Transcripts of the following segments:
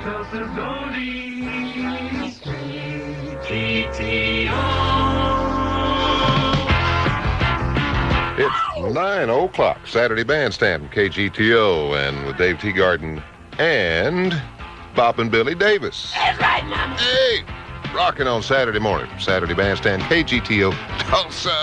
Tulsa's oldies, KGTO. It's 9 o'clock, Saturday Bandstand, KGTO, and with Dave Teegarden and Bop and Billy Davis. That's right, Mama. Hey, rocking on Saturday morning, Saturday Bandstand, KGTO, Tulsa.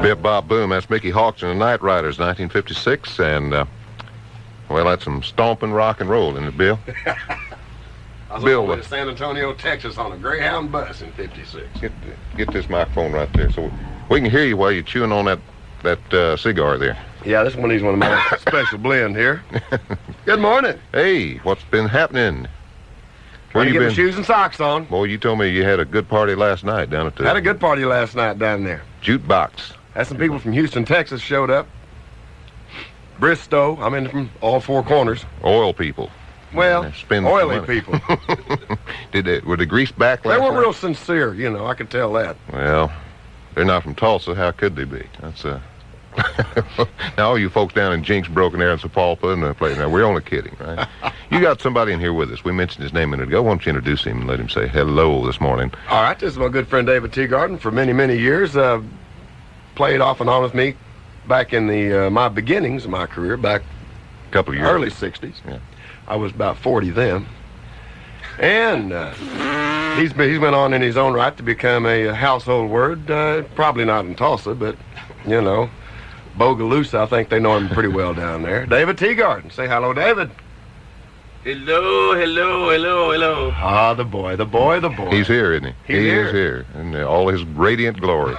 Bip Bop Boom, that's Mickey Hawks and the Night Riders, 1956, and, well, that's some stomping rock and roll, isn't it, Bill? I was Bill, to San Antonio, Texas on a Greyhound bus in '56. Get this microphone right there so we can hear you while you're chewing on that cigar there. Yeah, this one is one of my special blend here. Good morning. Hey, what's been happening? Where you been? Shoes and socks on. Boy, you told me you had a good party last night down at the... Had a good party last night down there. Jukebox. Had some people from Houston, Texas showed up. Bristow, I'm in from all four corners. Oil people. Well, oily people. Were they greased back last night? They were night? real sincere, you know, I could tell that. Well, they're not from Tulsa. How could they be? That's Now, all you folks down in Jinx, Broken Arrow, and Sapulpa, and now we're only kidding, right? You got somebody in here with us. We mentioned his name a minute ago. Why don't you introduce him and let him say hello this morning? All right, this is my good friend David Teegarden. For many, many years, played off and on with me back in the my beginnings of my career, back a couple of years, early 60s. Yeah. I was about 40 then. And he's went on in his own right to become a household word, probably not in Tulsa, but, you know, Bogalusa, I think they know him pretty well down there. David Teegarden. Say hello, David. Hello, hello, hello, hello. Ah, the boy. He's here, isn't he? He is here. In all his radiant glory.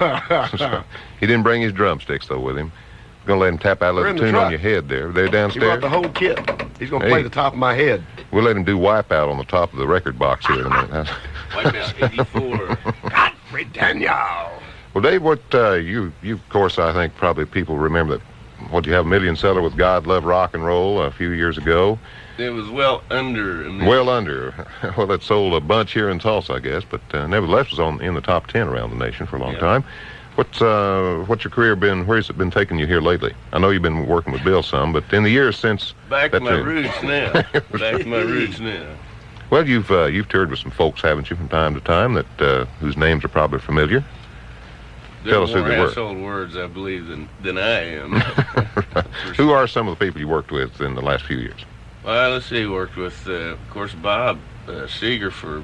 He didn't bring his drumsticks, though, with him. He's going to let him tap out a little tune on your head there. They're downstairs. He brought the whole kit. He's going to play the top of my head. We'll let him do Wipeout on the top of the record box here in a minute. Wipeout 84. Godfrey Daniel. Well, Dave, what you of course, I think probably people remember that. What, you have a million seller with God Love Rock and Roll a few years ago? It was well under. Well under. Well, it sold a bunch here in Tulsa, I guess, but nevertheless was in the top 10 around the nation for a long time. What's your career been? Where's it been taking you here lately? I know you've been working with Bill some, but in the years since back to my roots now. Back to my roots now. Well, you've toured with some folks, haven't you, from time to time that whose names are probably familiar? Tell us who they were. Household words, I believe, than I am. Who are some of the people you worked with in the last few years? Well, let's see. Worked with, of course, Bob Seger for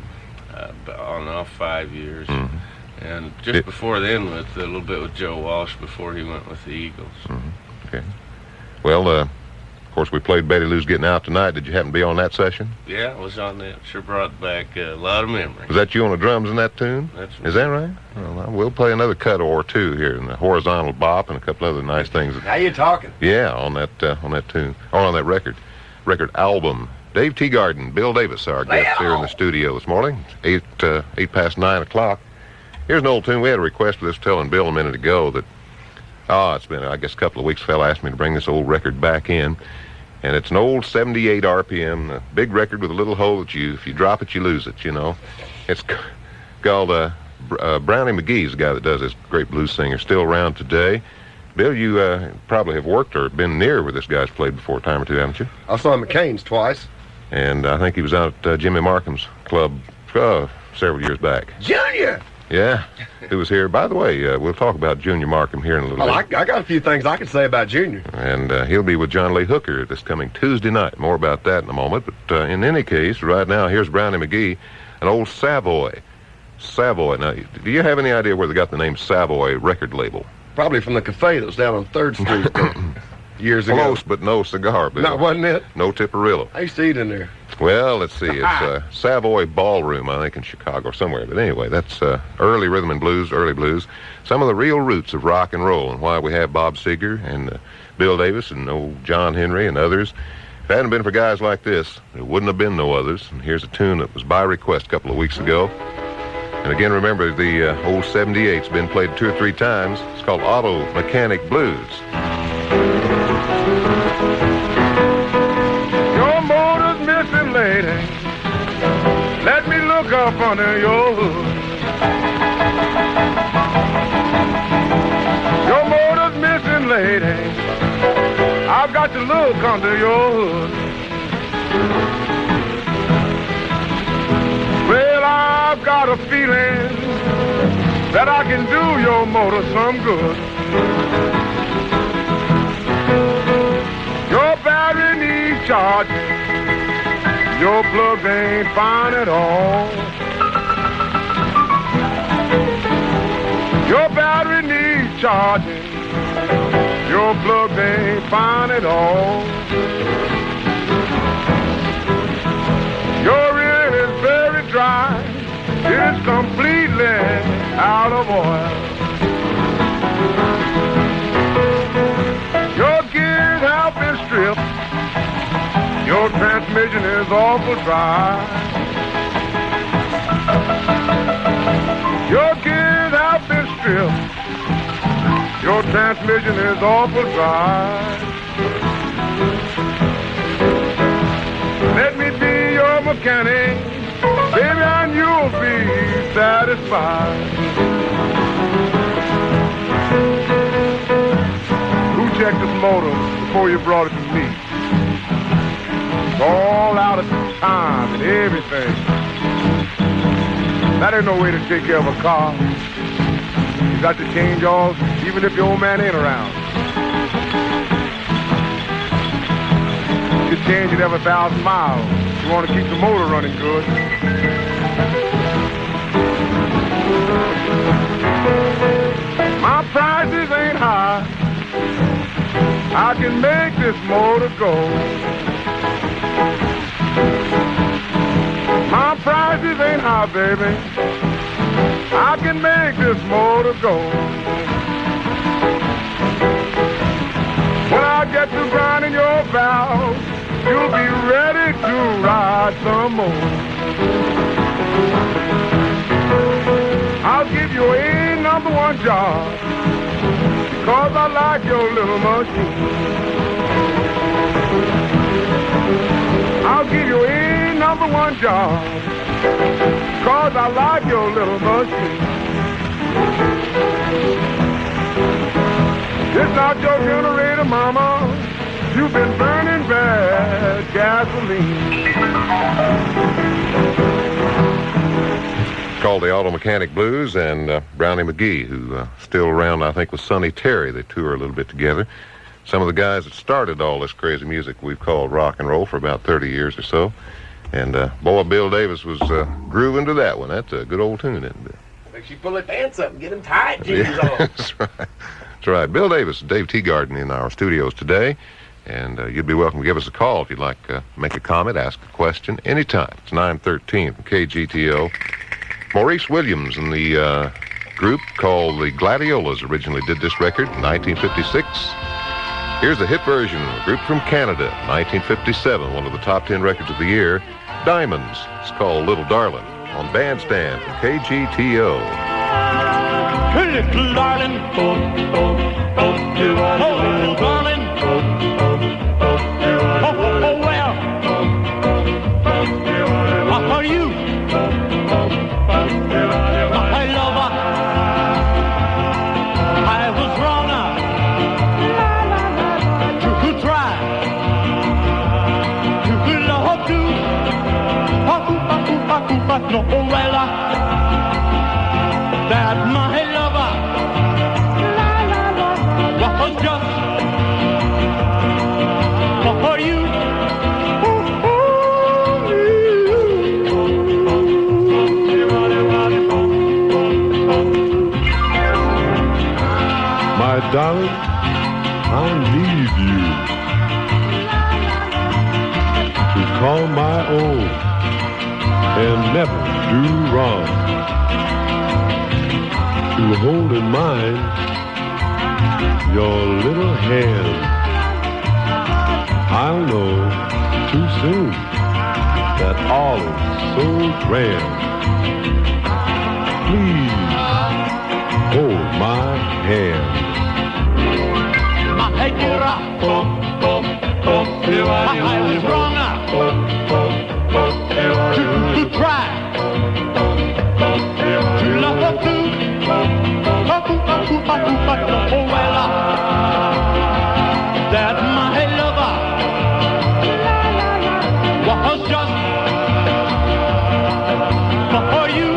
on and off 5 years. Mm-hmm. And just before then, with a little bit with Joe Walsh before he went with the Eagles. Mm-hmm. Okay. Well, of course, we played Betty Lou's Getting Out Tonight. Did you happen to be on that session? Yeah, I was on that. Sure brought back a lot of memories. Was that you on the drums in that tune? That's Is that right? Well, we'll play another cut or two here in the horizontal bop and a couple other nice things. How you talking? Yeah, on that tune or on that record album. Dave Teegarden, Bill Davis, our guests here in the studio this morning. 8 past 9 o'clock. Here's an old tune. We had a request for this, telling Bill a minute ago that, it's been, I guess, a couple of weeks, a fella asked me to bring this old record back in. And it's an old 78 RPM, a big record with a little hole that if you drop it, you lose it, you know. It's called Brownie McGee's the guy that does this, great blues singer, still around today. Bill, you probably have worked or been near where this guy's played before a time or two, haven't you? I saw him at Cain's twice. And I think he was out at Jimmy Markham's club several years back. Junior! Yeah, who was here. By the way, we'll talk about Junior Markham here in a little bit. I got a few things I can say about Junior. And he'll be with John Lee Hooker this coming Tuesday night. More about that in a moment. But in any case, right now, here's Brownie McGee, an old Savoy. Savoy. Now, do you have any idea where they got the name Savoy record label? Probably from the cafe that was down on 3rd Street there, years ago. Close, but no cigar, Bill. No, wasn't it? No Tiparillo. I used to eat in there. Well, let's see. It's Savoy Ballroom, I think, in Chicago or somewhere. But anyway, that's early rhythm and blues, early blues. Some of the real roots of rock and roll, and why we have Bob Seger and Bill Davis and old John Henry and others. If it hadn't been for guys like this, there wouldn't have been no others. And here's a tune that was by request a couple of weeks ago. And again, remember, the old 78's been played 2 or 3 times. It's called Auto Mechanic Blues. Your motor's missing, lady. Let me look up under your hood. Your motor's missing, lady. I've got to look under your hood. Well, I've got a feeling that I can do your motor some good. Your battery needs charging. Your plug ain't fine at all. Your battery needs charging. Your plug ain't fine at all. Your ear is very dry. It's completely out of oil. awful dry. Your gears have been stripped. Your transmission is awful dry. Let me be your mechanic, baby, and you'll be satisfied. Who checked this motor before you brought it to me? It's all out of time and everything. That ain't no way to take care of a car. You got to change oil even if your old man ain't around. You change it every 1,000 miles. You want to keep the motor running good. My prices ain't high. I can make this motor go. My prices ain't high, baby. I can make this motor go. When I get to grinding your valves, you'll be ready to ride some more. I'll give you a #1 job, because I like your little machine. I'll give you a #1 job, because I like your little machine. It's not your generator, mama. You've been burning bad gasoline. Called the Auto Mechanic Blues, and Brownie McGee, who still around, I think, with Sonny Terry. They tour a little bit together. Some of the guys that started all this crazy music we've called rock and roll for about 30 years or so. And boy, Bill Davis was grooving to that one. That's a good old tune, isn't it? Makes you pull their pants up and get them tight jeans on. That's right. That's right. Bill Davis and Dave Teegarden in our studios today. And you'd be welcome to give us a call if you'd like to make a comment, ask a question, anytime. It's 913 from KGTO. Maurice Williams and the group called the Gladiolas originally did this record in 1956. Here's the hit version, a group from Canada, 1957, one of the top 10 records of the year, Diamonds. It's called Little Darling on Bandstand from KGTO. Hey, little darling, oh, little darling, oh, well, how are you, my lover? I was wrong to try to love you, no, well, that my lover was just for you. My darling, I need you to call my own and never do wrong. To hold in mind your little hand. I'll know too soon that all is so grand. Please hold my hand. My dear, I was wrong to try to love her too. Oh, well, that my lover was just for you.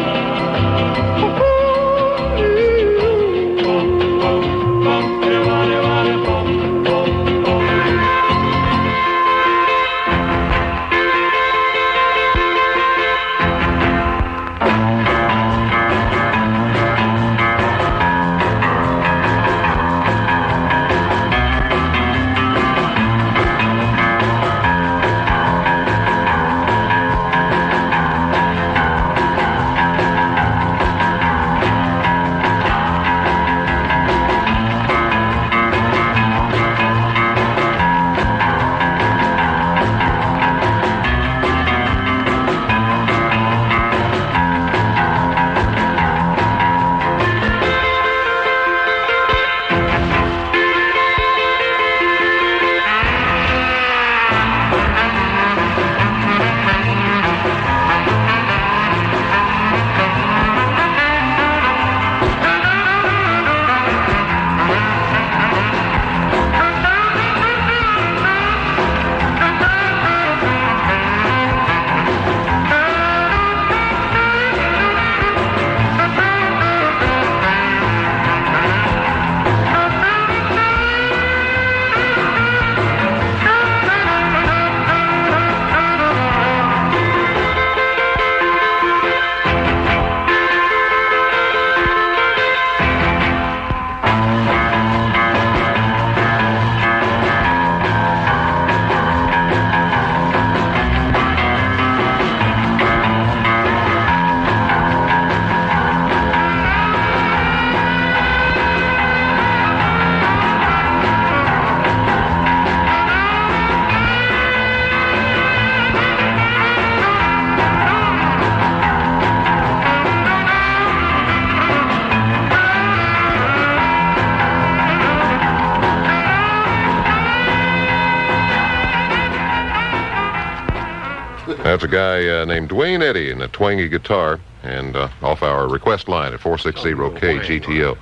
That's a guy named Dwayne Eddy and a twangy guitar, and off our request line at 460-KGTO.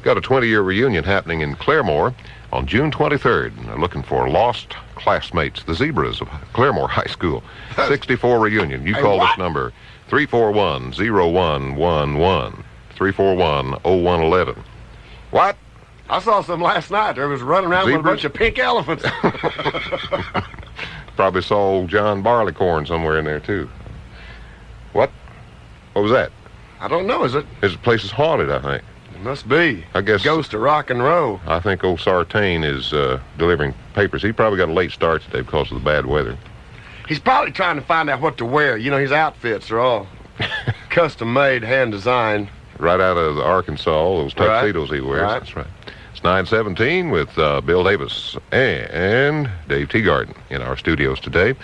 Got a 20-year reunion happening in Claremore on June 23rd. And they're looking for lost classmates, the Zebras of Claremore High School. 64 reunion. You call this number, 341-0111. 341-0111. What? I saw some last night. There was running around with a bunch of pink elephants. Probably saw old John Barleycorn somewhere in there, too. What? What was that? I don't know, is it? This place is haunted, I think. It must be. I guess. Ghost of rock and roll. I think old Sartain is delivering papers. He probably got a late start today because of the bad weather. He's probably trying to find out what to wear. You know, his outfits are all custom-made, hand-designed. Right out of Arkansas, those tuxedos he wears. Right. That's right. It's 9:17 with Bill Davis and Dave Teegarden in our studios today.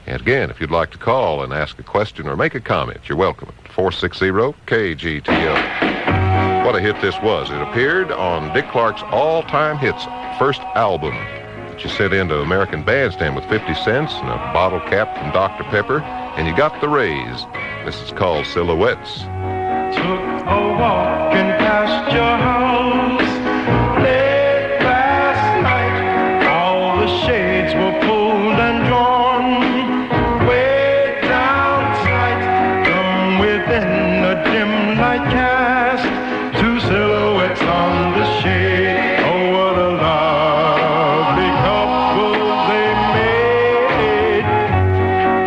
And again, if you'd like to call and ask a question or make a comment, you're welcome at 460-KGTO. What a hit this was. It appeared on Dick Clark's all-time hits first album that you sent into American Bandstand with 50 cents and a bottle cap from Dr. Pepper, and you got the raise. This is called Silhouettes. Took a walk and past your house late last night. All the shades were pulled and drawn way down tight. From within a dim light cast two silhouettes on the shade. Oh, what a lovely couple they made.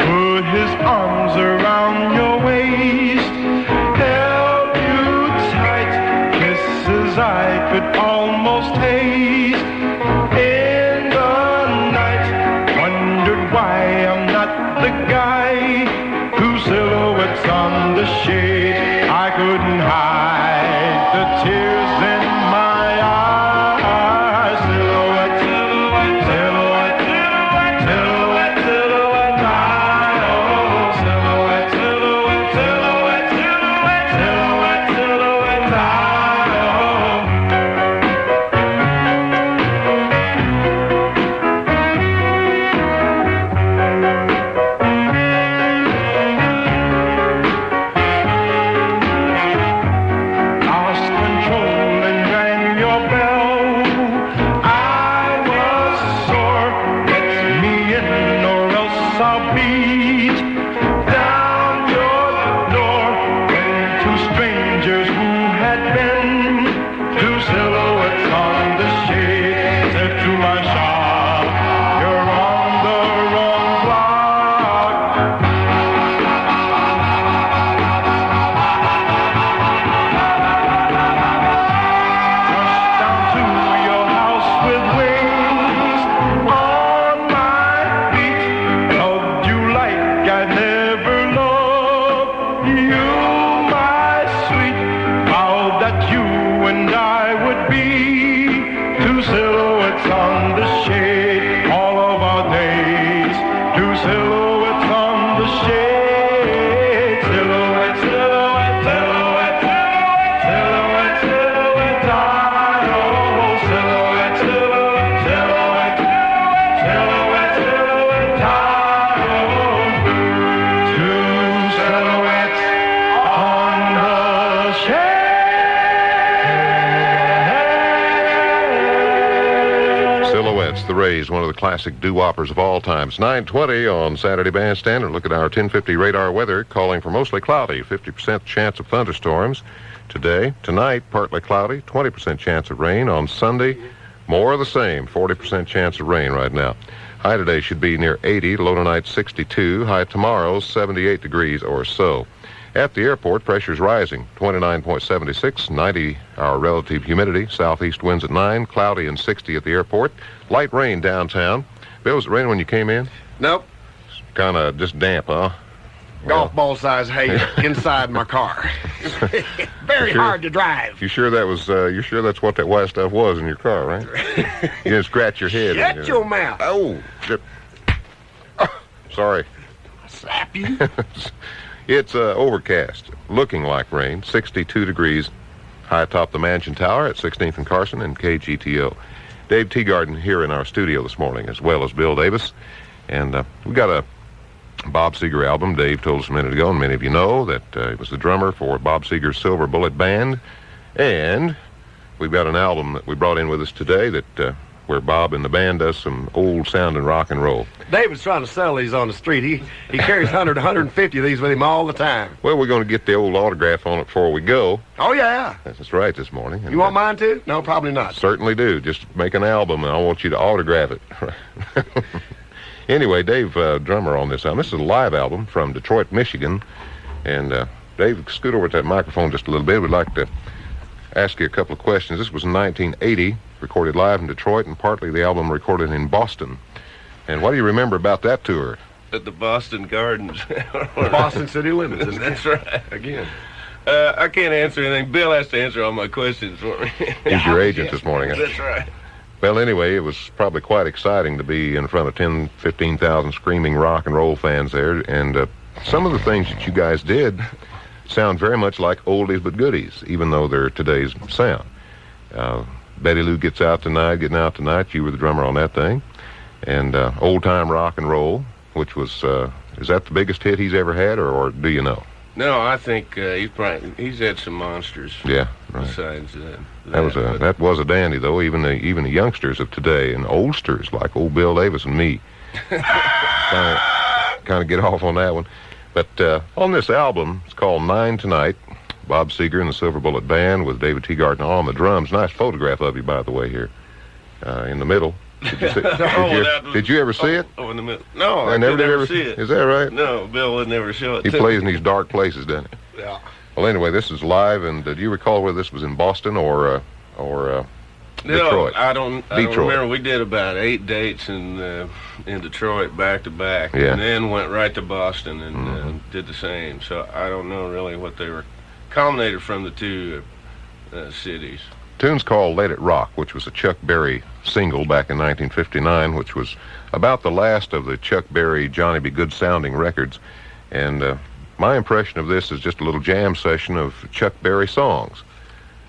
Put his arms around your waist, I could almost taste in the night. Wondered why I'm not the guy whose silhouette's on the shade. I couldn't hide the tears in my eyes. Silhouette, silhouette, silhouette, silhouette, silhouette, silhouette. Oh, silhouette, silhouette, silhouette, silhouette, silhouette, silhouette. The Rays, one of the classic doo-woppers of all time. It's 9:20 on Saturday Bandstand. And look at our 10:50 radar weather, calling for mostly cloudy, 50% chance of thunderstorms today. Tonight, partly cloudy, 20% chance of rain. On Sunday, more of the same, 40% chance of rain right now. High today should be near 80, low tonight 62, high tomorrow 78 degrees or so. At the airport, pressure's rising, 29.76, 90 our relative humidity, southeast winds at 9, cloudy and 60 at the airport. Light rain downtown. Bill, was it raining when you came in? Nope. Kind of just damp, huh? Golf ball size hay inside my car. Very hard to drive. You sure that was? You sure that's what that white stuff was in your car, right? You didn't scratch your head. Shut your mouth. Oh, shit. Sorry. I'll slap you. It's overcast, looking like rain. 62 degrees, high atop the Mansion Tower at 16th and Carson and KGTO. Dave Teegarden here in our studio this morning, as well as Bill Davis, and we got a Bob Seger album. Dave told us a minute ago, and many of you know, that he was the drummer for Bob Seger's Silver Bullet Band. And we've got an album that we brought in with us today that where Bob and the band does some old sounding rock and roll. David's trying to sell these on the street. He carries 100 to 150 of these with him all the time. Well, we're going to get the old autograph on it before we go. Oh, yeah. That's right, this morning. And you want mine, too? No, probably not. Certainly do. Just make an album, and I want you to autograph it. Anyway, Dave, drummer on this album. This is a live album from Detroit, Michigan. And Dave, scoot over to that microphone just a little bit. We'd like to ask you a couple of questions. This was in 1980, recorded live in Detroit, and partly the album recorded in Boston. And what do you remember about that tour? At the Boston Gardens. Boston City Limits, isn't it? That's right. Again. I can't answer anything. Bill has to answer all my questions for me. He's your agent this morning. That's right. Well, anyway, it was probably quite exciting to be in front of 10, 15,000 screaming rock and roll fans there. And some of the things that you guys did sound very much like oldies but goodies, even though they're today's sound. Betty Lou Getting Out Tonight, you were the drummer on that thing. And Old Time Rock and Roll, which was, is that the biggest hit he's ever had, or do you know? No, I think he's had some monsters. Yeah, right. Besides that was a dandy, though. Even the youngsters of today and oldsters like old Bill Davis and me kind of get off on that one. But on this album, it's called Nine Tonight. Bob Seger and the Silver Bullet Band with David Teegarden on the drums. Nice photograph of you, by the way, here in the middle. Did you, did you ever see it? Oh, in the middle. No, I never ever see it. Is that right? No, Bill would never show it. He plays in these dark places, doesn't he? Yeah. Well, anyway, this is live, and do you recall whether this was in Boston or Detroit? No, I don't remember. We did about 8 dates in Detroit back to back, yeah. And then went right to Boston and did the same. So I don't know really what they were culminated from the two cities. Tune's called Let It Rock, which was a Chuck Berry single back in 1959, which was about the last of the Chuck Berry Johnny B. Good sounding records. And my impression of this is just a little jam session of Chuck Berry songs.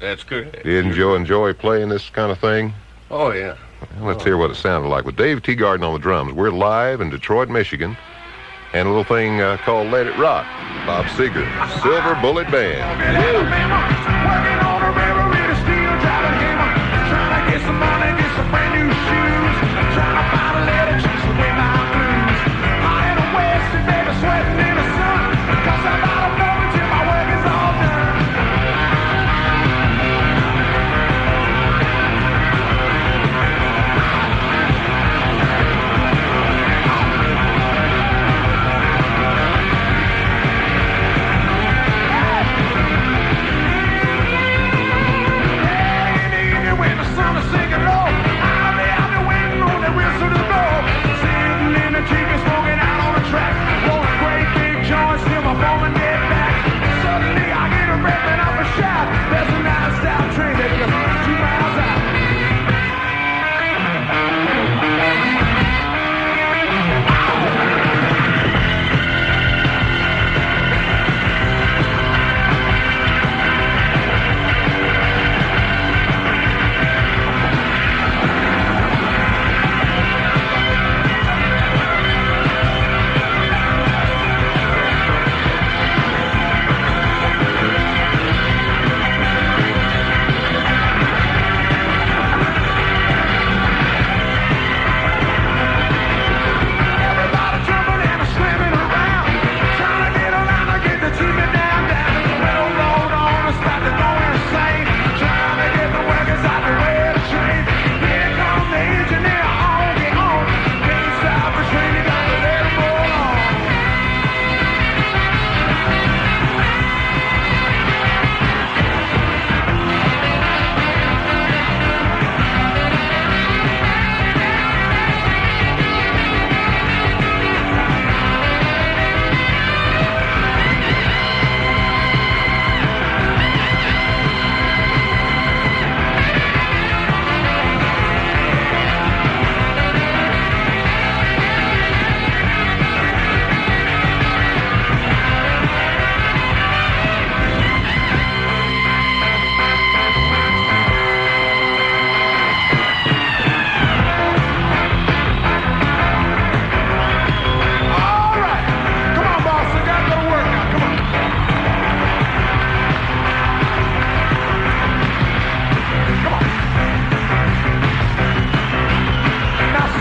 That's correct. Do you enjoy playing this kind of thing? Oh, yeah. Well, let's hear what it sounded like with Dave Teegarden on the drums. We're live in Detroit, Michigan, and a little thing called Let It Rock. Bob Seger, Silver Bullet Band.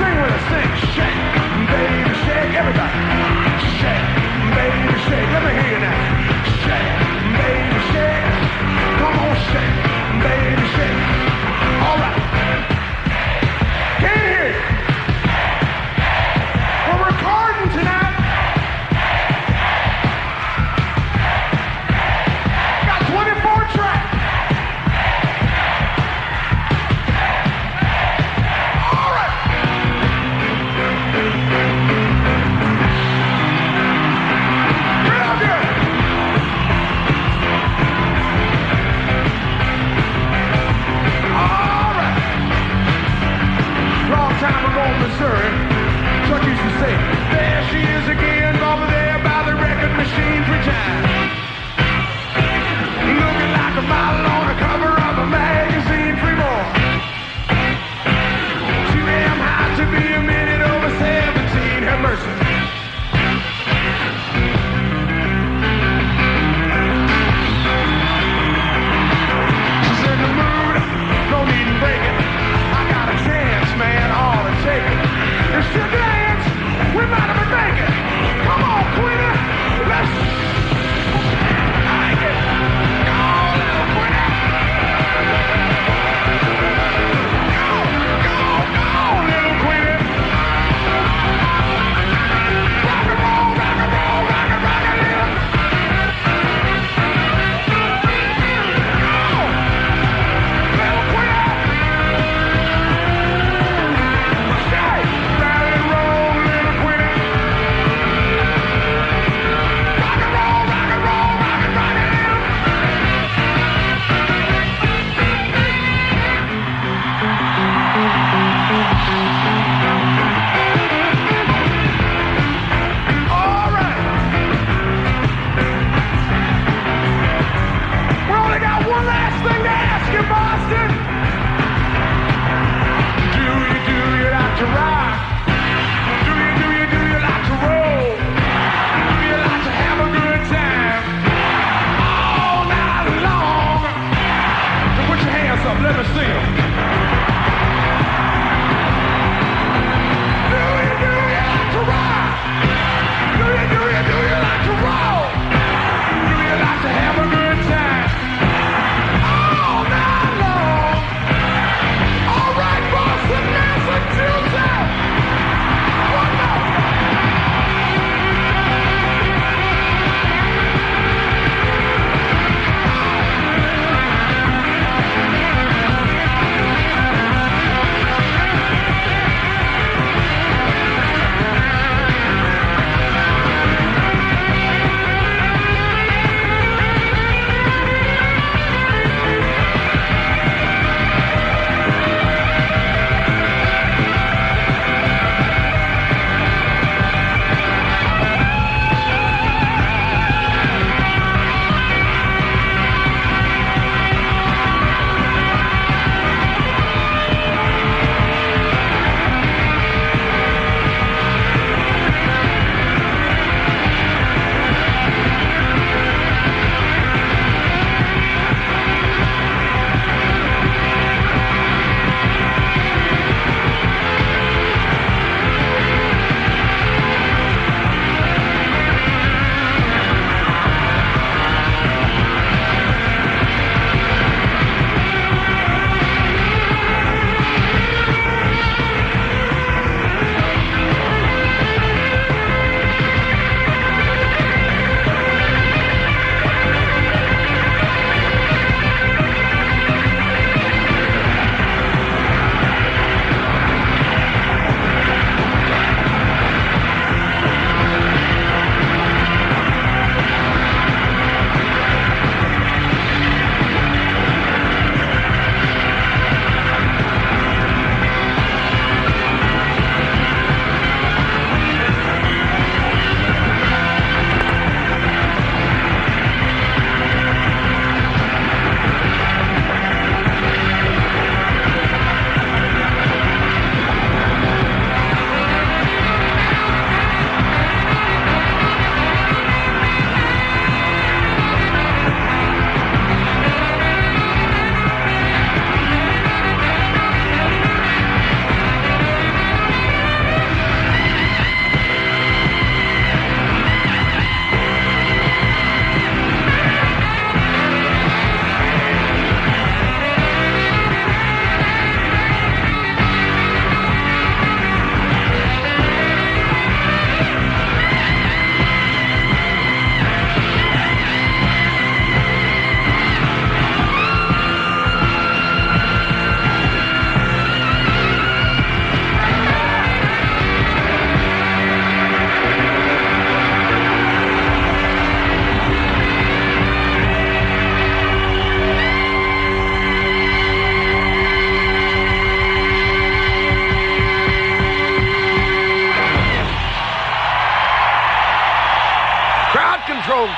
Sing with us, sing. Shake, baby, shake. Everybody. Shake, baby, shake. Let me hear you now. Shake, baby, shake. Come on, shake, baby, shake. All right. Can't hear you. We're recording tonight. Got 24 tracks. All right. Real good. All right. Long time ago in Missouri, Chuck used to say, there she is again, over there by the record machine for time. Looking like a model on the cover of a magazine, free more. Too damn hot to be a minute over 17, have mercy. She's in the mood, no need to break it. I got a chance, man, all to take it. If she dance, we might have been making.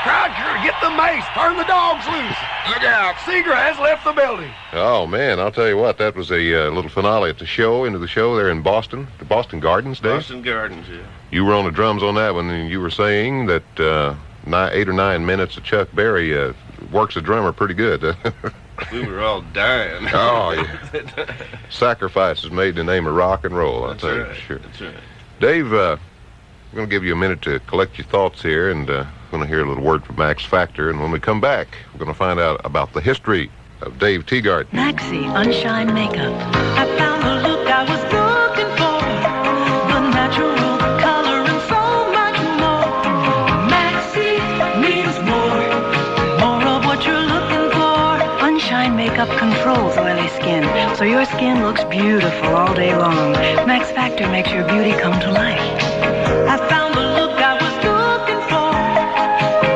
Croucher, get the mace. Turn the dogs loose. Look out. Seger has left the building. Oh, man, I'll tell you what, that was a little finale at the show, into the show there in Boston, the Boston Gardens, Dave. Boston Gardens, yeah. You were on the drums on that one, and you were saying that 8 or 9 minutes of Chuck Berry works a drummer pretty good. We were all dying. Oh, yeah. Sacrifices made in the name of rock and roll, I'll tell you for sure. That's right. Dave, we're going to give you a minute to collect your thoughts here, and we're going to hear a little word from Max Factor, and when we come back, we're going to find out about the history of Dave Teegarden. Maxi Unshine Makeup. I found the look I was looking for. The natural color and so much more. Maxi means more of what you're looking for. Unshine Makeup controls oily skin, so your skin looks beautiful all day long. Max Factor makes your beauty come to life. I found the look I was looking for.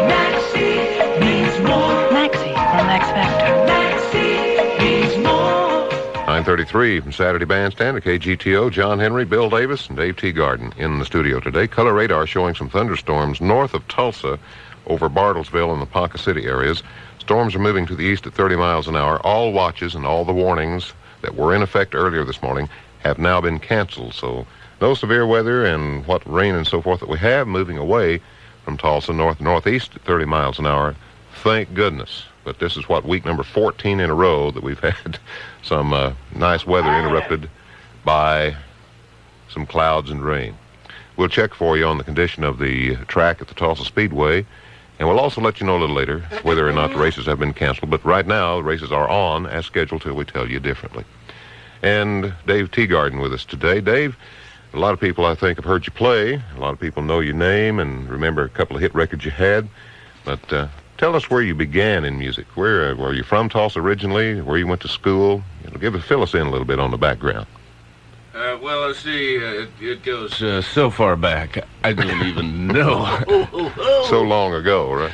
Maxi means more. Maxi from Max Factor. 9:33 from Saturday Bandstand at KGTO. John Henry, Bill Davis, and Dave Teegarden in the studio today. Color radar showing some thunderstorms north of Tulsa over Bartlesville and the Ponca City areas. Storms are moving to the east at 30 miles an hour. All watches and all the warnings that were in effect earlier this morning have now been canceled. So no severe weather, and what rain and so forth that we have moving away from Tulsa northeast at 30 miles an hour. Thank goodness. But this is what, week number 14 in a row that we've had some nice weather interrupted by some clouds and rain. We'll check for you on the condition of the track at the Tulsa Speedway, and we'll also let you know a little later whether or not the races have been canceled. But right now, the races are on as scheduled till we tell you differently. And Dave Teegarden with us today. Dave, a lot of people, I think, have heard you play. A lot of people know your name and remember a couple of hit records you had. But tell us where you began in music. Where were you from, Tulsa originally? Where you went to school? Fill us in a little bit on the background. Well, let's see. It goes so far back, I don't even know. So long ago, right?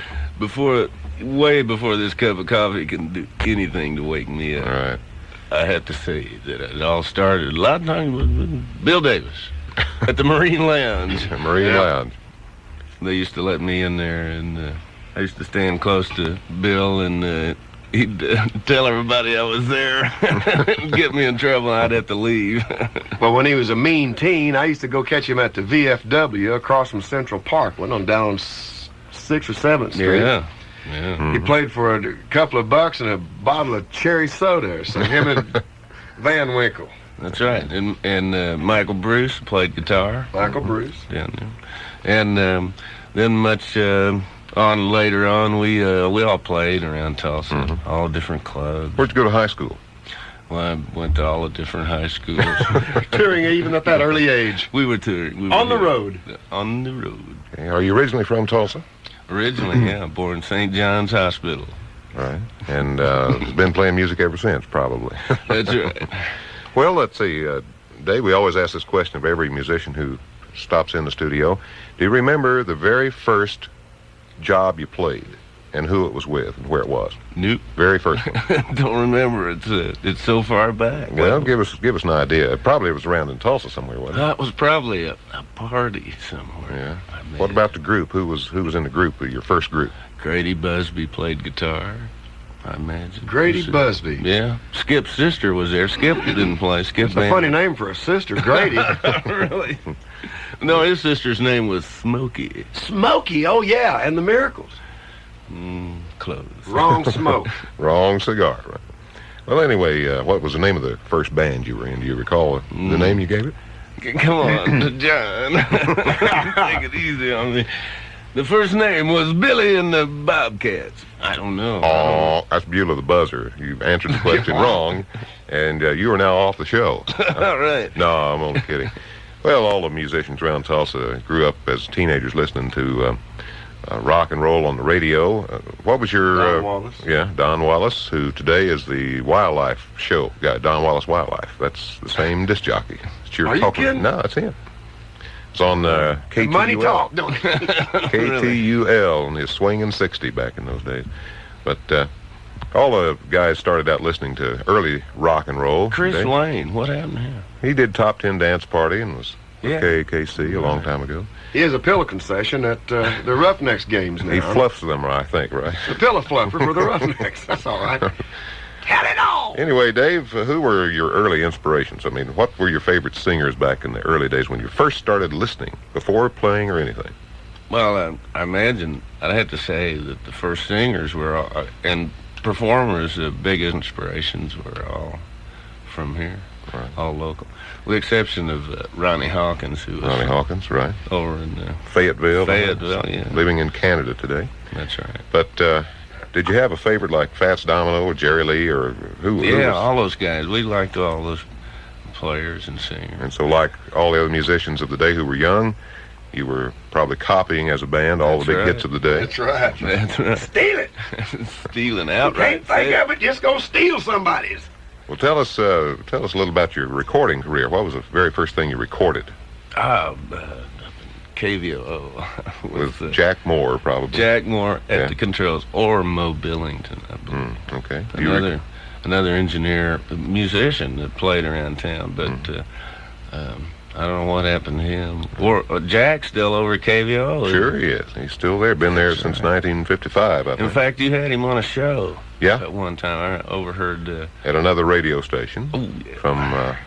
Way before this cup of coffee can do anything to wake me up. All right. I have to say that it all started a lot of times with Bill Davis at the Marine Lounge. Marine Lounge. They used to let me in there, and I used to stand close to Bill, and he'd tell everybody I was there and get me in trouble, and I'd have to leave. Well, when he was a mean teen, I used to go catch him at the VFW across from Central Park. Went on down 6th or 7th Street. Yeah. He played for a couple of bucks and a bottle of cherry soda. So him and Van Winkle. That's right. And Michael Bruce played guitar. Michael Bruce. Down there. And then much on later on, we all played around Tulsa, all different clubs. Where'd you go to high school? Well, I went to all the different high schools. Touring even at that early age. We were touring. On the road. On the road. Okay. Are you originally from Tulsa? Originally, yeah. Born in St. John's Hospital. Right. And been playing music ever since, probably. That's right. Well, let's see. Dave, we always ask this question of every musician who stops in the studio. Do you remember the very first job you played and who it was with and where it was? Nope. Very first one. Don't remember. It's so far back. Well, give us an idea. Probably it was around in Tulsa somewhere, wasn't it? That was probably a party somewhere. Yeah. What about the group? Who was in the group? Your first group? Grady Busby played guitar, I imagine. Grady Busby. Yeah. Skip's sister was there. Skip didn't play. Skip's a funny name for a sister, Grady. Really? No, his sister's name was Smokey. Smokey, oh yeah, and the Miracles. Close. Wrong smoke. Wrong cigar, right? Well, anyway, what was the name of the first band you were in? Do you recall the name you gave it? Come on, John. Take it easy on me. The first name was Billy and the Bobcats. I don't know. Oh, that's Beulah the Buzzer. You answered the question wrong, and you are now off the show. All right. No, I'm only kidding. Well, all the musicians around Tulsa grew up as teenagers listening to rock and roll on the radio. What was your... Don Wallace. Yeah, Don Wallace, who today is the wildlife show guy, Don Wallace Wildlife. That's the same disc jockey. Are you kidding? No, it's him. It's on KTUL. Money talk, don't KTUL and his swinging 60 back in those days. But all the guys started out listening to early rock and roll. Chris Lane, what happened to him? He did Top 10 Dance Party and was with KKC a long time ago. He has a pillow concession at the Roughnecks games now. He fluffs them, I think, right? The pillow fluffer for the Roughnecks. That's all right. Had it all. Anyway, Dave, who were your early inspirations? I mean, what were your favorite singers back in the early days when you first started listening, before playing or anything? Well, I imagine I'd have to say that the first singers were all, and performers, the biggest inspirations were all from here, right. All local. With the exception of Ronnie Hawkins, who was Ronnie Hawkins, right. over in Fayetteville, yeah. Living in Canada today. That's right. But did you have a favorite like Fats Domino or Jerry Lee or who? Yeah, was... all those guys. We liked all those players and singers. And so like all the other musicians of the day who were young, you were probably copying as a band all the big hits of the day. That's right. That's right. Steal it. Stealing You outright. can't think of it, just go steal somebody's. Well, tell us a little about your recording career. What was the very first thing you recorded? KVO With Jack Moore, probably. Jack Moore at Yeah. the controls, or Mo Billington, I believe. Okay. Another engineer, a musician that played around town, but I don't know what happened to him. Or Jack's still over at KVO. Sure he is. He's still there. Been there since 1955, I think. In fact, you had him on a show. Yeah. At one time, I overheard. At another radio station. Oh, yeah. From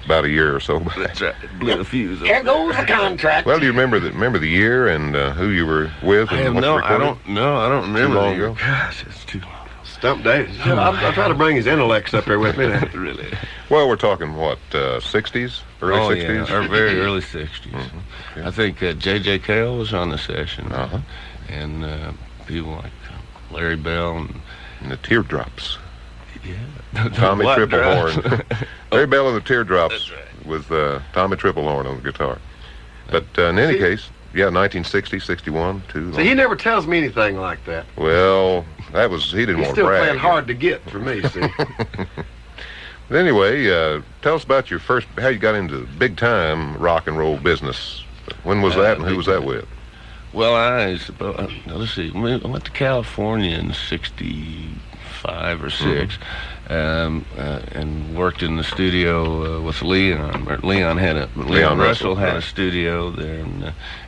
about a year or so back. That's right. Blew the fuse. There goes the contract. Well, do you remember the year and who you were with? I And have what you I recorded? don't remember. Too long the year. ago? Gosh, it's too long. Stump Davis. I'll try to bring his intellects up there with me. Really? Well, we're talking, what, 60s? Early 60s? Yeah, or very early 60s. Yeah. I think J.J. Cale was on the session. Uh-huh. And people like Larry Bell And the Teardrops. yeah. Tommy What Triplehorn. drop? Larry Bell and the Teardrops That's right. with Tommy Triplehorn on the guitar. But in any case, yeah, 1960, 61, too. See, he never tells me anything like that. Well, he didn't He's want to still brag. playing hard to get for me, see. But anyway, tell us about how you got into big time rock and roll business. When was that and who was that with? Well, let's see. I went to California in 65 or 6 and worked in the studio with Leon. Leon Russell had a studio there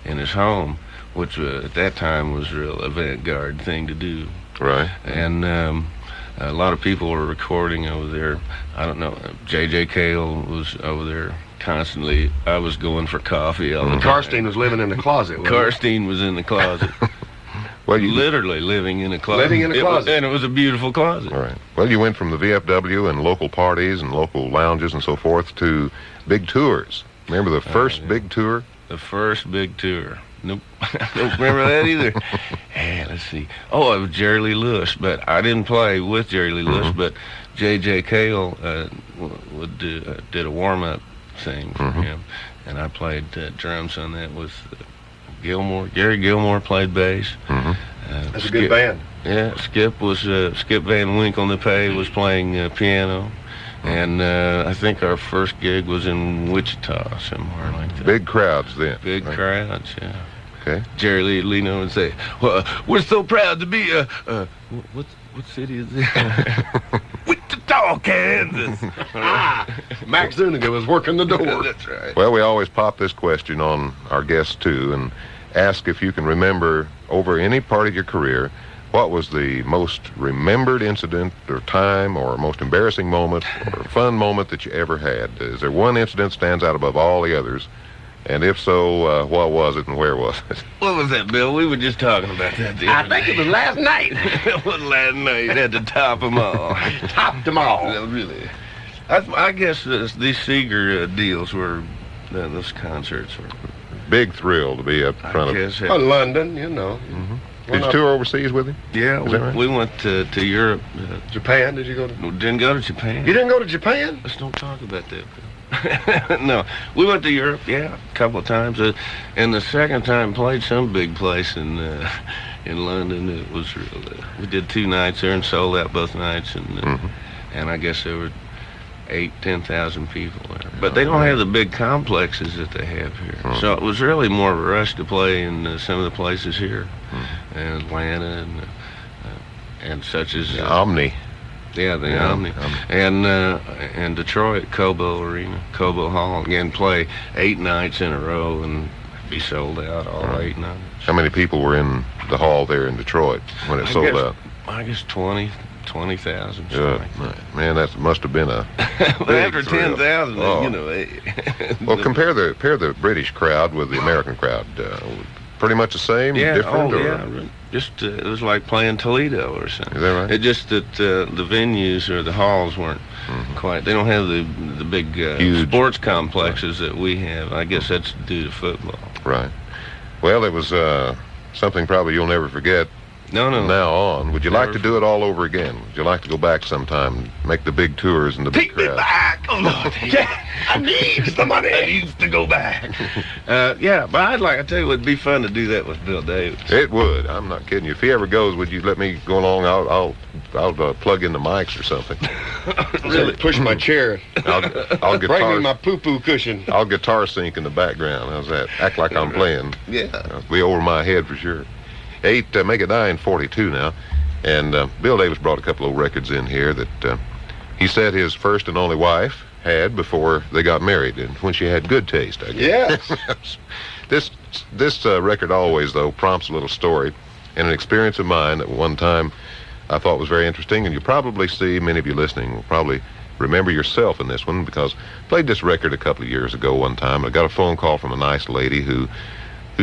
in his home, which at that time was a real avant-garde thing to do. Right. And a lot of people were recording over there. I don't know. J.J. Cale was over there constantly. I was going for coffee all the time. Karstein was living in the closet. Karstein was in the closet. Well, you Literally living in a closet. Living in a closet. And it was a beautiful closet. All right. Well, you went from the VFW and local parties and local lounges and so forth to big tours. Remember the first big tour? The first big tour. Nope. I don't remember that either. Hey, let's see. Oh, it was Jerry Lee Lewis, but I didn't play with Jerry Lee Lewis, but J.J. Cale did a warm-up thing for him, and I played drums on that with Gilmore. Gary Gilmore played bass. That's a good band. Yeah, Skip Van Winkle Nepay was playing piano. And I think our first gig was in Wichita, somewhere like that. Big crowds then. Big right? crowds, yeah. Okay. Jerry Lee Leno would say, "Well, we're so proud to be what city is this? Wichita, Kansas." Max Zuniga was working the door. That's right. Well, we always pop this question on our guests, too, and ask if you can remember over any part of your career, what was the most remembered incident or time or most embarrassing moment or fun moment that you ever had? Is there one incident stands out above all the others? And if so, what was it and where was it? What was that, Bill? We were just talking about that the I other day. think it was last night. It was last night at the top of them all. Topped them all. No, really. I guess these Seger deals were, those concerts were. Big thrill to be up I front of. guess Well, London, you know. Did you tour overseas with him? Yeah, Is that right? we went to Europe. Japan, did you go to? Didn't go to Japan. You didn't go to Japan? Let's don't talk about that, Bill. No, we went to Europe, yeah, a couple of times. And the second time played some big place in London. It was real. We did 2 nights there and sold out both nights. And I guess there were 8,000-10,000 people there. But they don't have the big complexes that they have here. So it was really more of a rush to play in some of the places here. And Atlanta and such as... Omni. Yeah, the Omni. And Detroit, Cobo Arena, Cobo Hall, again, play 8 nights in a row and be sold out all 8 nights. How many people were in the hall there in Detroit when it sold out? I guess 20,000. Man, that must have been a But after 10,000, you know. Well, compare the British crowd with the American crowd. Pretty much the same, different? Just it was like playing Toledo or something. Is that right? It just that the venues or the halls weren't quite. They don't have the big Huge sports complexes that we have. I guess that's due to football. Right. Well, it was something probably you'll never forget. No. From now on, would you like to do it all over again? Would you like to go back sometime, make the big tours and the big crowds? Take me back! Oh, Lord. I need the money. I need to go back. Yeah, but I tell you, it'd be fun to do that with Bill Davis. It would. I'm not kidding you. If he ever goes, would you let me go along? I'll plug in the mics or something. Really push my chair. I'll Bring me my poo-poo cushion. I'll guitar sync in the background. How's that? Act like I'm playing. Yeah. It'll be over my head for sure. Make it 9:42 now. And Bill Davis brought a couple of records in here that he said his first and only wife had before they got married, and when she had good taste, I guess. Yes. This record always, though, prompts a little story and an experience of mine that one time I thought was very interesting, and you'll probably see, many of you listening will probably remember yourself in this one, because I played this record a couple of years ago one time. I got a phone call from a nice lady who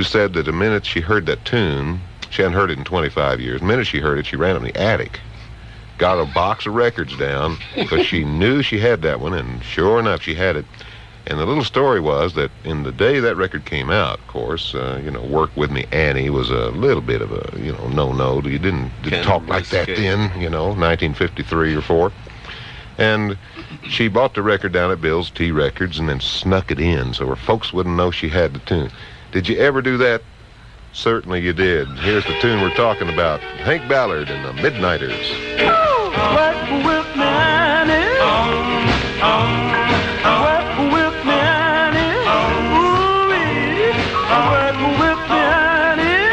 said that the minute she heard that tune, she hadn't heard it in 25 years. The minute she heard it, she ran up in the attic, got a box of records down, because she knew she had that one, and sure enough, she had it. And the little story was that in the day that record came out, of course, Work With Me, Annie was a little bit of a, no-no. You didn't talk like that then, 1953 or 4. And she bought the record down at Bill's T Records and then snuck it in so her folks wouldn't know she had the tune. Did you ever do that? Certainly you did. Here's the tune we're talking about. Hank Ballard and the Midnighters. Work with me, Annie. Work with me, Annie. Ooh-wee. Work with me, Annie.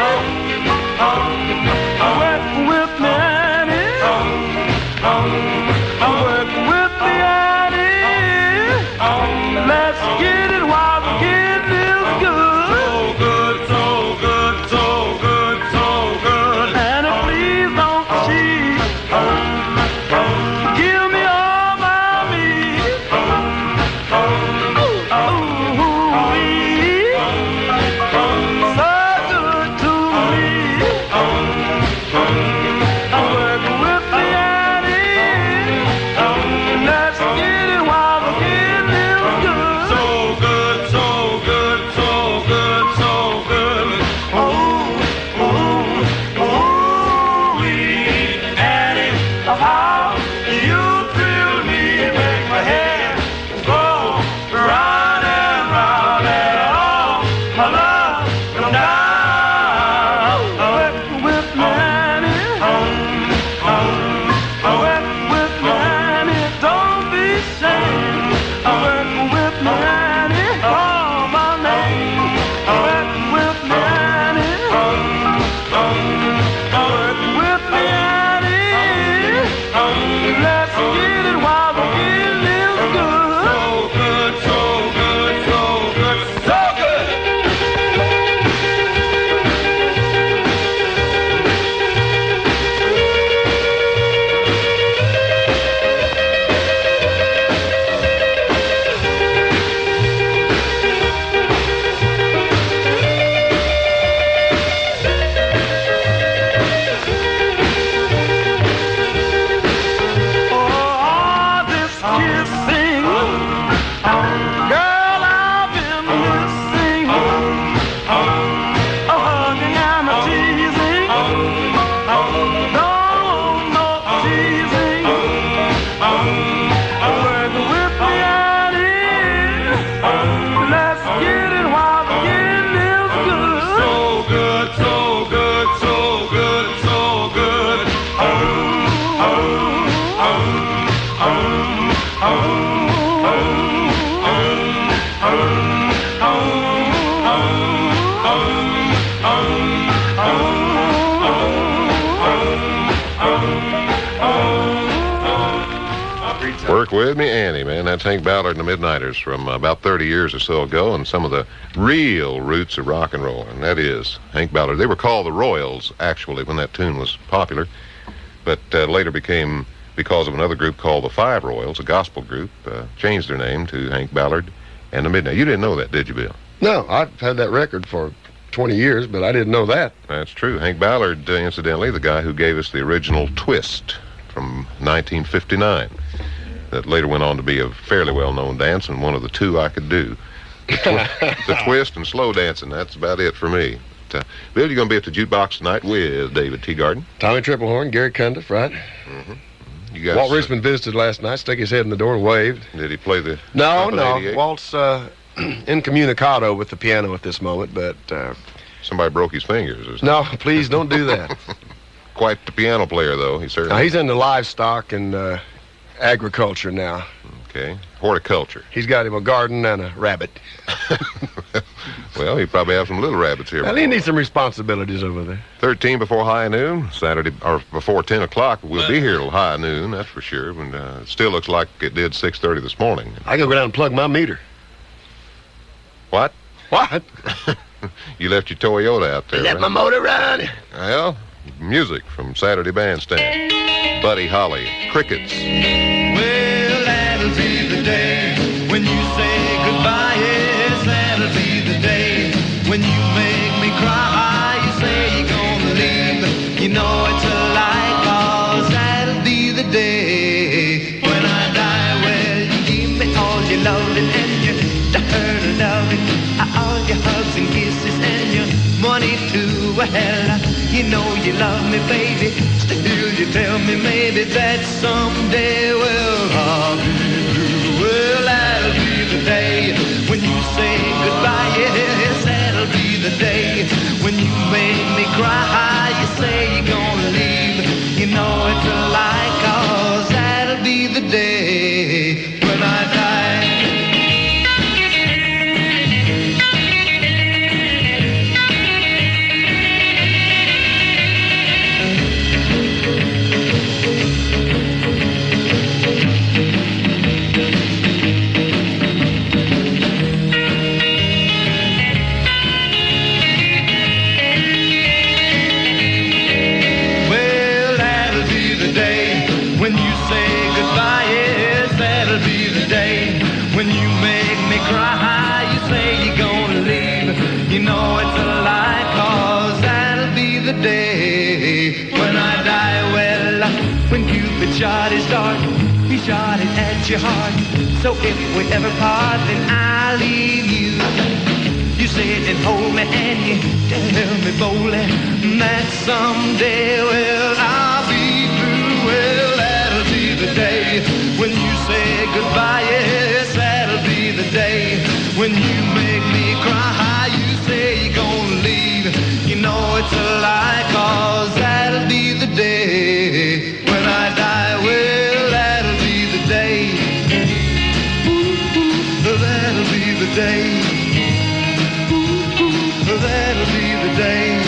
Work with me, Annie. Work with me, Annie. Let's get it while the getting is good. So good, so good, so good, so good. Annie, please don't cheat. Give me all my meat. with me, Annie, man. That's Hank Ballard and the Midnighters from about 30 years or so ago, and some of the real roots of rock and roll, and that is Hank Ballard. They were called the Royals, actually, when that tune was popular, but later became, because of another group called the Five Royals, a gospel group, changed their name to Hank Ballard and the Midnight. You didn't know that, did you, Bill? No, I've had that record for 20 years, but I didn't know that. That's true. Hank Ballard, incidentally, the guy who gave us the original Twist from 1959. That later went on to be a fairly well-known dance, and one of the two I could do. The twist and slow dancing, that's about it for me. But, Bill, you're going to be at the jukebox tonight with David Teegarden. Tommy Triplehorn, Gary Cundiff, right? Mm-hmm. You guys, Walt Richmond visited last night, stuck his head in the door and waved. Did he play the... No. Walt's incommunicado with the piano at this moment, but... Somebody broke his fingers or something. No, please don't do that. Quite the piano player, though. He certainly... Now, he's into livestock and agriculture now. Okay. Horticulture. He's got him a garden and a rabbit. Well, he probably have some little rabbits here. Well, he needs some responsibilities over there. 13 before high noon, Saturday, or before 10 o'clock. We'll be here till high noon, that's for sure. And it still looks like it did 6:30 this morning. I gotta go down and plug my meter. What? What? You left your Toyota out there, Let right? my motor run. Well, music from Saturday Bandstand. Buddy Holly, Crickets. Well, that'll be the day when you say goodbye. Yes, that'll be the day when you make me cry. You say you're gonna leave. You know it's a lie, 'cause that'll be the day when I die. Well, you give me all your loving and your dirty loving, all your hugs and kisses and your money too. Well, you know you love me, baby. Still you tell me maybe that someday, well, I'll be blue. Well, that'll be the day when you say goodbye. Yes, that'll be the day when you make me cry. You say you're gonna leave. You know it's a lie, 'cause that'll be the day when I die. When you make me cry, you say you're gonna leave. You know it's a lie, 'cause that'll be the day when I die. Well, when Cupid shot his dart, he shot it at your heart. So if we ever part, then I'll leave you. You sit and hold me and you tell me boldly that someday, well, I'll be through. Well, that'll be the day when you say goodbye. Yes, that'll be the day when you make me cry. You say you're gonna leave. You know it's a lie, 'cause that'll be the day when I die. Well, that'll be the day. Ooh, that'll be the day. Ooh, that'll be the day.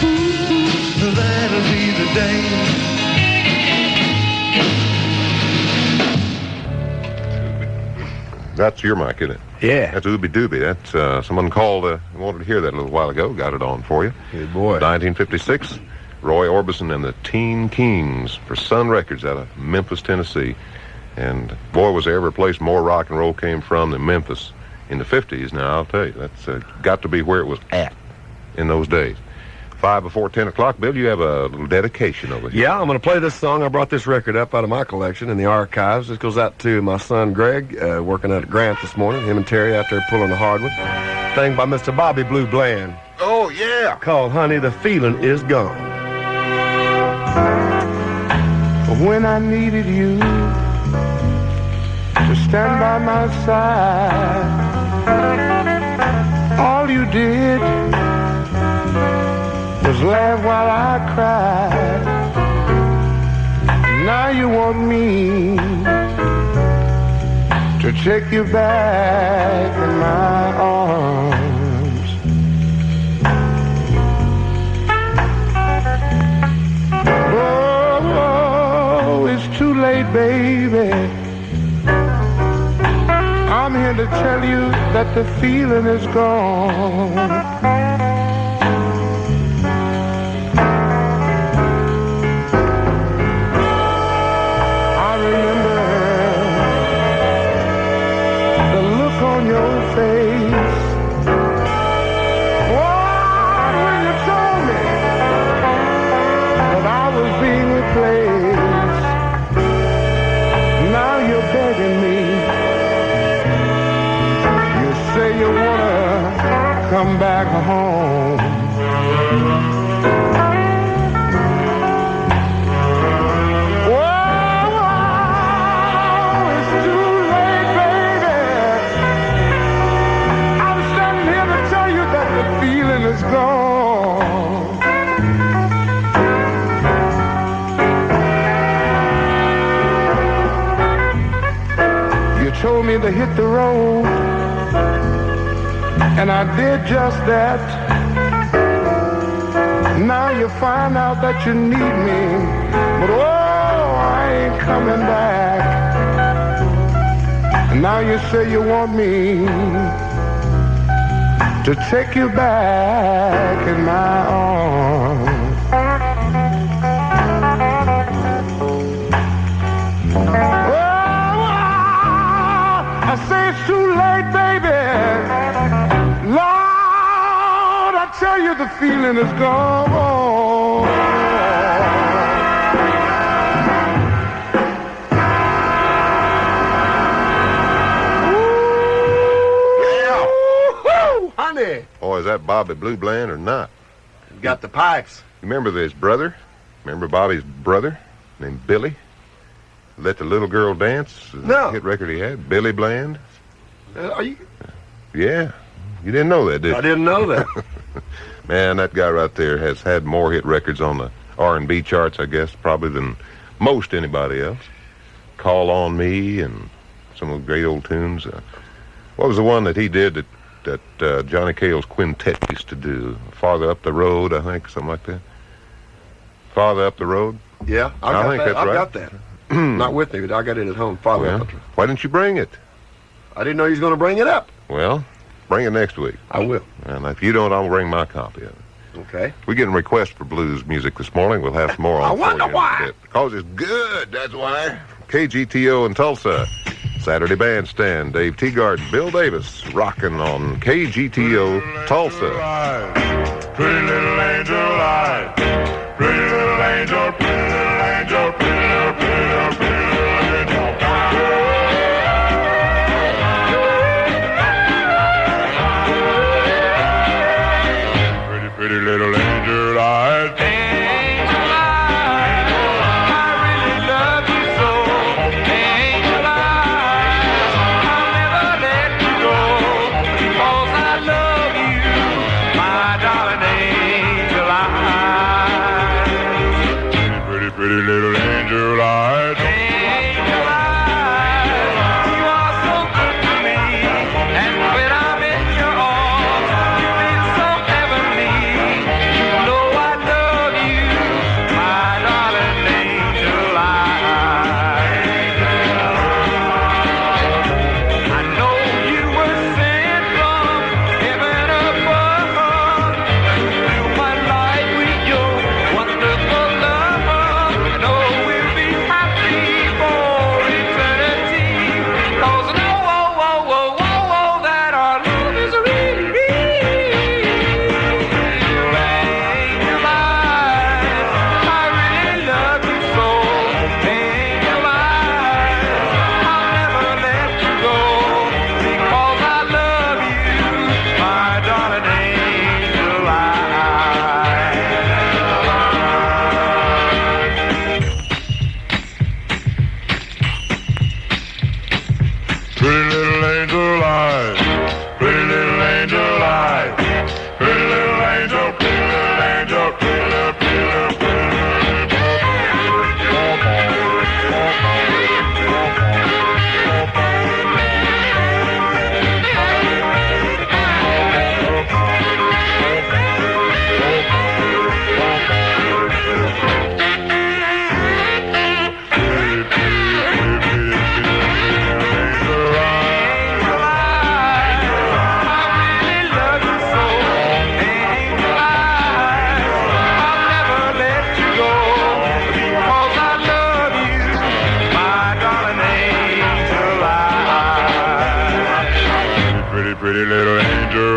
Ooh, that'll be the day. That's your mic, isn't it? Yeah. That's Ooby Dooby. That's someone called, wanted to hear that a little while ago. Got it on for you. Good boy. 1956, Roy Orbison and the Teen Kings for Sun Records out of Memphis, Tennessee. And boy, was there ever a place more rock and roll came from than Memphis in the 50s. Now, I'll tell you, that's got to be where it was at in those days. 5 before 10 o'clock. Bill, you have a little dedication over here. Yeah, I'm going to play this song. I brought this record up out of my collection in the archives. This goes out to my son Greg, working out at Grant this morning. Him and Terry out there pulling the hardwood. Thing by Mr. Bobby Blue Bland. Oh, yeah. Called Honey, the Feeling Is Gone. When I needed you to stand by my side, all you did was laugh while I cried. Now you want me to take you back in my arms. Oh, it's too late, baby. that the feeling is gone. I remember the look on your face. What, when you told me that I was being replaced. Now you're begging me. You say you wanna come back home. Whoa, it's too late, baby. I'm standing here to tell you that the feeling is gone. You told me to hit the road, and I did just that. Now you find out that you need me, but oh, I ain't coming back. Now you say you want me to take you back in my arms. I say it's too late, baby. Lord, I tell you the feeling is gone. Woo, honey. Oh, is that Bobby Blue Bland or not? Got the pipes. You remember his brother? Remember Bobby's brother named Billy? Let the Little Girl Dance? No. Hit record he had. Billy Bland? Are you? Yeah. You didn't know that, did you? I didn't know that. Man, that guy right there has had more hit records on the R&B charts, I guess, probably than most anybody else. Call on Me and some of the great old tunes. What was the one that he did that Johnny Cale's quintet used to do? Farther Up the Road, I think, something like that. Farther Up the Road? Yeah, I think that's right. I've got that. Not with me, but I got it at home. Father Well, up. why didn't you bring it? I didn't know he was going to bring it up. Well, bring it next week. I will. And if you don't, I'll bring my copy of it. Okay. We're getting requests for blues music this morning. We'll have some more on I for you wonder in a why. bit. Because it's good, that's why. KGTO in Tulsa. Saturday Bandstand. Dave Teegarden, Bill Davis, rocking on KGTO Tulsa. Pretty little angel light. Pretty little angel, pretty little angel, pretty little, pretty little, pretty little angel. Pretty, pretty little angel light. Angel light, I really love you so. Angel light, I'll never let you go. Because I love you, my darling angel light. Pretty, pretty little angel light. Angel light, you are so good to me. And when I'm in your arms, you feel so heavenly.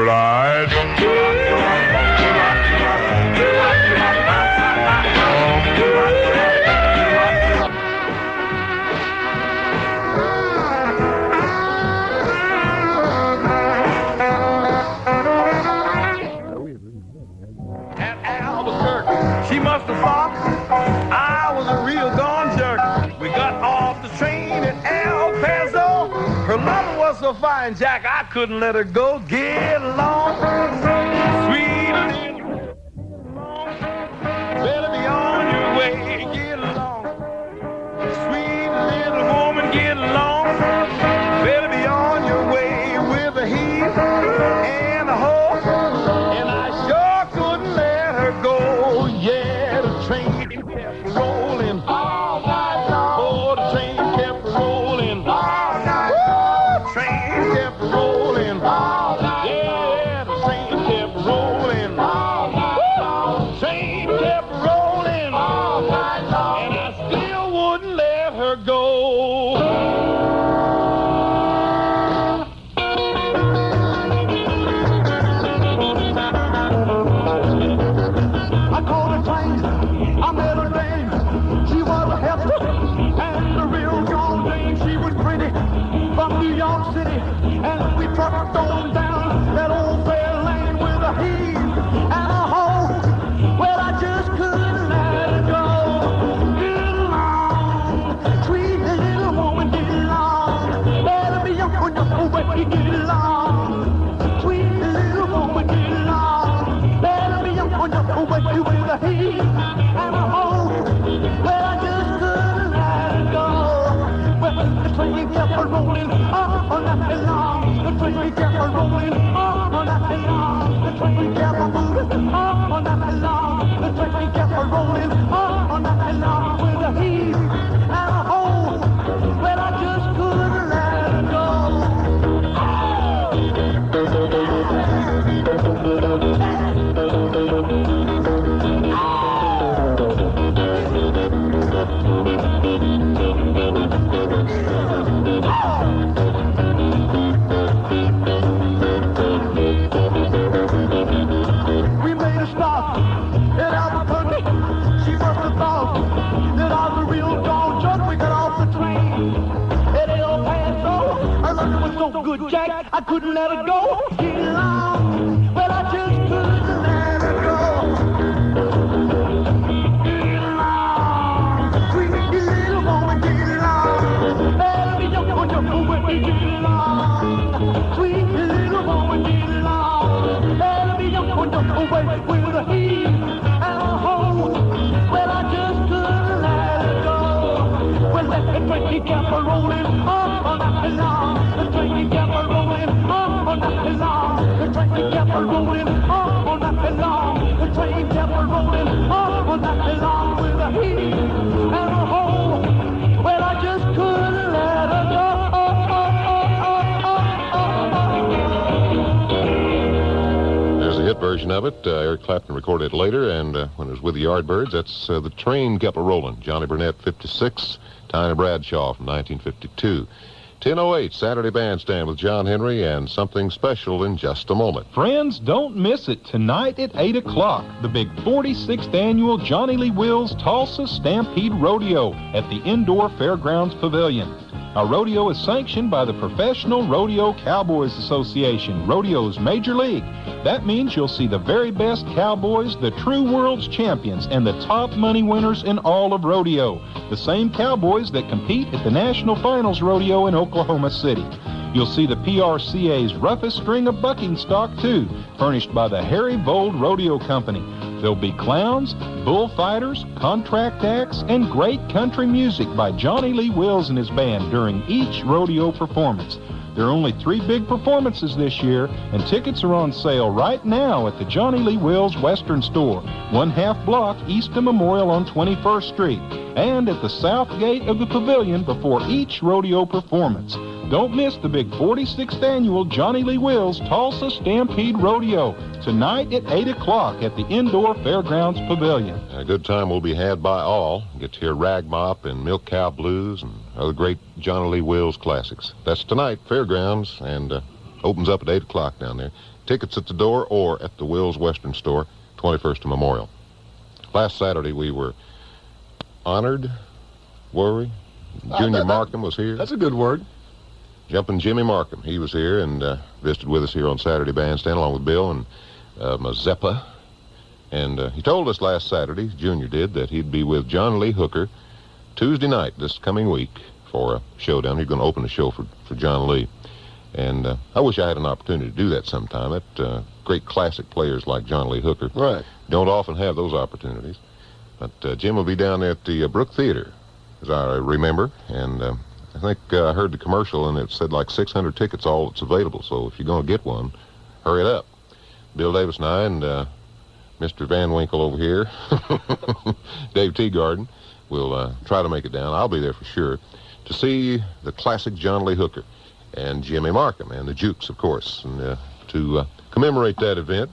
light. At Albuquerque, she must have thought I was a real gone jerk. We got off the train at El Paso. Her lover was so fine, Jack, I couldn't let her go. Get along, sweet little, better be on your way. Get along, sweet little woman, get along. Better be on your way with the heat and the hoe. And I sure couldn't let her go. Yeah, the train kept rolling all night long. Oh, the train kept rolling all night long. Train kept rolling all night. Yeah, the train kept rolling all night long. Train kept rolling all night long. And I still wouldn't let her go. I called a train, I met her dame. She was a heifer and a real gone dame. She was pretty from New York City, and we trucked on down that old fair lane with a heave and a hoe. Well, I just couldn't let her go. Get along, sweet little woman, get along. Better be on your way, get along. Sweet little woman, get along. Better be on your way with a heave and a hoe. Well, I just couldn't let her go. Well, the train kept rolling all night long. The train kept rolling all night long. The train kept moving all night long. The train kept rolling all night long with a heave and a hoe. Well, I just couldn't let her go. We made a stop in Albuquerque. She must have thought that I was a real gone jerk. We got off the train at El Paso. Her looking was so good, Jack, I couldn't let her go. Get along, well, I just couldn't let her go. Get along, sweet little woman, get along. Better be on your way, get along. Sweet little woman, get along. Better be on your way with a heave and a hoe. Well, I just couldn't let her go. Well, the train kept rolling all night long. The train kept rolling all night long. The train kept rolling all night long. The train kept rolling all night long with a heave and a hoe. Well, I just couldn't let her go. There's a hit version of it. Eric Clapton recorded it later, and when it was with the Yardbirds, that's The Train Kept A-Rollin'. Johnny Burnett, 56. Tiny Bradshaw from 1952. 10:08, Saturday Bandstand with John Henry, and something special in just a moment. Friends, don't miss it. Tonight at 8 o'clock, the big 46th annual Johnny Lee Wills Tulsa Stampede Rodeo at the Indoor Fairgrounds Pavilion. Our rodeo is sanctioned by the Professional Rodeo Cowboys Association, rodeo's major league. That means you'll see the very best cowboys, the true world's champions, and the top money winners in all of rodeo. The same cowboys that compete at the National Finals Rodeo in Oklahoma City. You'll see the PRCA's roughest string of bucking stock, too, furnished by the Harry Vold Rodeo Company. There'll be clowns, bullfighters, contract acts, and great country music by Johnny Lee Wills and his band during each rodeo performance. There are only 3 big performances this year, and tickets are on sale right now at the Johnny Lee Wills Western Store, 1/2 block east of Memorial on 21st Street, and at the south gate of the pavilion before each rodeo performance. Don't miss the big 46th annual Johnny Lee Wills Tulsa Stampede Rodeo, tonight at 8 o'clock at the Indoor Fairgrounds Pavilion. A good time will be had by all. Get to hear Rag Mop and Milk Cow Blues and other great Johnny Lee Wills classics. That's tonight, Fairgrounds, and opens up at 8 o'clock down there. Tickets at the door or at the Will's Western Store, 21st and Memorial. Last Saturday we were honored, were we? Junior Markham was here. That's a good word. Jumping Jimmy Markham. He was here and visited with us here on Saturday Bandstand along with Bill and Mazeppa. And he told us last Saturday, Junior did, that he'd be with John Lee Hooker Tuesday night this coming week for a showdown. He's going to open the show for John Lee. And I wish I had an opportunity to do that sometime. That great classic players like John Lee Hooker don't often have those opportunities. But Jim will be down there at the Brook Theater, as I remember. And I think I heard the commercial, and it said like 600 tickets, all that's available. So if you're going to get one, hurry it up. Bill Davis and I and Mr. Van Winkle over here, Dave Teegarden, will try to make it down. I'll be there for sure to see the classic John Lee Hooker and Jimmy Markham and the Jukes, of course. And to commemorate that event,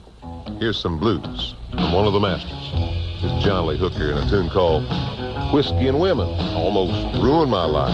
here's some blues from one of the masters. It's John Lee Hooker in a tune called Whiskey and Women. Almost ruined my life.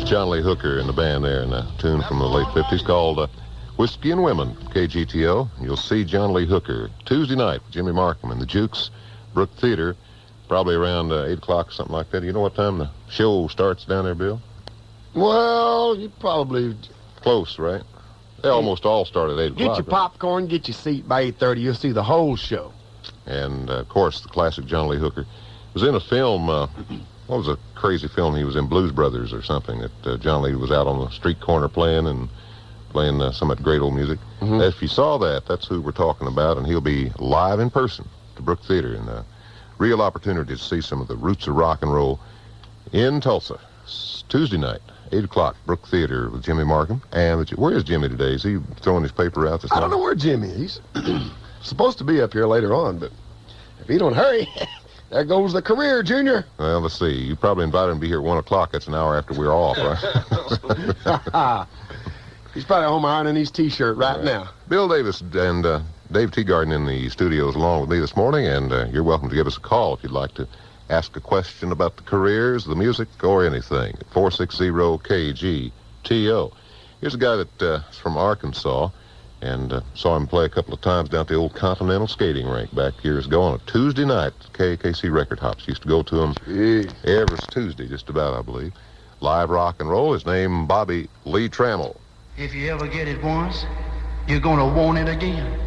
John Lee Hooker and the band there in a tune from the late 50s called Whiskey and Women, KGTO. You'll see John Lee Hooker Tuesday night, Jimmy Markham and the Jukes, Brook Theater, probably around 8 o'clock or something like that. You know what time the show starts down there, Bill? Well, you probably... Close, right? They almost all start at 8 o'clock. Get your popcorn, get your seat by 8:30. You'll see the whole show. And, of course, the classic John Lee Hooker was in a film... what was a crazy film? He was in Blues Brothers or something that John Lee was out on the street corner playing some of that great old music. Mm-hmm. If you saw that, that's who we're talking about, and he'll be live in person to Brook Theater, and a real opportunity to see some of the roots of rock and roll in Tulsa. It's Tuesday night, 8 o'clock, Brook Theater with Jimmy Markham. And where is Jimmy today? Is he throwing his paper out this I don't know where Jimmy is. He's supposed to be up here later on, but if he don't hurry... There goes the career, Junior. Well, let's see. You probably invited him to be here at 1 o'clock. That's an hour after we're off, right? He's probably home ironing his T-shirt right now. Bill Davis and Dave Teegarden in the studios along with me this morning, and you're welcome to give us a call if you'd like to ask a question about the careers, the music, or anything. 460-KG-2. KGTO. Here's a guy that's from Arkansas, and saw him play a couple of times down at the old Continental Skating Rink back years ago on a Tuesday night. KKC Record Hops used to go to him every Tuesday, just about, I believe. Live rock and roll. His name, Bobby Lee Trammell. If you ever get it once, you're gonna want it again.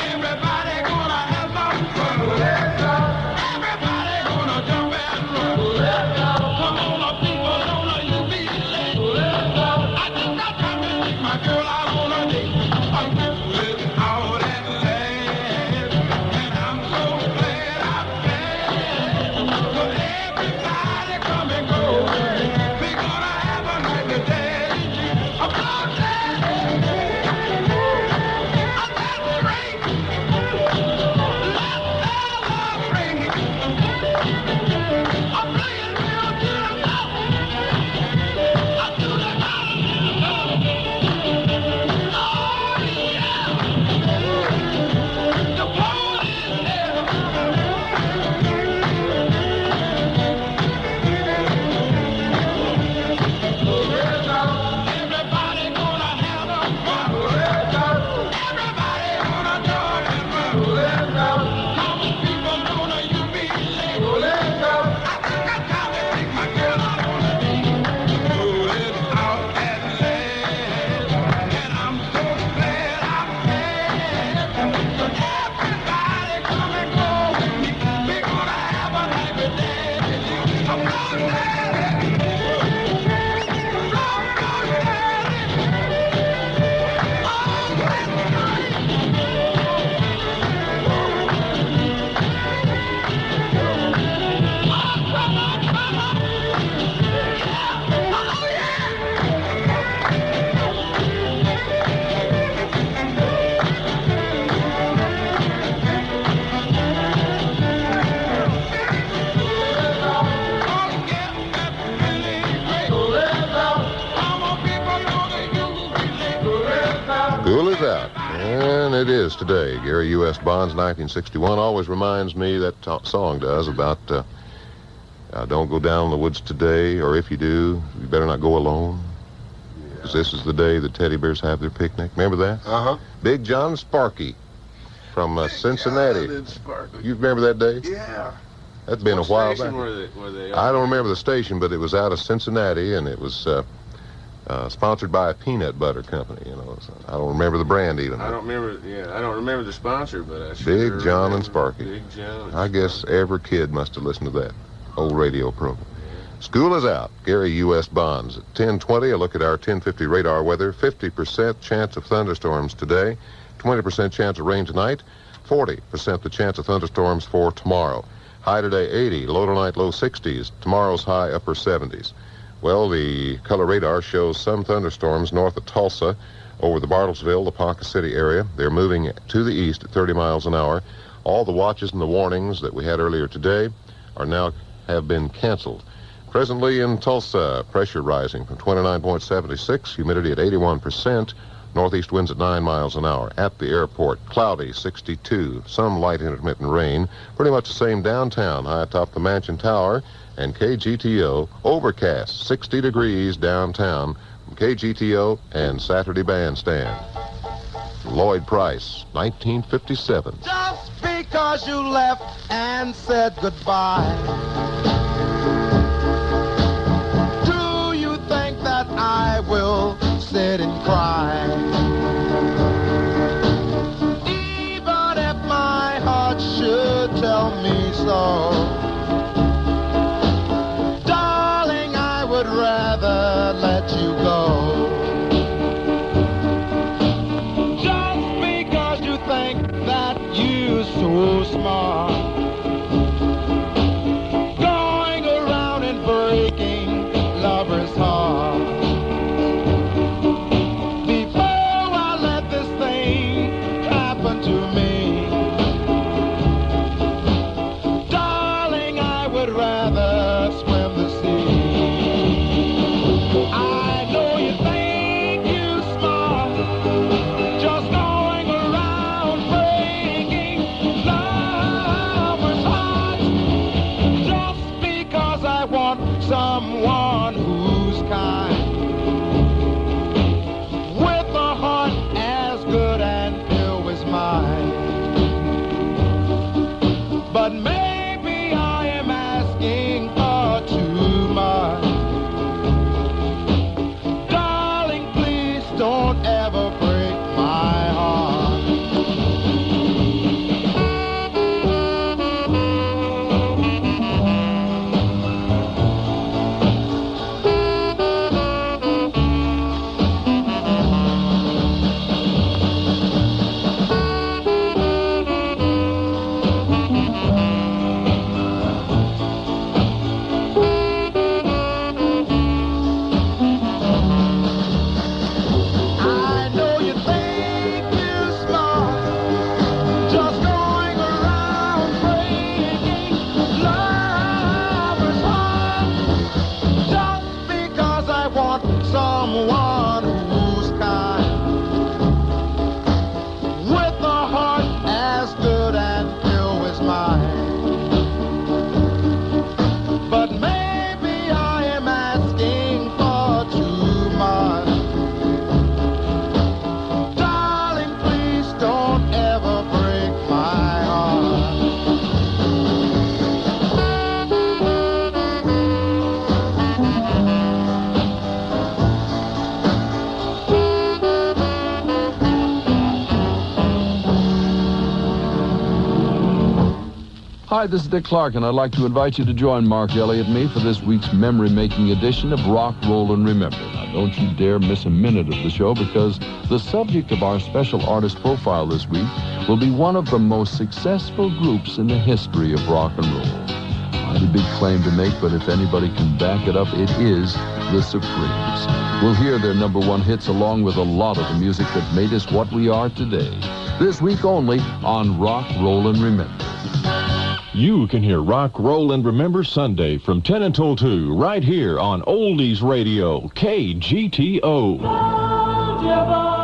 Everybody gonna have some fun. it is today. Gary U.S. Bonds, 1961, always reminds me, that song does, about don't go down in the woods today, or if you do, you better not go alone. Because this is the day the teddy bears have their picnic. Remember that? Uh-huh. Big John Sparky from Cincinnati. You remember that day? Yeah. That's been a while back. Were they I don't remember the station, but it was out of Cincinnati, and it was sponsored by a peanut butter company. You know, so I don't remember the brand even. I don't remember the sponsor, but I sure Big John and Sparky. Big John. I guess every kid must have listened to that old radio program. School is out. Gary U.S. Bonds. At 10:20, a look at our 1050 radar weather. 50% chance of thunderstorms today. 20% chance of rain tonight. 40% the chance of thunderstorms for tomorrow. High today 80, low tonight low 60s. Tomorrow's high upper 70s. Well, the color radar shows some thunderstorms north of Tulsa over the Bartlesville, the Ponca City area. They're moving to the east at 30 miles an hour. All the watches and the warnings that we had earlier today have been canceled. Presently in Tulsa, pressure rising from 29.76, humidity at 81%, northeast winds at 9 miles an hour. At the airport, cloudy, 62, some light intermittent rain. Pretty much the same downtown, high atop the Mansion Tower. And KGTO, overcast, 60 degrees downtown. From KGTO and Saturday Bandstand. Lloyd Price, 1957. Just because you left and said goodbye, do you think that I will sit and cry? Even if my heart should tell me so, darling, I would rather let you go. Just because you think that you're so smart, going around and breaking lovers' hearts. Before I let this thing happen to me, darling, I would rather swim the sea. I know you think you're smart, just going around breaking lovers' hearts. Just because I want someone who's kind, with a heart as good and pure as mine. But maybe I am asking for too much. Darling, please don't ever break my heart. I know you think you're smart, just going around breaking lovers' hearts. Just because I want someone who's kind, with a heart as good and pure as mine. But maybe I am asking for too much. Darling, please don't ever break my heart. Hi, this is Dick Clark, and I'd like to invite you to join Mark Elliott and me for this week's memory-making edition of Rock, Roll, and Remember. Now, don't you dare miss a minute of the show, because the subject of our special artist profile this week will be one of the most successful groups in the history of rock and roll. Mighty big claim to make, but if anybody can back it up, it is the Supremes. We'll hear their #1 hits along with a lot of the music that made us what we are today. This week only on Rock, Roll, and Remember. You can hear Rock, Roll, and Remember Sunday from 10 until 2 right here on Oldies Radio, KGTO. Hold your boy,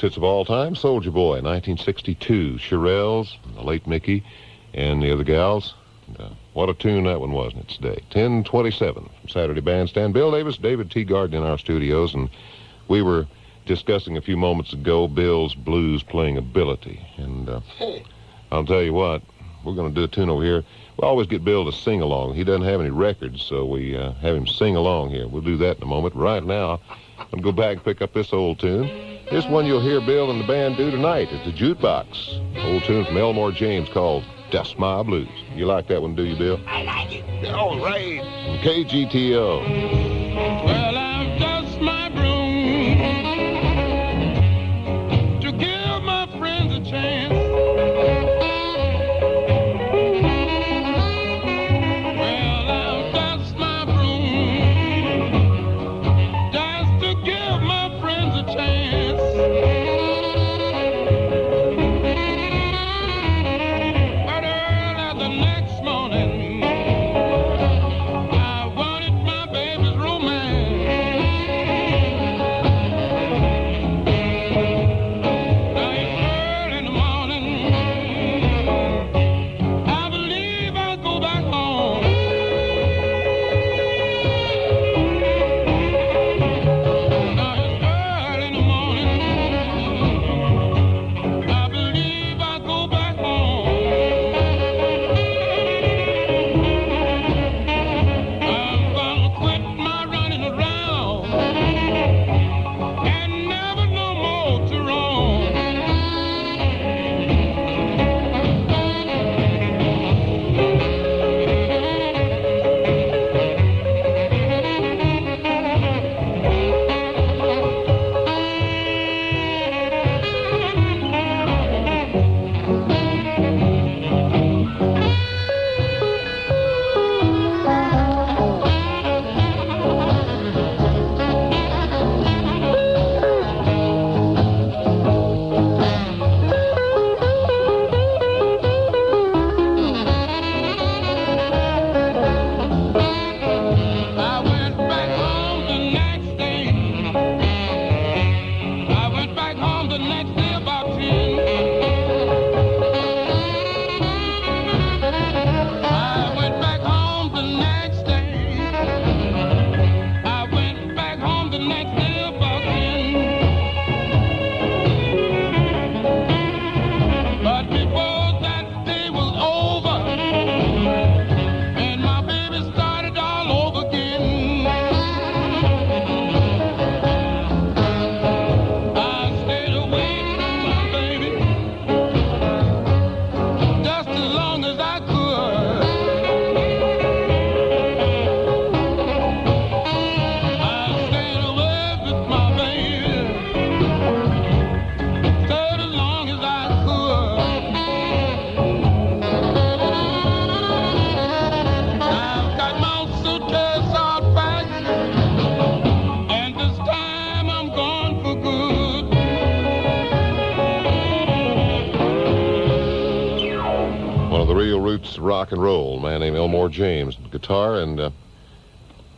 hits of all time, Soldier Boy, 1962. Shirelles, the late Mickey, and the other gals. And, what a tune that one was in its day. 10:27 from Saturday Bandstand. Bill Davis, David Teegarden in our studios, and we were discussing a few moments ago Bill's blues playing ability. And I'll tell you what, we're going to do a tune over here. We always get Bill to sing along. He doesn't have any records, so we have him sing along here. We'll do that in a moment. Right now, I'm going to go back and pick up this old tune. This one you'll hear Bill and the band do tonight at the Jukebox. Old tune from Elmore James called Dust My Blues. You like that one, do you, Bill? I like it. All right. From KGTO. Well, I've dust my broom to give my friends a chance. Well, I've dust my broom just to give my friends a chance. But early the next morning, I wanted my baby's romance. Now it's early in the morning, I believe I'll go back home. Now it's early in the morning, I believe I'll go back home. I'm gonna quit my running around and never no more to roam. I went back home the next day. I went back home the next day about 10. I went back home the next day. I went back home the next day about 10. But before that day was over, and my baby started all over again, I stayed away from my baby just as long as I could. I stayed away with my baby just as long as I could. I've got my suitcase all packed, and this time I'm gone for good. One of the real roots of rock and roll, a man named Elmore James, guitar and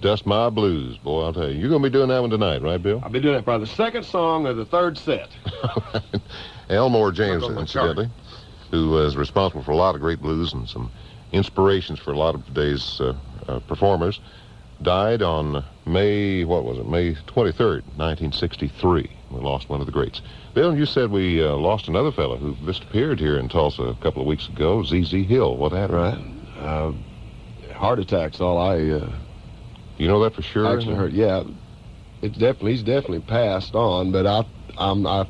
Dust My Blues. Boy, I'll tell you, you're going to be doing that one tonight, right, Bill? I'll be doing that probably the second song of the third set. Elmore James, Look on my incidentally, who is responsible for a lot of great blues and some inspirations for a lot of today's performers, died on May 23rd, 1963. We lost one of the greats. Bill, you said we lost another fellow who disappeared here in Tulsa a couple of weeks ago, Z.Z. Hill. What happened? Right. Heart attack's all I You know that for sure? actually heard. Yeah, he's definitely passed on, but I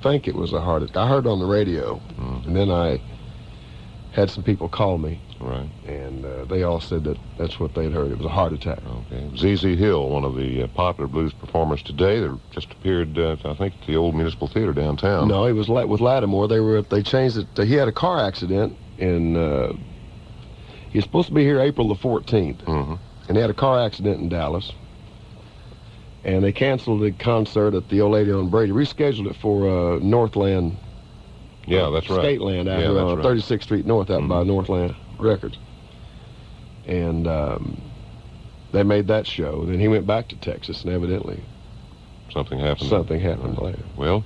think it was a heart attack. I heard on the radio, and then I had some people call me, Right. and they all said that that's what they'd heard. It was a heart attack. Okay. Z.Z. Hill, one of the popular blues performers today, that just appeared, I think, at the old Municipal Theater downtown. No, he was with Lattimore. They changed it. He had a car accident, and he was supposed to be here April the 14th, and he had a car accident in Dallas. And they canceled the concert at the Old Lady on Brady, rescheduled it for Northland. Yeah, that's right. Skateland out here on 36th Street North, out by Northland Records. And they made that show. Then he went back to Texas, and evidently something happened. Something happened later. Well,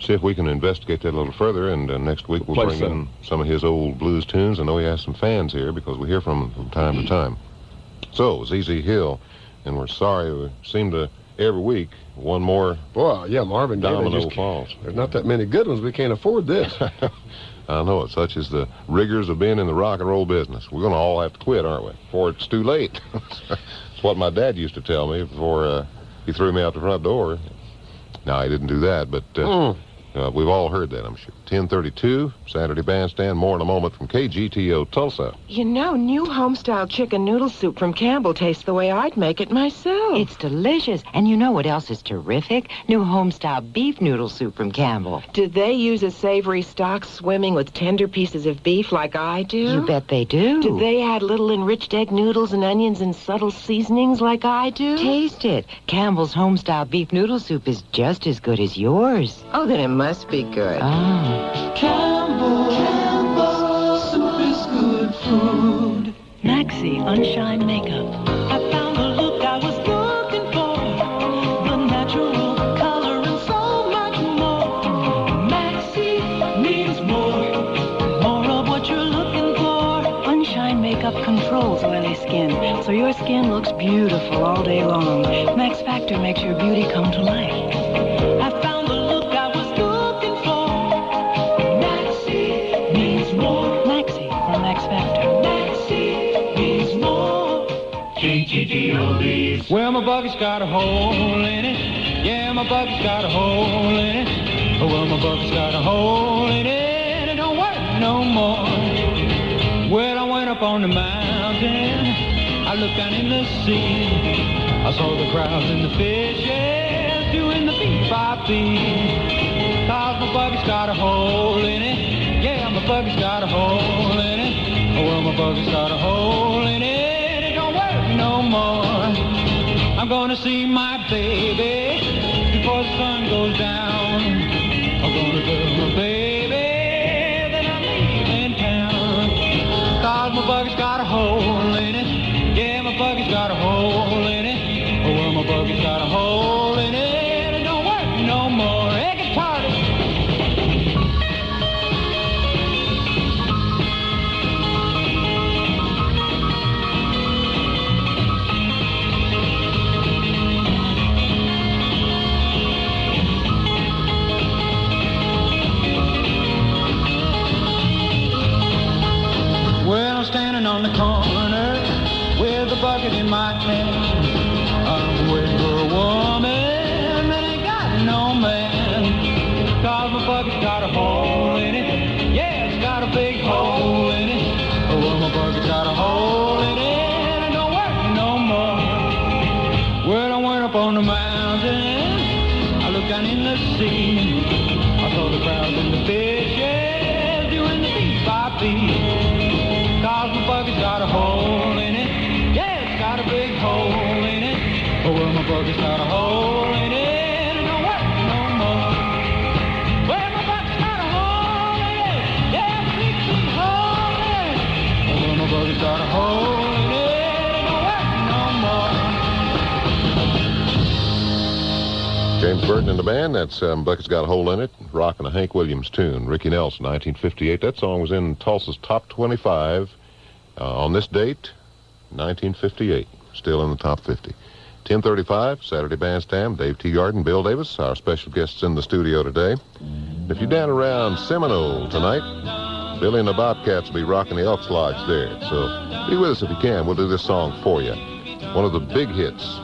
see if we can investigate that a little further, and next week we'll Play bring in some of his old blues tunes. I know he has some fans here because we hear from him from time to time. So, ZZ Hill, and we're sorry, we seem to, every week, one more Marvin domino falls. There's not that many good ones. We can't afford this. I know it. Such is the rigors of being in the rock and roll business. We're going to all have to quit, aren't we? Before it's too late. That's what my dad used to tell me before he threw me out the front door. No, he didn't do that, but we've all heard that, I'm sure. 10:32, Saturday Bandstand. More in a moment from KGTO, Tulsa. You know, new home-style chicken noodle soup from Campbell tastes the way I'd make it myself. It's delicious. And you know what else is terrific? New home-style beef noodle soup from Campbell. Do they use a savory stock swimming with tender pieces of beef like I do? You bet they do. Do they add little enriched egg noodles and onions and subtle seasonings like I do? Taste it. Campbell's home-style beef noodle soup is just as good as yours. Oh, then it must be good. Oh. Campbell's soup is good food. Maxi Unshine Makeup. I found the look I was looking for. The natural color and so much more. Maxi means more. More of what you're looking for. Unshine Makeup controls oily skin, so your skin looks beautiful all day long. Max Factor makes your beauty come to life. I found the look I was looking for. Maxi means more. Maxi from Max Factor. Maxi means more. KGTO beats. Well, my bucket's got a hole in it. Yeah, my bucket's got a hole in it. Oh, well, my bucket's got a hole in it. It don't work no more. Well, I went up on the mountain. I looked down in the sea. I saw the crowds and the fishes doing the beat by beat. Cause my bucket's got a hole in it. Yeah, my bucket's got a hole in it. Oh, well, my bucket's got a hole in it. It don't work no more. I'm gonna see my baby before the sun goes down. I'm gonna tell my baby that I'm leaving town. Cause my bucket's got a hole in it. Yeah, my bucket's got a hole in it. Oh, well, my bucket's got a hole in it. It don't work no more. Hey, guitar. Well, I'm standing on the corner with a bucket in my hand. I'm waiting for a woman that ain't got no man. Cause my bucket's got a hole in it. Yeah, it's got a big hole in it. Oh, well, my bucket's got a hole in it. It don't work no more. Well, I went up on the mountain. I looked down in the sea. I saw the crowds and the fishes doing the beat by beat. Cause my bucket's got a hole in it. Yeah, it's got a big hole in it. Oh, well, my bucket's got a hole in it. It don't work no more. Well, my bucket's got a hole in it. Yeah, a big, big hole in it. Oh, well, my bucket's got a hole in it. It don't work no more. James Burton and the band. That's Bucket's Got a Hole in It. Rockin' a Hank Williams tune. Ricky Nelson, 1958. That song was in Tulsa's top 25 on this date, 1958. Still in the top 50. 10:35, Saturday Bandstand. Dave Teegarden, Bill Davis, our special guests in the studio today. If you're down around Seminole tonight, Billy and the Bobcats will be rocking the Elks Lodge there. So be with us if you can. We'll do this song for you. One of the big hits.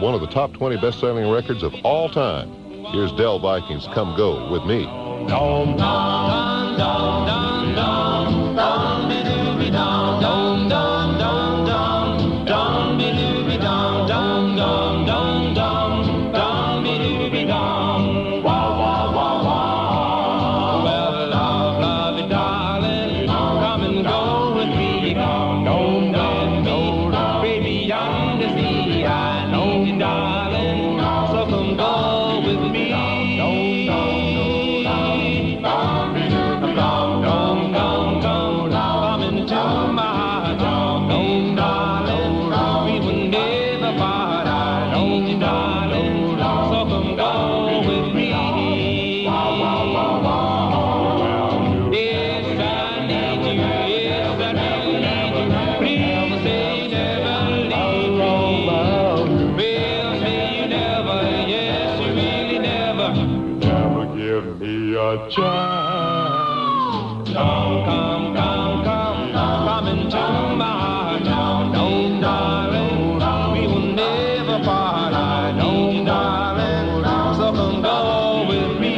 One of the top 20 best-selling records of all time. Here's Del Viking's Come Go With Me. Dom, dom, dom, dom, dom, dom, dom, dom, dom, dom, dom, dom, dom, dom, dom, dom, dom, dom, dom, wow, wow, wow, wow. Well, love, lovey, darling, come and go with me. Come with me, baby, beyond the sea. I need you, darling, so come go with me. Dom, dom, dom, dom, dom, dom, dom, dom. a chance. Come, come into my town. No, darling, we will never part. I know, darling, so come go with me.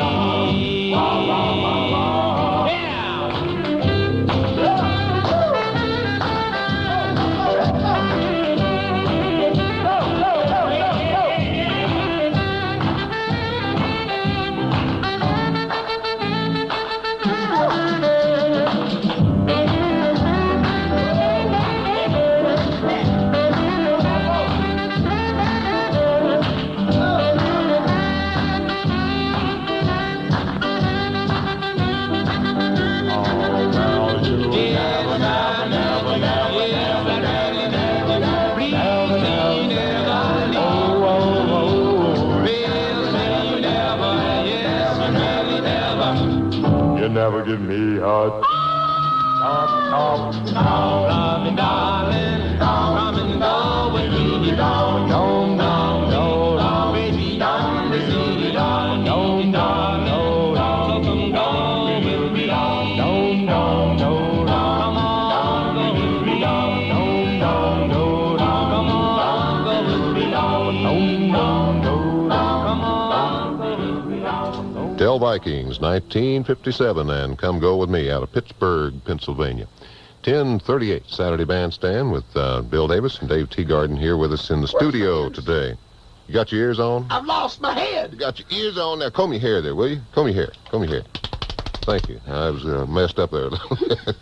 Never give me a Love me, darling, come and go with me. Don't, baby, don't receive. Don't, so come go with me. Don't, come on, go with me. Don't, come on, go with me. Don't, come on, go with me. Tell Vikings, 1957, and Come Go With Me out of Pittsburgh, Pennsylvania. 10:38 Saturday Bandstand with Bill Davis and Dave Teegarden here with us in the studio today. You got your ears on? I've lost my head. You got your ears on? Now comb your hair there, will you? Comb your hair. Comb your hair. Thank you. I was messed up there a little bit.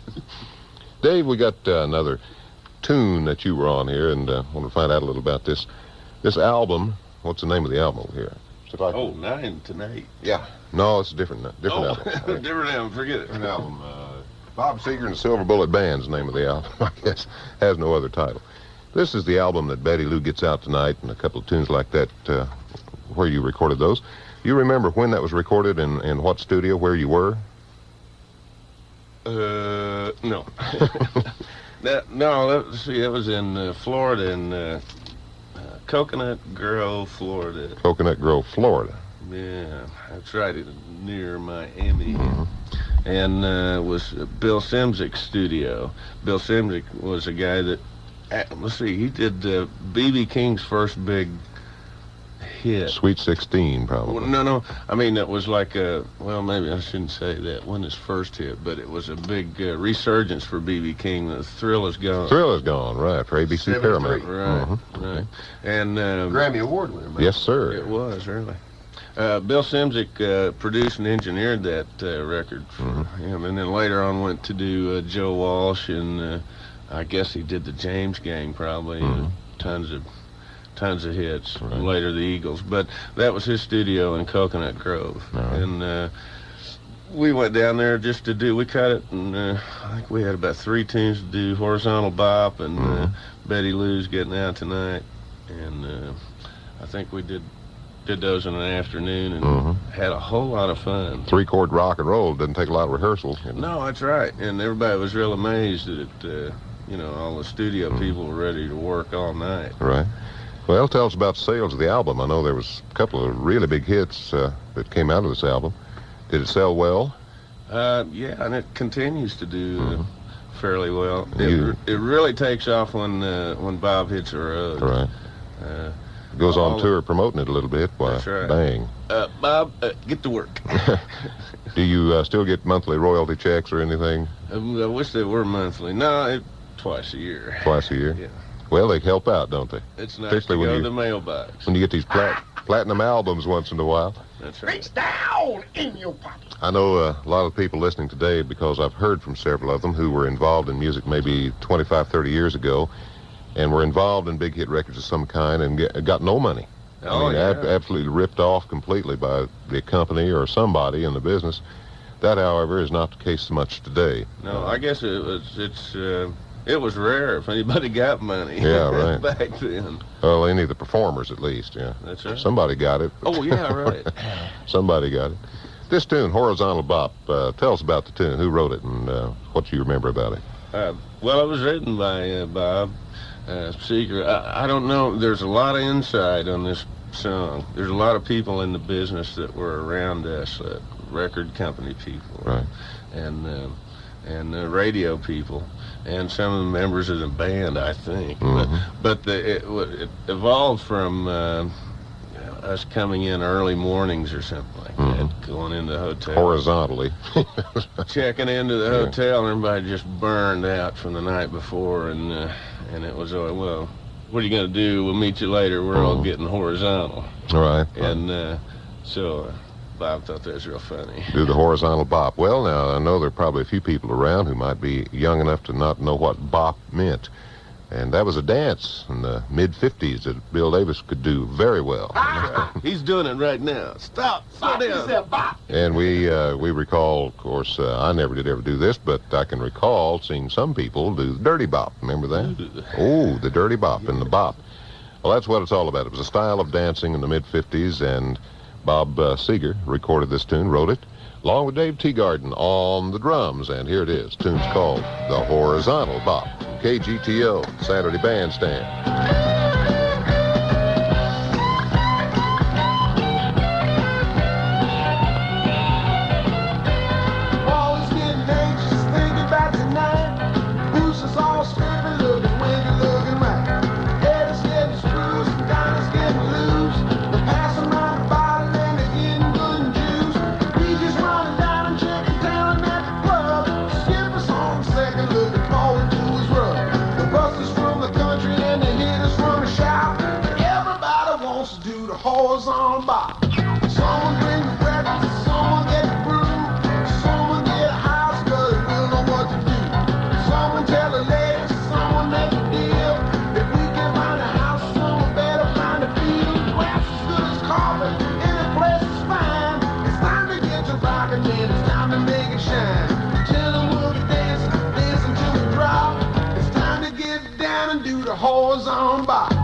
Dave, we got another tune that you were on here, and want to find out a little about this album. What's the name of the album over here? Oh, 9 Tonight. Yeah. No, it's a different album. Different album. Forget it. Different album. Bob Seger and the Silver Bullet Band's the name of the album. I guess has no other title. This is the album that Betty Lou Gets Out Tonight and a couple of tunes like that. Where you recorded those? You remember when that was recorded and what studio? Where you were? No. Let's see. That was in Florida, in Coconut Grove, Florida. Coconut Grove, Florida. Yeah, that's right, near Miami. And it was Bill Simzik's studio. Bill Simzik was a guy that, let's see, he did B.B. King's first big hit. Sweet 16, probably. No, I mean, it was like well, maybe I shouldn't say that, when his first hit, but it was a big resurgence for B.B. King. The Thrill Is Gone. Thrill Is Gone, right, for ABC Paramount. Right. And Grammy Award winner, man. Yes, sir. It was, really. Bill Simzik produced and engineered that record for him, and then later on went to do Joe Walsh, and I guess he did the James Gang, probably. Tons of hits. Right. Later the Eagles, but that was his studio in Coconut Grove. Right. And we went down there just to do. We cut it, and I think we had about 3 tunes to do: Horizontal Bop and Betty Lou's Getting Out Tonight, and I think we did those in an afternoon and had a whole lot of fun. 3-chord rock and roll doesn't take a lot of rehearsal. No, that's right, and everybody was real amazed that all the studio people were ready to work all night. Right. Well, tell us about sales of the album. I know there was a couple of really big hits that came out of this album. Did it sell well? Yeah, and it continues to do fairly well. It really takes off when Bob hits the road. Right. Goes on tour promoting it a little bit. Why, that's right. Bang. Bob, get to work. Do you still get monthly royalty checks or anything? I wish they were monthly. No, twice a year. Twice a year? Yeah. Well, they help out, don't they? It's nice to go to the mailbox. When you get these platinum albums once in a while. That's right. Reach down in your pocket. I know a lot of people listening today, because I've heard from several of them who were involved in music maybe 25, 30 years ago, and were involved in big hit records of some kind and got no money. Absolutely ripped off completely by the company or somebody in the business. That, however, is not the case so much today. No, I guess it was rare if anybody got money. Yeah, right. Back then. Well, any of the performers, at least, yeah. That's right. Somebody got it. Oh, yeah, right. Somebody got it. This tune, Horizontal Bop, tell us about the tune. Who wrote it and what you remember about it? Well, it was written by Bob Seger. I don't know. There's a lot of insight on this song. There's a lot of people in the business that were around us. record company people, Right. and radio people, and some of the members of the band, I think. But it evolved from us coming in early mornings or something like that, going into the hotel. Horizontally. Checking into the hotel, and everybody just burned out from the night before, and it was, well, what are you going to do? We'll meet you later. We're all getting horizontal. Right. And so Bob thought that was real funny. Do the horizontal bop. Well, now, I know there are probably a few people around who might be young enough to not know what bop meant. And that was a dance in the mid-50s that Bill Davis could do very well. He's doing it right now. Stop. Slow down. And we recall, of course, I never did ever do this, but I can recall seeing some people do the dirty bop. Remember that? Oh, the dirty bop and the bop. Well, that's what it's all about. It was a style of dancing in the mid-50s, and Bob Seger recorded this tune, wrote it, along with Dave Teegarden on the drums. And here it is. The tune's called The Horizontal Bop. KGTO, Saturday Bandstand. Horizontal bop. Someone bring the breakfast, someone get the brew, someone get a house, cause we'll know what to do. Someone tell the ladies, someone make a deal. If we can find a house, someone better find a field. Grass as good as carpet, any place is fine. It's time to get to rockin', then it's time to make it shine. Till the we'll be dancing, dancing till we drop. It's time to get down and do the horizontal bop.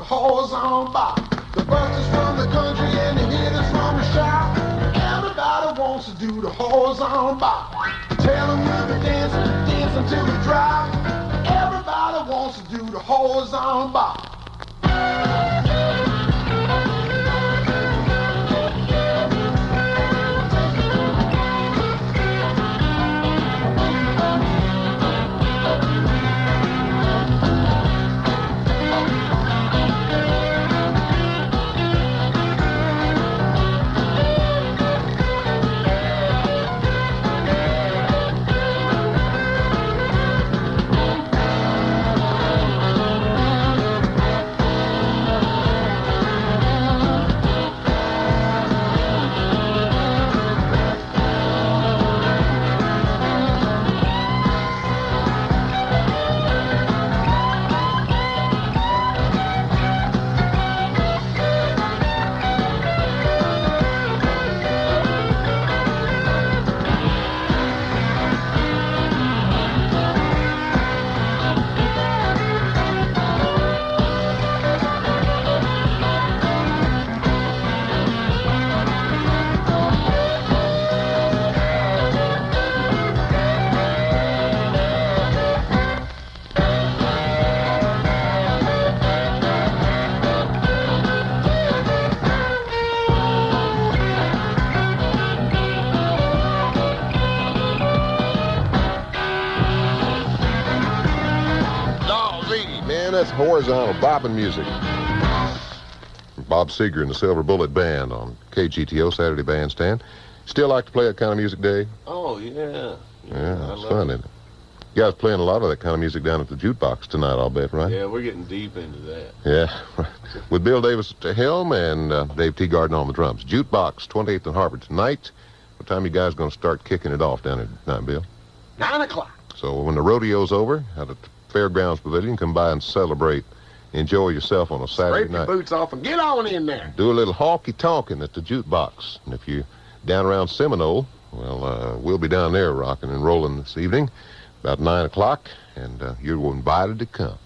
Horizontal bop. The busters from the country and the hitters from the shop. Everybody wants to do the horizontal bop. Tell them we'll be dancing, dancing till we drop. Everybody wants to do the horizontal bop. Man, that's horizontal bopping music. Bob Seger and the Silver Bullet Band on KGTO Saturday Bandstand. Still like to play that kind of music, Dave? Oh, yeah. Yeah, it's fun, isn't it? You guys playing a lot of that kind of music down at the jukebox tonight, I'll bet, right? Yeah, we're getting deep into that. Yeah. With Bill Davis at the helm and Dave Teegarden on the drums. Jukebox, 28th and Harvard tonight. What time you guys going to start kicking it off down there tonight, Bill? 9 o'clock. So when the rodeo's over, out at the Fairgrounds Pavilion, come by and celebrate. Enjoy yourself on a Saturday night. Scrape your boots off and get on in there. Do a little honky-tonkin' at the jukebox. And if you're down around Seminole, well, we'll be down there rocking and rolling this evening, about 9 o'clock, and you're invited to come.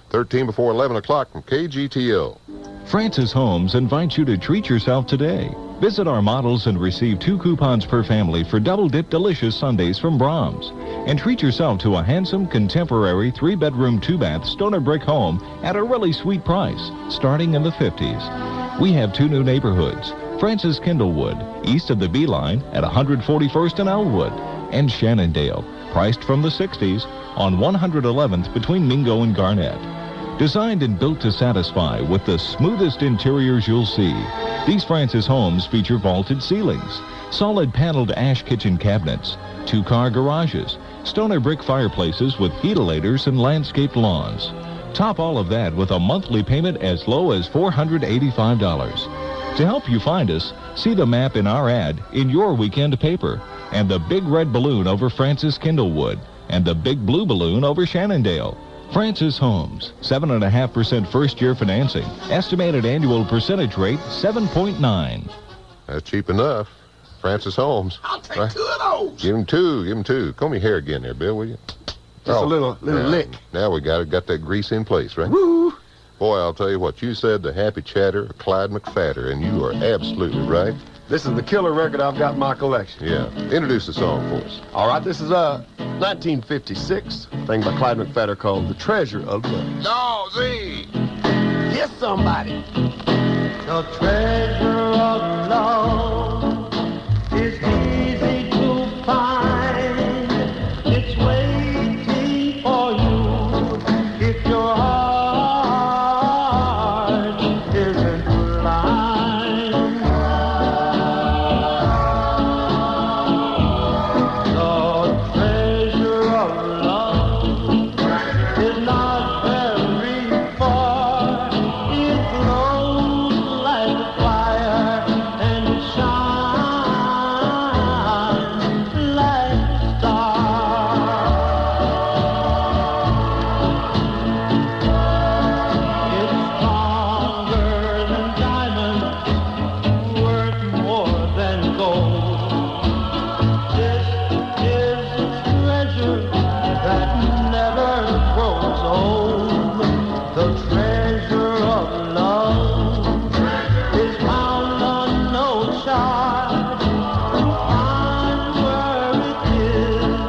13 before 11 o'clock from KGTO. Francis Homes invites you to treat yourself today. Visit our models and receive 2 coupons per family for double-dip delicious sundaes from Brahms. And treat yourself to a handsome, contemporary 3-bedroom, 2-bath stoner brick home at a really sweet price, starting in the 50s. We have 2 new neighborhoods, Francis Kindlewood, east of the B Line at 141st and Elwood, and Shannondale, priced from the 60s, on 111th between Mingo and Garnett. Designed and built to satisfy with the smoothest interiors you'll see, these Francis homes feature vaulted ceilings, solid paneled ash kitchen cabinets, 2-car garages, stoner brick fireplaces with heatilators and landscaped lawns. Top all of that with a monthly payment as low as $485. To help you find us, see the map in our ad in your weekend paper, and the big red balloon over Francis Kindlewood, and the big blue balloon over Shannondale. Francis Homes, 7.5% first-year financing. Estimated annual percentage rate, 7.9. That's cheap enough. Francis Homes. I'll take 2 of those. Give him 2. Give him 2. Comb your hair again there, Bill, will you? Just a little lick. Now we got that grease in place, right? Woo! Boy, I'll tell you what. You said the happy chatter of Clyde McFadder, and you are absolutely right. This is the killer record I've got in my collection. Yeah. Introduce the song for us. All right, this is 1956, thing by Clyde McFadder called The Treasure of Love. No, Z. Yes, somebody. The treasure of love is easy to find. It's waiting for you if your heart isn't blind. The treasure of love is not very far. It glows like a fire and it shines like a star. It's stronger than diamonds, worth more than gold. This is a treasure that never grows old. The treasure of love is found on no chart. To find where it is,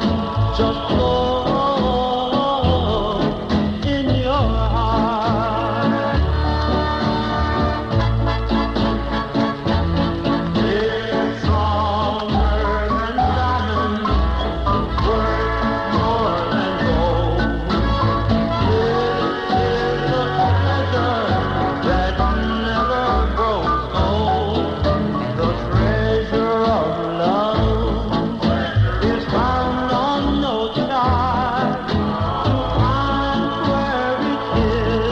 just look in your heart. It's stronger than diamonds, worth more than gold. This is a treasure that never grows old. The treasure of love is found on no chart. To find where it is,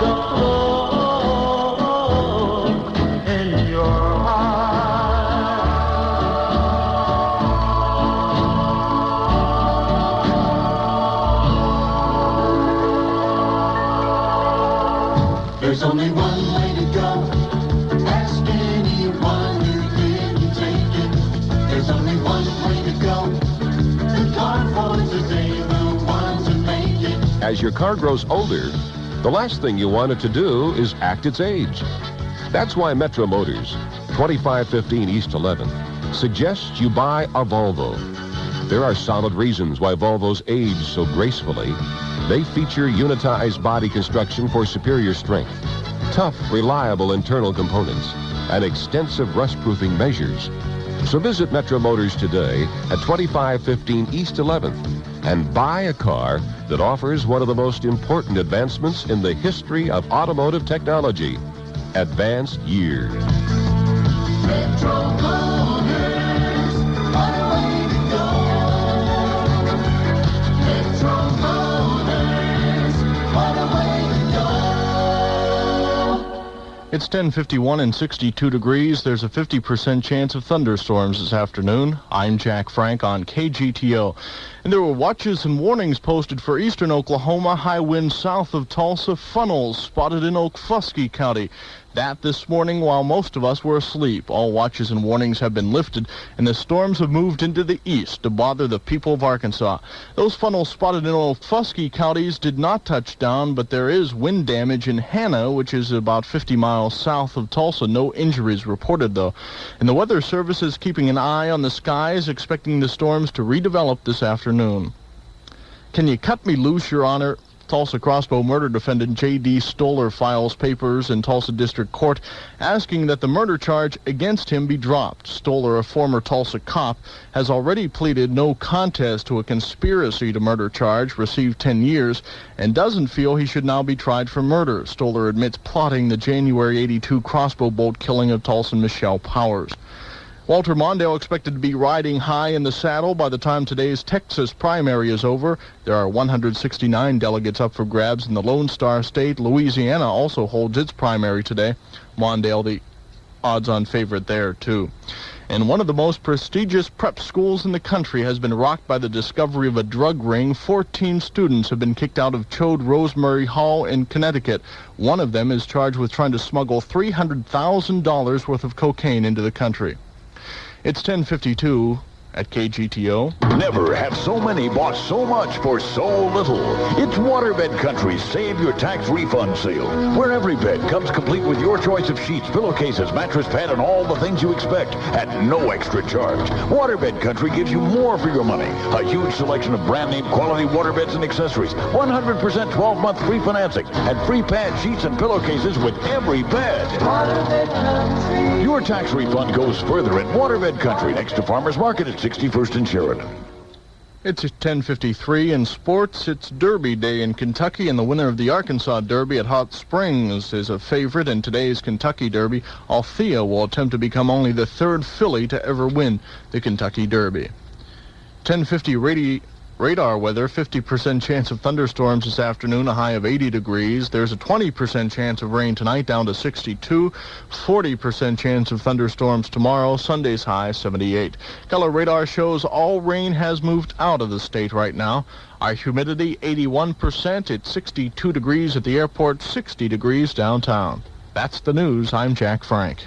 just look in your heart. There's only one way to go. Ask anyone who didn't take it. There's only one way to go. The car for today, the ones who make it. As your car grows older, the last thing you want it to do is act its age. That's why Metro Motors, 2515 East 11th, suggests you buy a Volvo. There are solid reasons why Volvos age so gracefully. They feature unitized body construction for superior strength, tough, reliable internal components, and extensive rust-proofing measures. So visit Metro Motors today at 2515 East 11th and buy a car that offers one of the most important advancements in the history of automotive technology, advanced years. It's 10:51 and 62 degrees. There's a 50% chance of thunderstorms this afternoon. I'm Jack Frank on KGTO. And there were watches and warnings posted for eastern Oklahoma, high winds south of Tulsa, funnels spotted in Okfuskee County. That this morning while most of us were asleep. All watches and warnings have been lifted, and the storms have moved into the east to bother the people of Arkansas. Those funnels spotted in Okfuskee counties did not touch down, but there is wind damage in Hannah, which is about 50 miles south of Tulsa. No injuries reported, though. And the Weather Service is keeping an eye on the skies, expecting the storms to redevelop this afternoon. Can you cut me loose, Your Honor? Tulsa crossbow murder defendant J.D. Stoller files papers in Tulsa District Court asking that the murder charge against him be dropped. Stoller, a former Tulsa cop, has already pleaded no contest to a conspiracy to murder charge, received 10 years, and doesn't feel he should now be tried for murder. Stoller admits plotting the January 82 crossbow bolt killing of Tulsan Michelle Powers. Walter Mondale expected to be riding high in the saddle by the time today's Texas primary is over. There are 169 delegates up for grabs in the Lone Star State. Louisiana also holds its primary today. Mondale, the odds-on favorite there, too. And one of the most prestigious prep schools in the country has been rocked by the discovery of a drug ring. 14 students have been kicked out of Chode Rosemary Hall in Connecticut. One of them is charged with trying to smuggle $300,000 worth of cocaine into the country. It's 10:52 at KGTO. Never have so many bought so much for so little. It's Waterbed Country's Save Your Tax Refund Sale, where every bed comes complete with your choice of sheets, pillowcases, mattress pad, and all the things you expect at no extra charge. Waterbed Country gives you more for your money. A huge selection of brand-name quality waterbeds and accessories, 100% 12-month free financing, and free pad sheets and pillowcases with every bed. Waterbed Country. Your tax refund goes further at Waterbed Country, next to Farmers Market at 61st and Sheridan. It's 10:53 in sports. It's Derby Day in Kentucky, and the winner of the Arkansas Derby at Hot Springs is a favorite in today's Kentucky Derby. Althea will attempt to become only the third filly to ever win the Kentucky Derby. 10:50 radar weather, 50% chance of thunderstorms this afternoon, a high of 80 degrees. There's a 20% chance of rain tonight, down to 62. 40% chance of thunderstorms tomorrow, Sunday's high, 78. Color radar shows all rain has moved out of the state right now. Our humidity, 81%. It's 62 degrees at the airport, 60 degrees downtown. That's the news. I'm Jack Frank.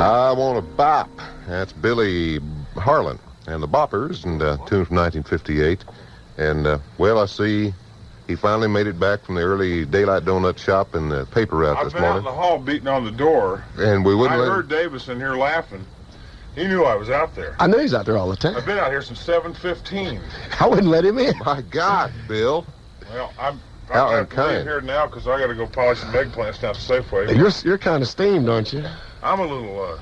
I Want to Bop. That's Billy Harlan and the Boppers, and tune from 1958. And, well, I see he finally made it back from the early Daylight Donut shop and the paper route this I've been out in morning. the hall beating on the door. And we wouldn't I let heard Davis in here laughing. He knew I was out there. I know he's out there all the time. I've been out here since 7:15. I wouldn't let him in. My God, Bill. Well, I'm Out going and to leave kind. here now because I got to go polish some eggplants down at Safeway. You're kind of steamed, aren't you? I'm a little,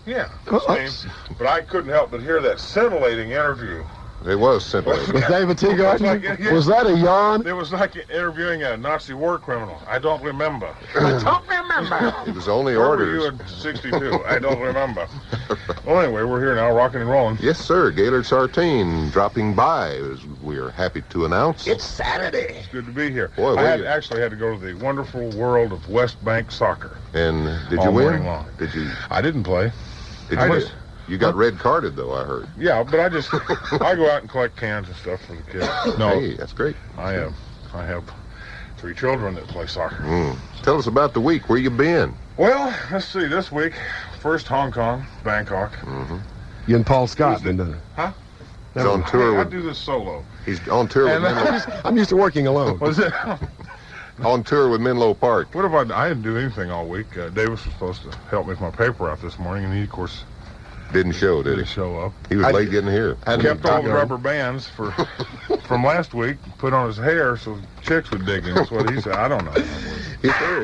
yeah, Well, steamed, but I couldn't help but hear that scintillating interview. It was scintillating. With David Teegarden? Was that a yawn? It was like interviewing a Nazi war criminal. I don't remember. I don't remember. It was only Where orders. were you in 62? I don't remember. Well, anyway, we're here now, rocking and rolling. Yes, sir. Gailard Sartain dropping by, as we are happy to announce. It's Saturday. It's good to be here. Boy, I we- actually had to go to the wonderful world of West Bank soccer. And did all you win? morning long. Did you? I didn't play. Did I you? just- You got red carded, though, I heard. Yeah, but I go out and collect cans and stuff for the kids. No, Hey, that's great. I have 3 children that play soccer. Tell us about the week. Where you been? Well, let's see. This week, first Hong Kong, Bangkok. You and Paul Scott been doing it. Huh? He's on tour I with. do this solo. He's on tour with Menlo. I'm used to working alone. What's it? On tour with Menlo Park. What have I didn't do anything all week. Davis was supposed to help me with my paper out this morning, and he, of course, Didn't show, did didn't he? show up. He was late getting here. I kept all the rubber bands from last week, put on his hair so chicks would dig him. That's what he said. I don't know.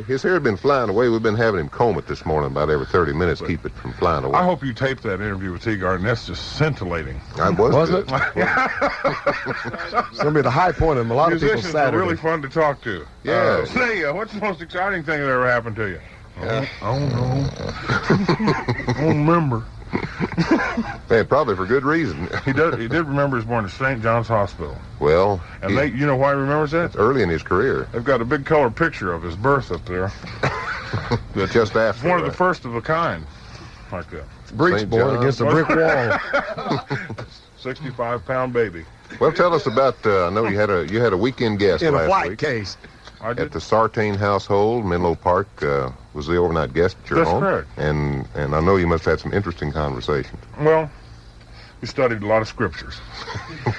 His hair had been flying away. We've been having him comb it this morning about every 30 minutes, keep it from flying away. I hope you taped that interview with Teegarden. That's just scintillating. Wasn't it? It's going to be the high point of a lot of people's Musicians are Saturday. really fun to talk to. Yeah. Say, what's the most exciting thing that ever happened to you? I don't know. I don't remember. Man, probably for good reason. He did remember he was born at St. John's Hospital. Well, And you know why he remembers that? it's early in his career. They've got a big color picture of his birth up there. That's just after. One of the right? first of a kind. Like that. Breech St. board John's. against a brick wall. 65-pound baby. Well, tell us about. I know you had a weekend guest In a last flight week case. I at did. the Sartain household. Menlo Park was the overnight guest at your That's home. correct. And I know you must have had some interesting conversations. Well, we studied a lot of scriptures.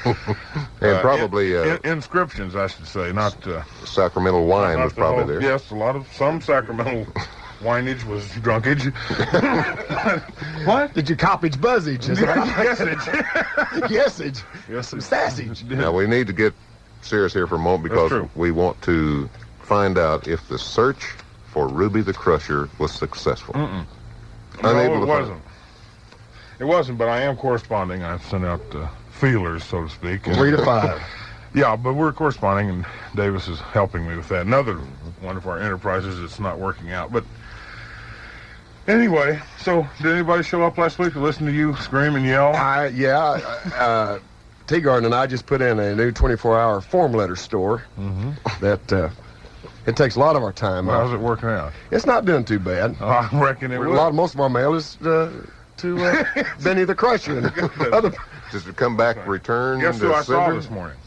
And probably inscriptions, I should say, not sacramental wine not was the probably whole- there. Yes, some sacramental winage was drunkage. What? Did you coppage buzzage? Yesage. Some sausage. Now we need to get serious here for a moment because true. we want to find out if the search for Ruby the Crusher was successful. No, Unable it to find wasn't. It wasn't, but I am corresponding. I've sent out feelers, so to speak. 3 to 5. Yeah, but we're corresponding, and Davis is helping me with that. Another one of our enterprises that's not working out. But anyway, so did anybody show up last week to listen to you scream and yell? Teegarden and I just put in a new 24-hour form letter store that it takes a lot of our time. How's it working out? It's not doing too bad. I reckon it would. Most of our mail is to Benny the Crusher and other. Does it come back returned? Guess who I saw sender? this morning?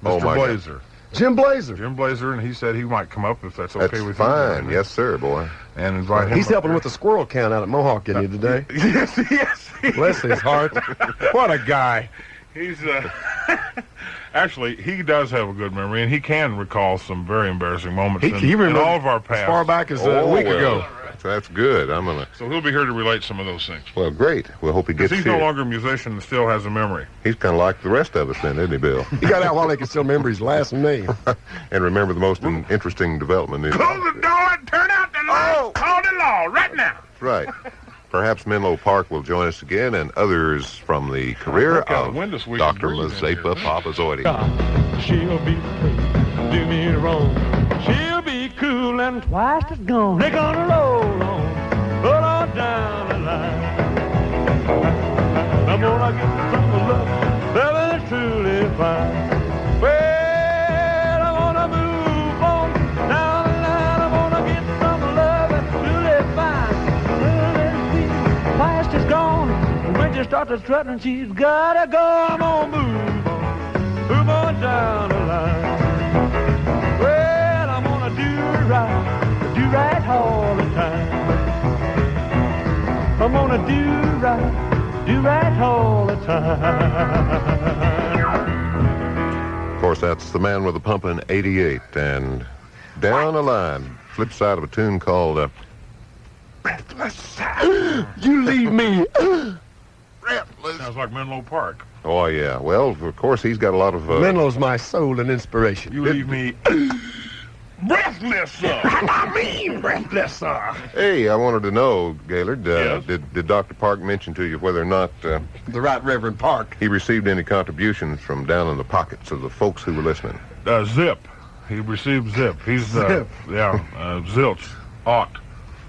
Oh, Mr. my God. Blazer. Jim Blazer. Jim Blazer, and he said he might come up if that's okay That's with fine. you. Yes, sir, boy. And invite him. He's up helping there. with the squirrel count out at Mohawk, isn't he, today? Yes. Bless his heart. What a guy. He's actually, he does have a good memory, and he can recall some very embarrassing moments in remembers all of our past. as far back as a week ago. That's good. I'm gonna. So he'll be here to relate some of those things. Well, great. We'll hope he Because gets he's here. no longer a musician and still has a memory. He's kind of like the rest of us, then, isn't he, Bill? He got out while they could still remember his last name. And remember the most interesting development. Close the door and turn out the lights. Call the law right now. That's right. Perhaps Menlo Park will join us again, and others from the career of Dr. Mazeppa Papazoide. She'll be free, do me wrong. She'll be cool and twice as gone. They're gonna roll on down the line. I'm gonna get some love that is truly fine. Well, I'm gonna move on down the line. I'm gonna get some love that's truly fine. Well, that sweet twice is gone. When she starts to strutting, she's gotta go. I'm gonna move on down the line. Well, I'm gonna do right all the time. I'm gonna do right all the time. Of course, that's the man with the pumpin' 88. And down the line, flip side of a tune called Breathless. You leave me. Breathless. Sounds like Menlo Park. Oh, yeah. Well, of course, he's got a lot of... Menlo's my soul and inspiration. You leave me breathless, sir. I mean breathless, sir. Hey, I wanted to know, Gailard, Yes? did Dr. Park mention to you whether or not The Right Reverend Park. he received any contributions from down in the pockets of the folks who were listening? Zip. He received Zip. He's, Zip. Zilch. Ought.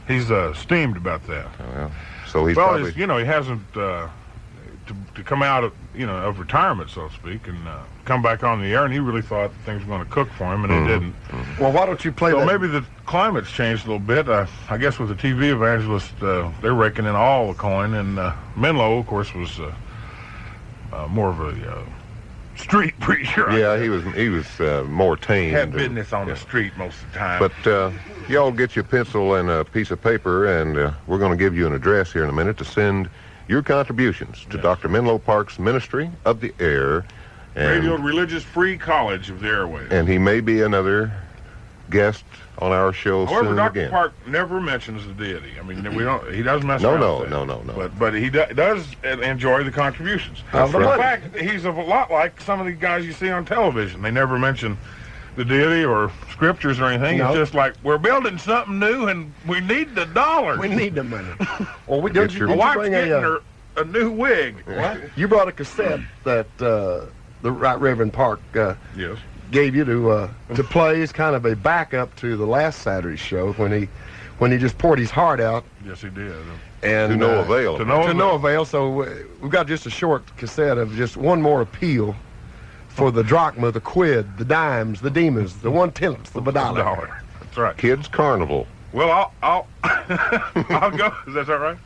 He's steamed about that. Well, so he's well, probably... he hasn't to come out of of retirement, so to speak, and come back on the air. And he really thought things were going to cook for him, and they didn't. Well, why don't you play So that? maybe the climate's changed a little bit. I guess with the TV evangelist, they're raking in all the coin, and Menlo, of course, was more of a street preacher. Yeah, he was more tame. Had business on the street most of the time. But y'all get you a pencil and a piece of paper, and we're going to give you an address here in a minute to send your contributions to Dr. Menlo Park's Ministry of the Air. And, Radio Religious Free College of the Airways. and he may be another guest on our show However, soon Dr. again. Park never mentions the deity. I mean, we don't. He doesn't mess No, around no, with no, that. no, no. But he does enjoy the contributions. That's In right. fact, he's a lot like some of the guys you see on television. They never mention the deity or scriptures or anything. No. It's just like, we're building something new and we need the dollars. We need the money. Well, we Get did. your- My You wife's bring getting a new wig. What? You brought a cassette that the Right Reverend Park Yes. gave you to play as kind of a backup to the last Saturday's show when he just poured his heart out. Yes, he did. And To no avail. To no avail. So we've got just a short cassette of just one more appeal for the drachma, the quid, the dimes, the demons, the 1/10, the $1. That's right. Kids Carnival. Well, I'll I'll go. Is that right?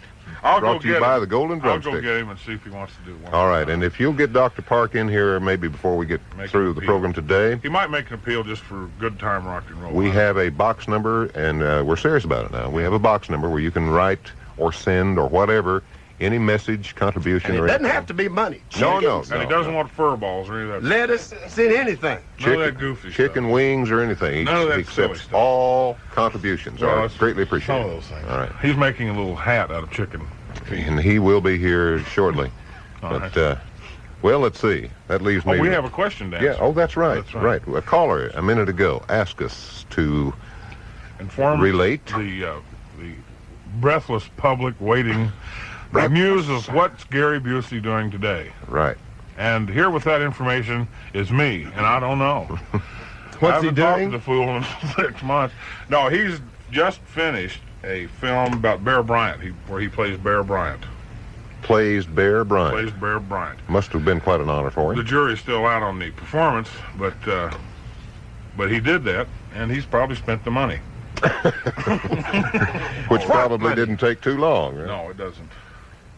I'll Brought go to you get by him. the Golden I'll go Drumstick. get him and see if he wants to do one. All right, and if you'll get Dr. Park in here maybe before we get Make through an the appeal. program today, He might make an appeal just for good time rock and roll. we have a box number, and we're serious about it now. We have a box number where you can write or send or whatever, any message, contribution, And it or doesn't anything. have to be money. No, no, And he doesn't want fur balls or any of that. Lettuce, send anything. None of that goofy chicken wings or anything. He, None of that he silly accepts stuff. all contributions. Well, Are that's greatly appreciated. Some of those things. All right. He's making a little hat out of chicken. And he will be here shortly. All But, right. well, let's see. That leaves me. Oh, we to- have a question to Yeah, answer. oh, that's right. That's right. A caller a minute ago asked us to Inform relate. the breathless public waiting the news of what's Gary Busey doing today. Right. And here with that information is me, and I don't know. What's I he haven't talked doing? to the fool in 6 months. No, he's just finished a film about Bear Bryant, where he plays Bear Bryant. Plays Bear Bryant. Plays Bear Bryant. Must have been quite an honor for The him. jury's still out on the performance, but he did that, and he's probably spent the money. Which probably didn't take too long. Right? No, it doesn't,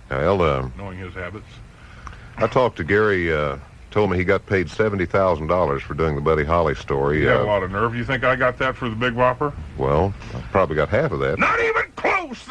Well, knowing his habits. I talked to Gary, told me he got paid $70,000 for doing the Buddy Holly story. You have a lot of nerve. You think I got that for the Big Bopper? Well, I probably got half of that. Not even close!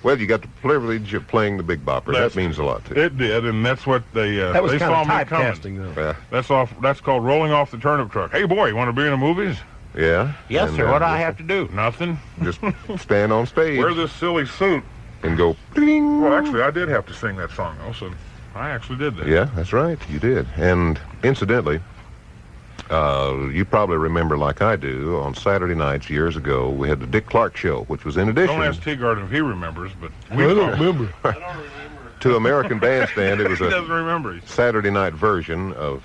Well, you got the privilege of playing the Big Bopper. That's- that means a lot to you. It did, and that's what they That was they kind saw of me coming. typecasting, though. Yeah. That's called rolling off the turnip truck. Hey, boy, you want to be in the movies? Yeah. Yes, And, sir. What do I have to do? Nothing. Just stand on stage Wear this silly suit. and go, ding. Well, actually, I did have to sing that song, though, so I actually did that. Yeah, that's right. You did. And incidentally, you probably remember, like I do, on Saturday nights years ago, we had the Dick Clark Show, which was in addition Don't ask Teegarden if he remembers, but we I don't don't. remember. to American Bandstand. It was He a doesn't remember. Saturday night version of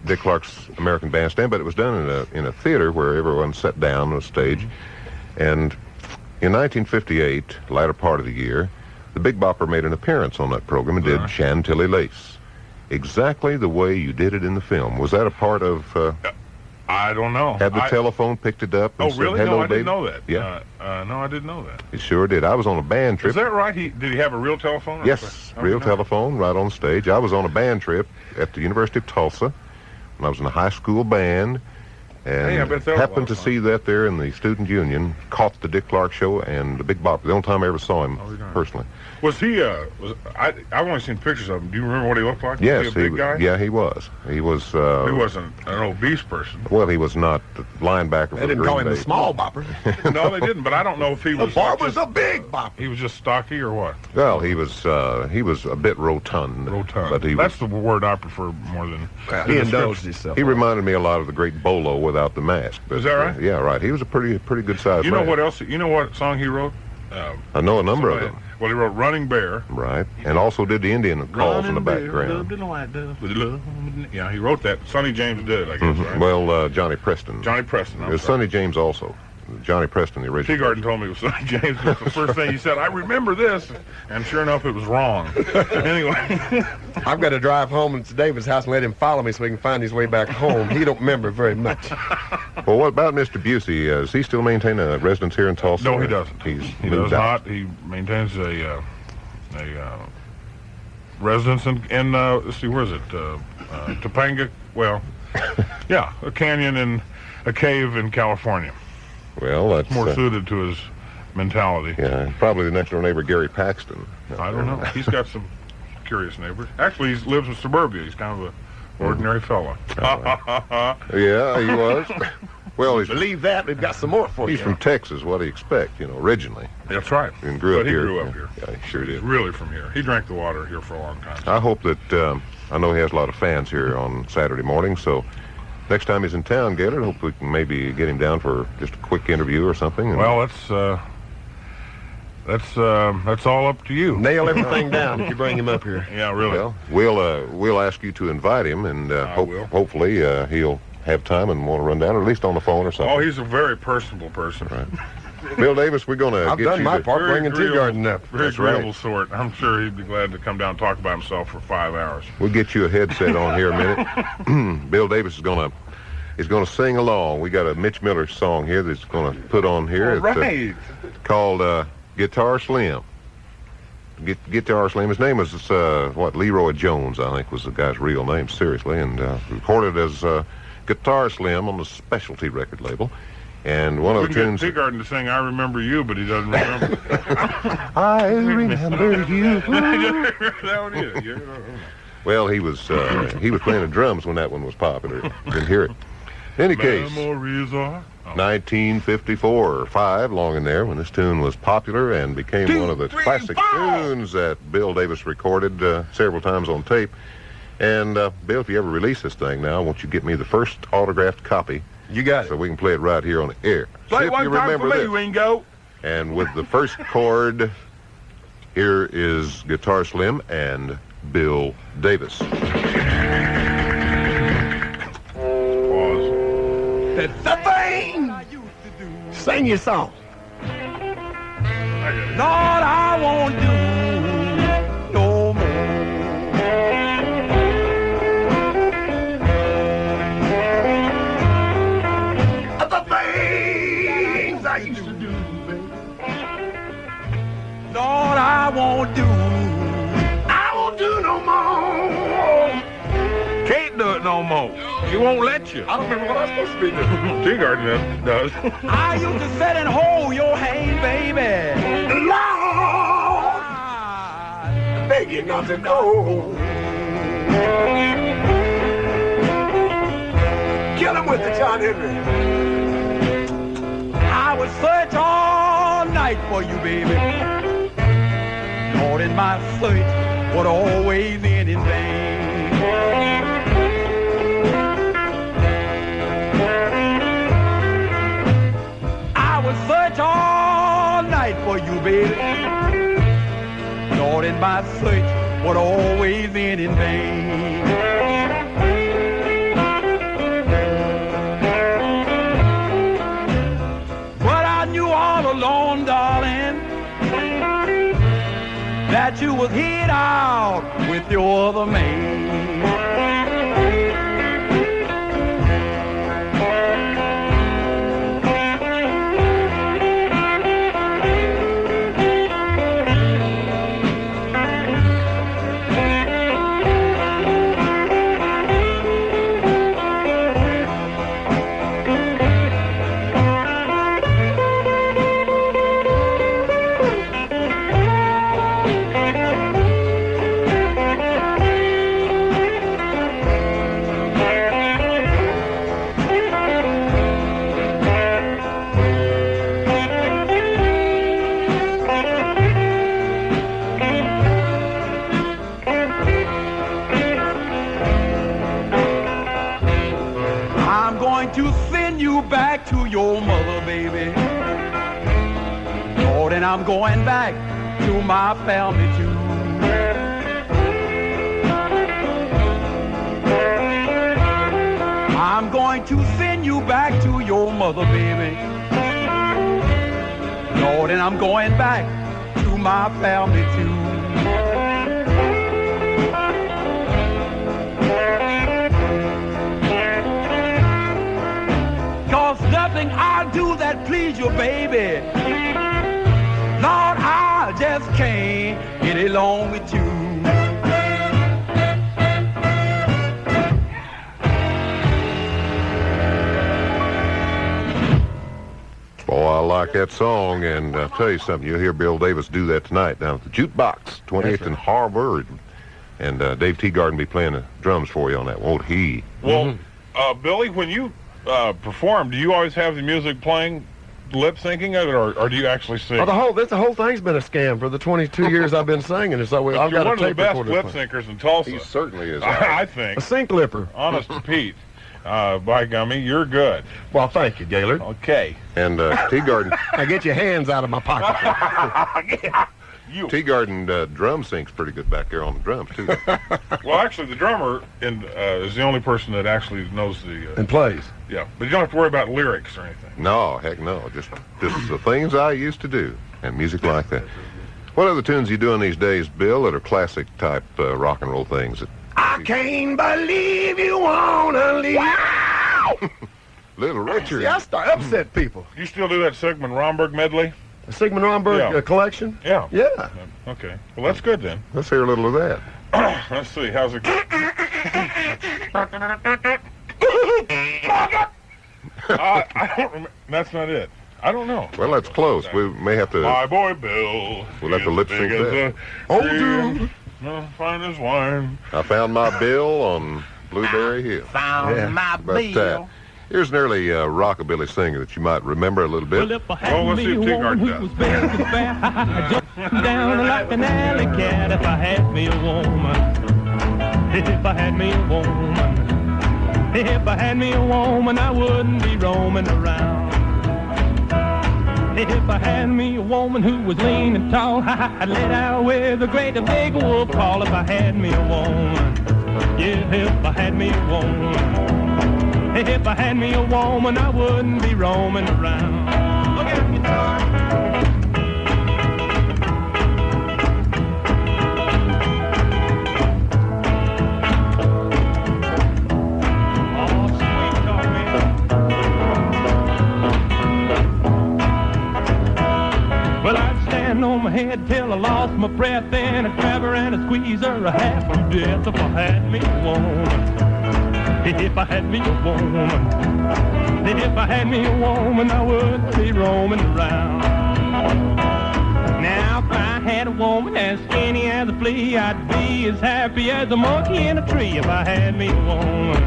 Dick Clark's American Bandstand, but it was done in a theater where everyone sat down on a stage. And in 1958, latter part of the year, the Big Bopper made an appearance on that program and did Chantilly Lace. Exactly the way you did it in the film. Was that a part of... I don't know. Had the telephone picked it up and Oh, said, really? hello, No, I didn't baby? know that. Yeah. No, I didn't know that. He sure did. I was on a band trip. Is that right? Did he have a real telephone? Yes, I real didn't know. telephone right on stage. I was on a band trip at the University of Tulsa when I was in a high school band, And Hey, I bet that was happened a lot to of fun. see that there in the Student Union, caught the Dick Clark show and the Big Bopper. The only time I ever saw him personally. Was he, I've only seen pictures of him. Do you remember what he looked like? Yes, was he a big guy? Yeah, he was. He was. He wasn't an obese person. Well, he was not the linebacker for They didn't Green call him the Bay. small bopper. No, they didn't, but I don't know if he The was. barber's a big bopper. He was just stocky or what? Well, he was a bit rotund. Rotund. But he That's was, the word I prefer more than. He indulged himself. he reminded me a lot of the great Bolo without the mask. But, Is that right? yeah, right. He was a pretty good sized You know man. what else? You know what song he wrote? I know a number of them. Well, he wrote "Running Bear." Right. And also did the Indian calls in the background. Yeah, he wrote that. Sonny James did, I guess, right? Well, Johnny Preston. Johnny Preston. It was Sonny James also. Johnny Preston, the original. Teegarden told me it was Sonny James. That's the first thing he said. I remember this, and sure enough, it was wrong. Anyway, I've got to drive home to David's house and let him follow me so he can find his way back home. He don't remember very much. Well, what about Mr. Busey? Does he still maintain a residence here in Tulsa? no, he doesn't. He's He moved does out. not. He maintains a residence in let's see, where is it? Topanga. Well, yeah, a canyon and a cave in California. Well, that's More suited to his mentality. yeah, probably the next door neighbor, Gary Paxton. I don't know. He's got some curious neighbors. Actually, he lives in suburbia. He's kind of a ordinary fella. Yeah, he was. Well, he's Believe that, we've got some more for he's you. from Texas. What do you expect? You know, originally. That's right. And grew But up he here. grew up here. Yeah, he sure He's did. really from here. He drank the water here for a long time. I hope that I know he has a lot of fans here on Saturday morning. So next time he's in town, Gailard, hope we can maybe get him down for just a quick interview or something. And Well, that's all up to you. Nail everything down if you bring him up here. Yeah, really. well, we'll ask you to invite him, and will. hopefully he'll have time and want to run down, or at least on the phone or something. Oh, he's a very personable person. Right. Bill Davis, we're going to I've get done you my to- part Very bringing agreeable- Teegarden up. Very That's right. agreeable sort. I'm sure he'd be glad to come down and talk about himself for 5 hours. We'll get you a headset on here a minute. Bill Davis is going to sing along. We got a Mitch Miller song here that's going to put on here. All It's, right. called Guitar Slim. Guitar Slim. His name is Leroy Jones, I think was the guy's real name, seriously, and recorded as Guitar Slim on the Specialty record label. And one We of the can tunes. get Teegarden to sing "I Remember You," but he doesn't remember. I remember you. That one is. Yeah. Well, he was playing the drums when that one was popular. Didn't hear it. In any case, Memories are. 1954 or 5, long in there, when this tune was popular and became one of the classic tunes that Bill Davis recorded several times on tape. And Bill, if you ever release this thing now, won't you get me the first autographed copy? You got it. So we can play it right here on the air. Play See if one you time remember for me, this. Ringo. And with the first chord, here is Guitar Slim and Bill Davis. That's the thing. Sing your song. Lord, I won't do no more. The things I used to do, baby. Lord, I won't do no more. Can't do it no more. She won't let you. I don't remember what I'm supposed to be doing. Teegarden does. I used to sit and hold your hand, baby. Lord, beg you not to go. Kill him with the John Henry. I would search all night for you, baby. Lord, and my search would always end in vain. I would search all night for you, baby. Lord, and my search would always end in vain. But I knew all along, darling, that you was hid out with your other man. back to your mother, baby. Lord, and I'm going back to my family too. I'm going to send you back to your mother, baby. Lord, and I'm going back to my family too. 'Cause nothing I'll do that please you, baby. Lord, I just can't get along with you. Boy, I like that song, and I'll tell you something. You'll hear Bill Davis do that tonight down at the Jukebox, 28th and Harvard. And Dave Teegarden be playing the drums for you on that, won't he? Well, Billy, when you perform, do you always have the music playing, lip syncing it, or do you actually sing? Oh, the whole thing's been a scam for the 22 years I've been singing. So I've got one a of the tape best recorder lip playing. syncers in Tulsa. He certainly is. I think. A sync lipper. Honest to Pete. By gummy, you're good. Well, thank you, Gailard. Okay. And Teegarden... Now get your hands out of my pocket. Teegarden drum syncs pretty good back there on the drums, too. Well, actually, the drummer is the only person that actually knows the... and plays. Yeah, but you don't have to worry about lyrics or anything. No, heck no. Just the things I used to do, and music like that. What other tunes are you doing these days, Bill, that are classic-type rock and roll things? I can't believe you wanna leave. Wow! Little Richard. See, I start upset people. You still do that Sigmund Romberg medley? The Sigmund Romberg collection? Yeah. Yeah. Okay. Well, that's good then. Let's hear a little of that. Let's see. How's it go? I don't remember. That's not it. I don't know. Well, that's close. We may have to... My boy Bill. We'll have to lip sync that. Oh, dude. Fine as wine. I found my Bill on Blueberry Hill. Found my Bill. Here's an early rockabilly singer that you might remember a little bit. Let's see if Teegarden does. Down like an alley cat if I had me a woman. If I had me a woman. If I had me a woman, I wouldn't be roaming around. If I had me a woman who was lean and tall, I'd let out with a great big wolf call. If I had me a woman, yeah, if I had me a woman, if I had me a woman, I wouldn't be roaming around. Look at the guitar. Well, I'd stand on my head till I lost my breath, and I'd grab her and I'd squeeze her half to death if I had me a woman. If I had me a woman. If I had me a woman, I wouldn't be roaming around. Now, if I had a woman as skinny as a flea, I'd be as happy as a monkey in a tree. If I had me a woman.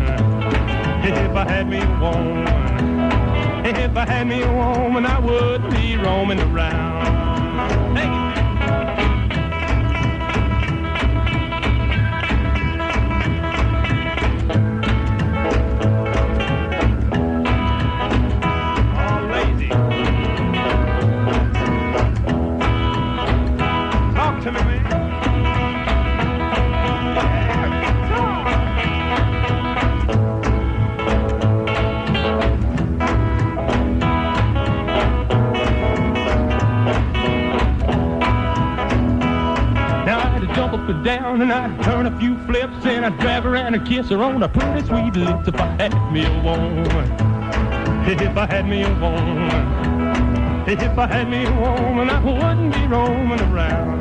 If I had me a woman. If I had me a woman, I wouldn't be roaming around. Thank you. All lazy. Talk to me, man. Jump up and down and I'd turn a few flips and I'd grab her and I'd kiss her on her pretty sweet lips if I had me a woman. If I had me a woman. If I had me a woman, I wouldn't be roaming around.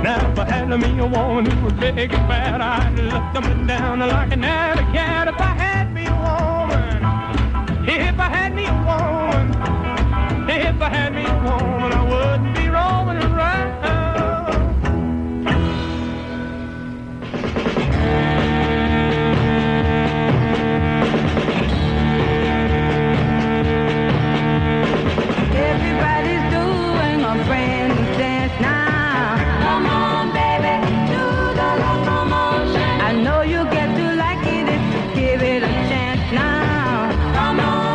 Now if I had me a woman who was big and fat, I'd look up and down like an alley cat. If I had me a woman. If I had me a woman. If I had me a woman, I wouldn't be roaming around. Everybody's doing a brand new dance now. Come on, baby, do the locomotion. I know you get to like it if you give it a chance now. Come on.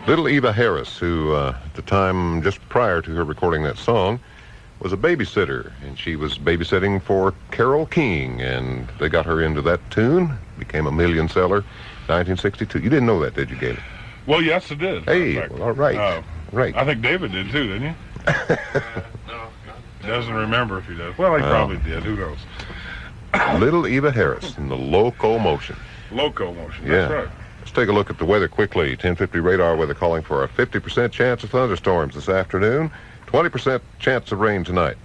Little Eva Harris, who at the time just prior to her recording that song, was a babysitter, and she was babysitting for Carole King, and they got her into that tune, became a million seller, 1962. You didn't know that, did you, Gailard? Well, yes, I did. Hey, well, all right. Right. I think David did too, didn't you? No. Doesn't remember if he does. Well, he probably did. Who knows? Little Eva Harris in the Locomotion. Locomotion, Yeah. that's right. Let's take a look at the weather quickly. 1050 radar weather calling for a 50% chance of thunderstorms this afternoon, 20% chance of rain tonight.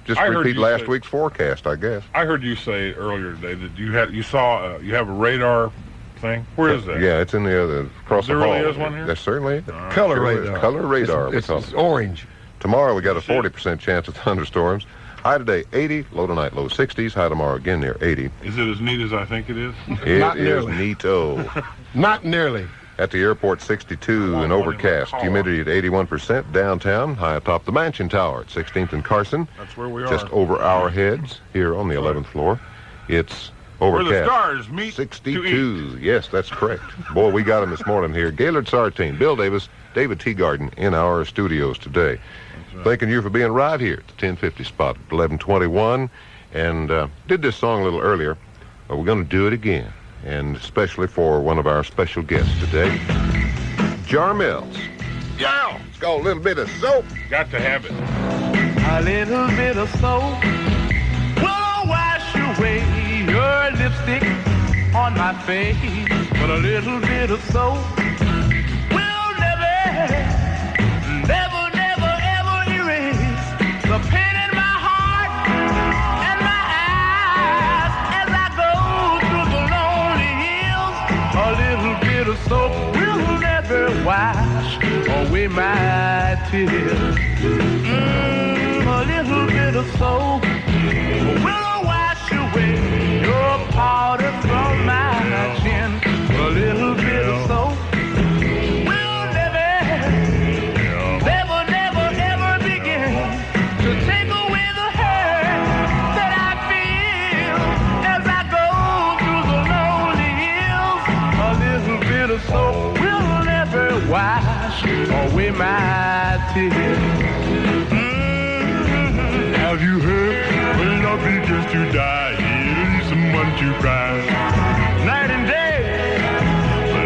Just repeat last week's forecast, I guess. I heard you say earlier today that you have a radar thing. Where is that? Yeah, it's in the other across the hall. There really is one here? There certainly is. Color radar. Color radar. It's orange. Tomorrow we got a 40% chance of thunderstorms. High today 80, low tonight low 60s. High tomorrow again near 80. Is it as neat as I think it is? It Not is nearly. neato. Not nearly. At the airport, 62 and overcast. Humidity at 81%. Downtown, high atop the Mansion Tower at 16th and Carson. That's where we are. Just over our heads here on the 11th floor. It's overcast. Where the stars meet 62. Yes, that's correct. Boy, we got him this morning here. Gailard, Sartain, Bill Davis, David Teegarden in our studios today. Right. Thanking you for being right here at the 1050 spot at 1121. And did this song a little earlier, but we're going to do it again. And especially for one of our special guests today, Jarmels. Yeah. It's got a little bit of soap. Got to have it. A little bit of soap will wash away your lipstick on my face. But a little bit of soap will never erase the pain in my heart and my eyes as I go through the lonely hills. A little bit of soap will never wash away my tears. A little bit of soap will wash away your powder from my chin. A little bit of soap will never begin to take away the hurt that I feel as I go through the lonely hills. A little bit of soap will never wash away my tears. Have you heard? When love begins to die, it'll need someone to cry. Night and day,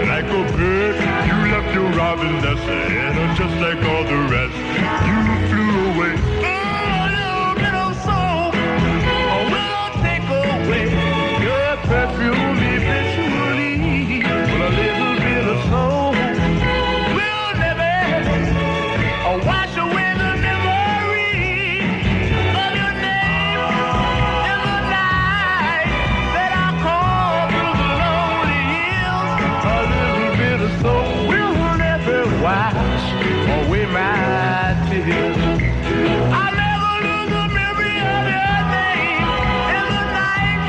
like a bird, you left your robin nest, and just like all the rest, you flew away. A little bit of soap will take away your perfume eventually. But a little bit of soap will never wash away the memory of your name in the night that I call through the lonely hills. A little bit of soap will never wash away my tears. I never lose the memory of your name in the night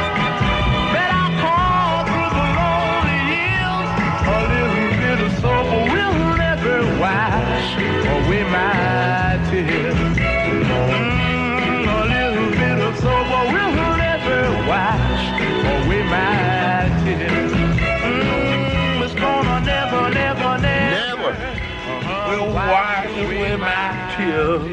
that I call through the lonely hills. A little bit of soap will never wash away my tears. A little bit of soap will never wash away my tears. It's gonna never will wash away my tears.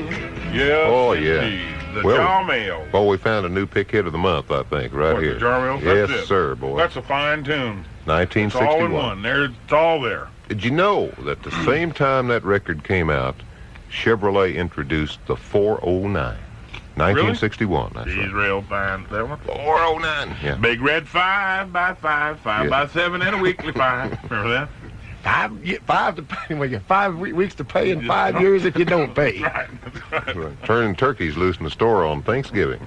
Yes. Oh, yeah. Indeed. The Well, Jarmel. Well, we found a new pick hit of the month, I think, right What, here. the Jarmel? Yes, That's it. sir, boy. That's a fine tune. It's 1961. all in one. There, it's all there. Did you know that the same time that record came out, Chevrolet introduced the 409? 1961. That's He's right. real fine. That one? 409. Yeah. Big red 5x5, 5x7, and a weekly 5. Remember that? Five to pay. Well, you 5 weeks to pay and 5 years if you don't pay. Right. That's right. Turning turkeys loose in the store on Thanksgiving.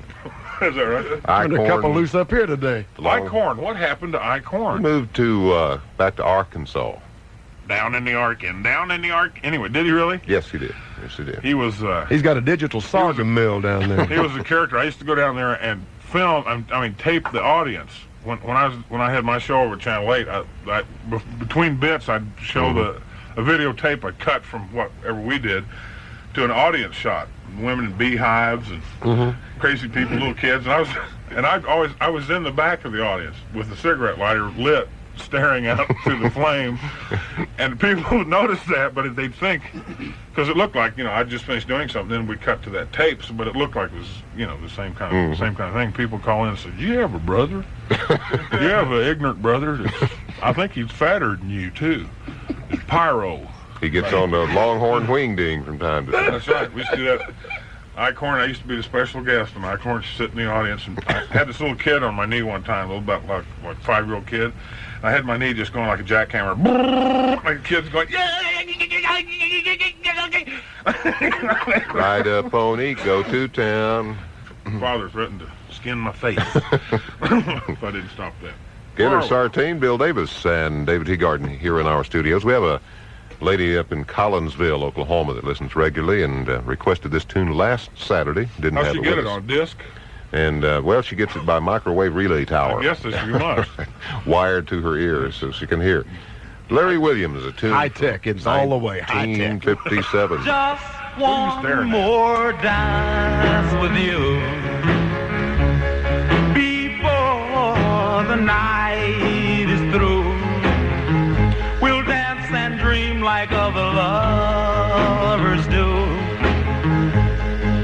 Is that right? Turned a couple loose up here today. Icorn. What happened to He Icorn? moved to back to Arkansas. Down in the Ark. Anyway, did he really? Yes, he did. Yes, he did. He was. He's got a digital sorghum mill down there. He was a character. I used to go down there and film. Tape the audience. When I had my show over at Channel 8, between bits I'd show a videotape I cut from whatever we did to an audience shot. Women in beehives and crazy people, little kids, and I was in the back of the audience with the cigarette lighter lit, staring out through the flame. And people would notice that, but they'd think, because it looked like, I'd just finished doing something, then we'd cut to that tape, but it looked like it was, the same kind of thing. People call in and say, "Do you have a brother? Do you have an ignorant brother? I think he's fatter than you, too. It's Pyro." He gets on the longhorn wingding from time to time. That's right. We used to do that. Icorn, I used to be the special guest, and Icorn used to sit in the audience, and I had this little kid on my knee one time, about like 5-year-old kid. I had my knee just going like a jackhammer. Like the kid's going, ride a pony, go to town. Father threatened to skin my face if I didn't stop that. Gailard, Sartain, Bill Davis, and David Teegarden here in our studios. We have a lady up in Collinsville, Oklahoma, that listens regularly and requested this tune last Saturday. Didn't have How'd she get it on disc? And, well, she gets it by microwave relay tower. I guess that she must. Wired to her ears so she can hear. Larry Williams, a tune. High tech. It's all the way. High tech. 1957. Just one more dance with you before the night is through. We'll dance and dream like other lovers do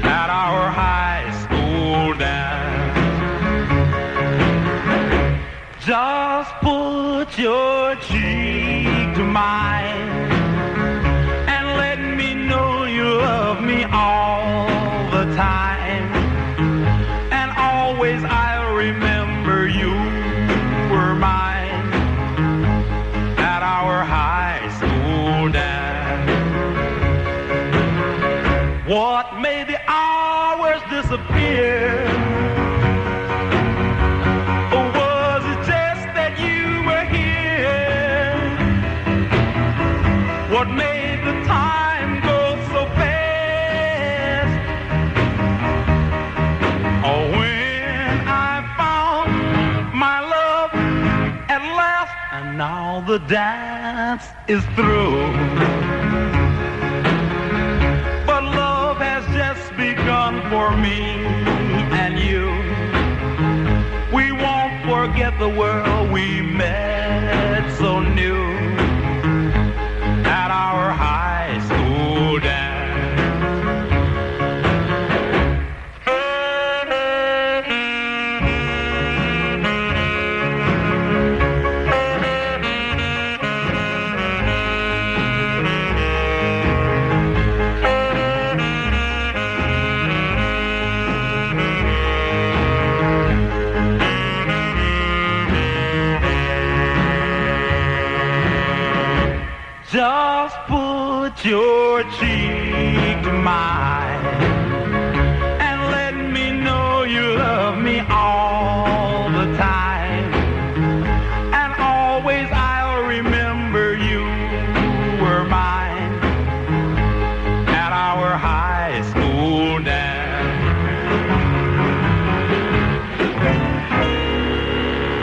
at our high school dance. Just put your cheek to mine and let me know you love me all the time. And always I'll remember you were mine at our high school dance. What made the hours disappear? Or was it just that you were here? What made the time go so fast? Oh, when I found my love at last, and now the dance is through. But love has just begun for me and you. We won't forget the world we met so new at our high school dance. Just put your cheek to mine and let me know you love me all the time. And always I'll remember you were mine at our high school dance.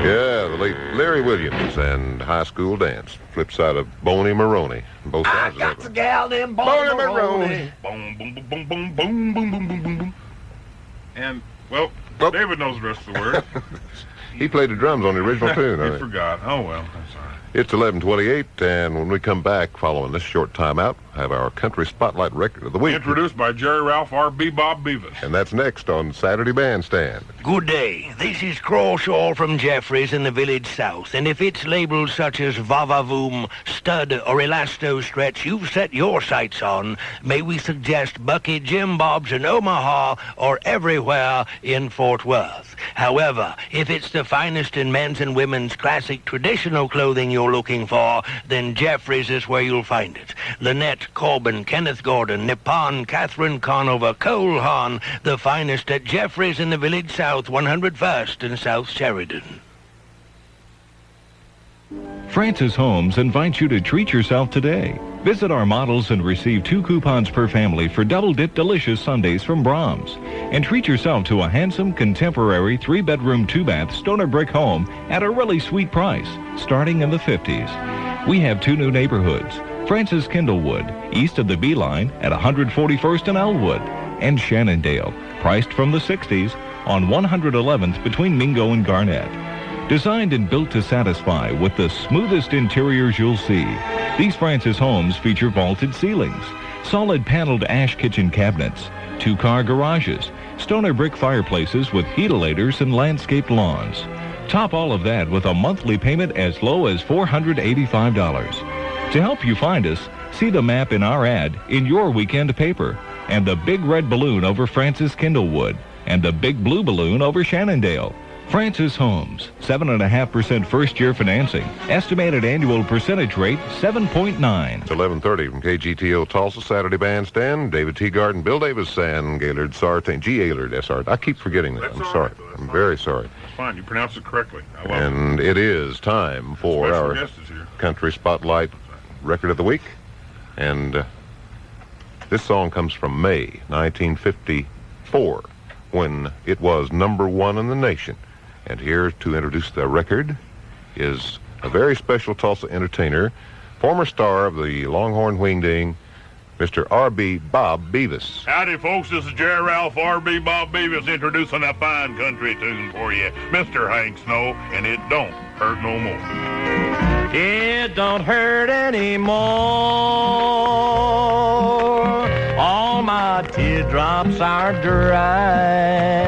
Yeah, the late Larry Williams and High School Dance. Flip side of Boney Maroney. Both sides got of the it. gal named Boney Maroney. Boom, boom, boom, boom, boom, boom, boom, boom, boom, boom, boom. And, well, David knows the rest of the word. He played the drums on the original tune. He forgot. Oh, well, that's all right. It's 11:28, and when we come back following this short timeout, have our Country Spotlight Record of the Week. Introduced by Jerry Ralph R.B. Bob Beavis. And that's next on Saturday Bandstand. Good day. This is Crawshaw from Jeffries in the Village South, and if it's labels such as Va-Va-Voom, Stud, or Elasto Stretch you've set your sights on, may we suggest Bucky Jim Bob's in Omaha or everywhere in Fort Worth. However, if it's the finest in men's and women's classic traditional clothing you're looking for, then Jeffries is where you'll find it. Lynette, Corbin, Kenneth Gordon, Nippon, Catherine Conover, Cole Hahn, the finest at Jeffries in the Village South, 101st and South Sheridan. Francis Homes invites you to treat yourself today. Visit our models and receive 2 coupons per family for double-dip delicious sundaes from Brahms. And treat yourself to a handsome, contemporary 3-bedroom, 2-bath stoner brick home at a really sweet price, starting in the 50s. We have 2 new neighborhoods, Francis Kindlewood, east of the B Line at 141st and Elwood, and Shannondale, priced from the 60s on 111th between Mingo and Garnett. Designed and built to satisfy with the smoothest interiors you'll see, these Francis homes feature vaulted ceilings, solid paneled ash kitchen cabinets, 2-car garages, stoner brick fireplaces with heatilators and landscaped lawns. Top all of that with a monthly payment as low as $485. To help you find us, see the map in our ad in your weekend paper, and the big red balloon over Francis Kindlewood, and the big blue balloon over Shannondale. Francis Homes, 7.5% first-year financing. Estimated annual percentage rate, 7.9. It's 11:30 from KGTO Tulsa, Saturday Bandstand. David Teegarden, Bill Davis, and Gailard, Sartain. Gailard, S.R. I keep forgetting that. I'm sorry. I'm very sorry. It's fine. You pronounced it correctly. I love and it is time for Special our guest is here. Country Spotlight Record of the Week. And this song comes from May 1954, when it was #1 in the nation. And here to introduce the record is a very special Tulsa entertainer, former star of the Longhorn Wingding, Mr. R&B Bob Beavis. Howdy, folks. This is Jerry Ralph, R&B Bob Beavis, introducing a fine country tune for you, Mr. Hank Snow, and it don't hurt no more. It don't hurt anymore. All my teardrops are dried.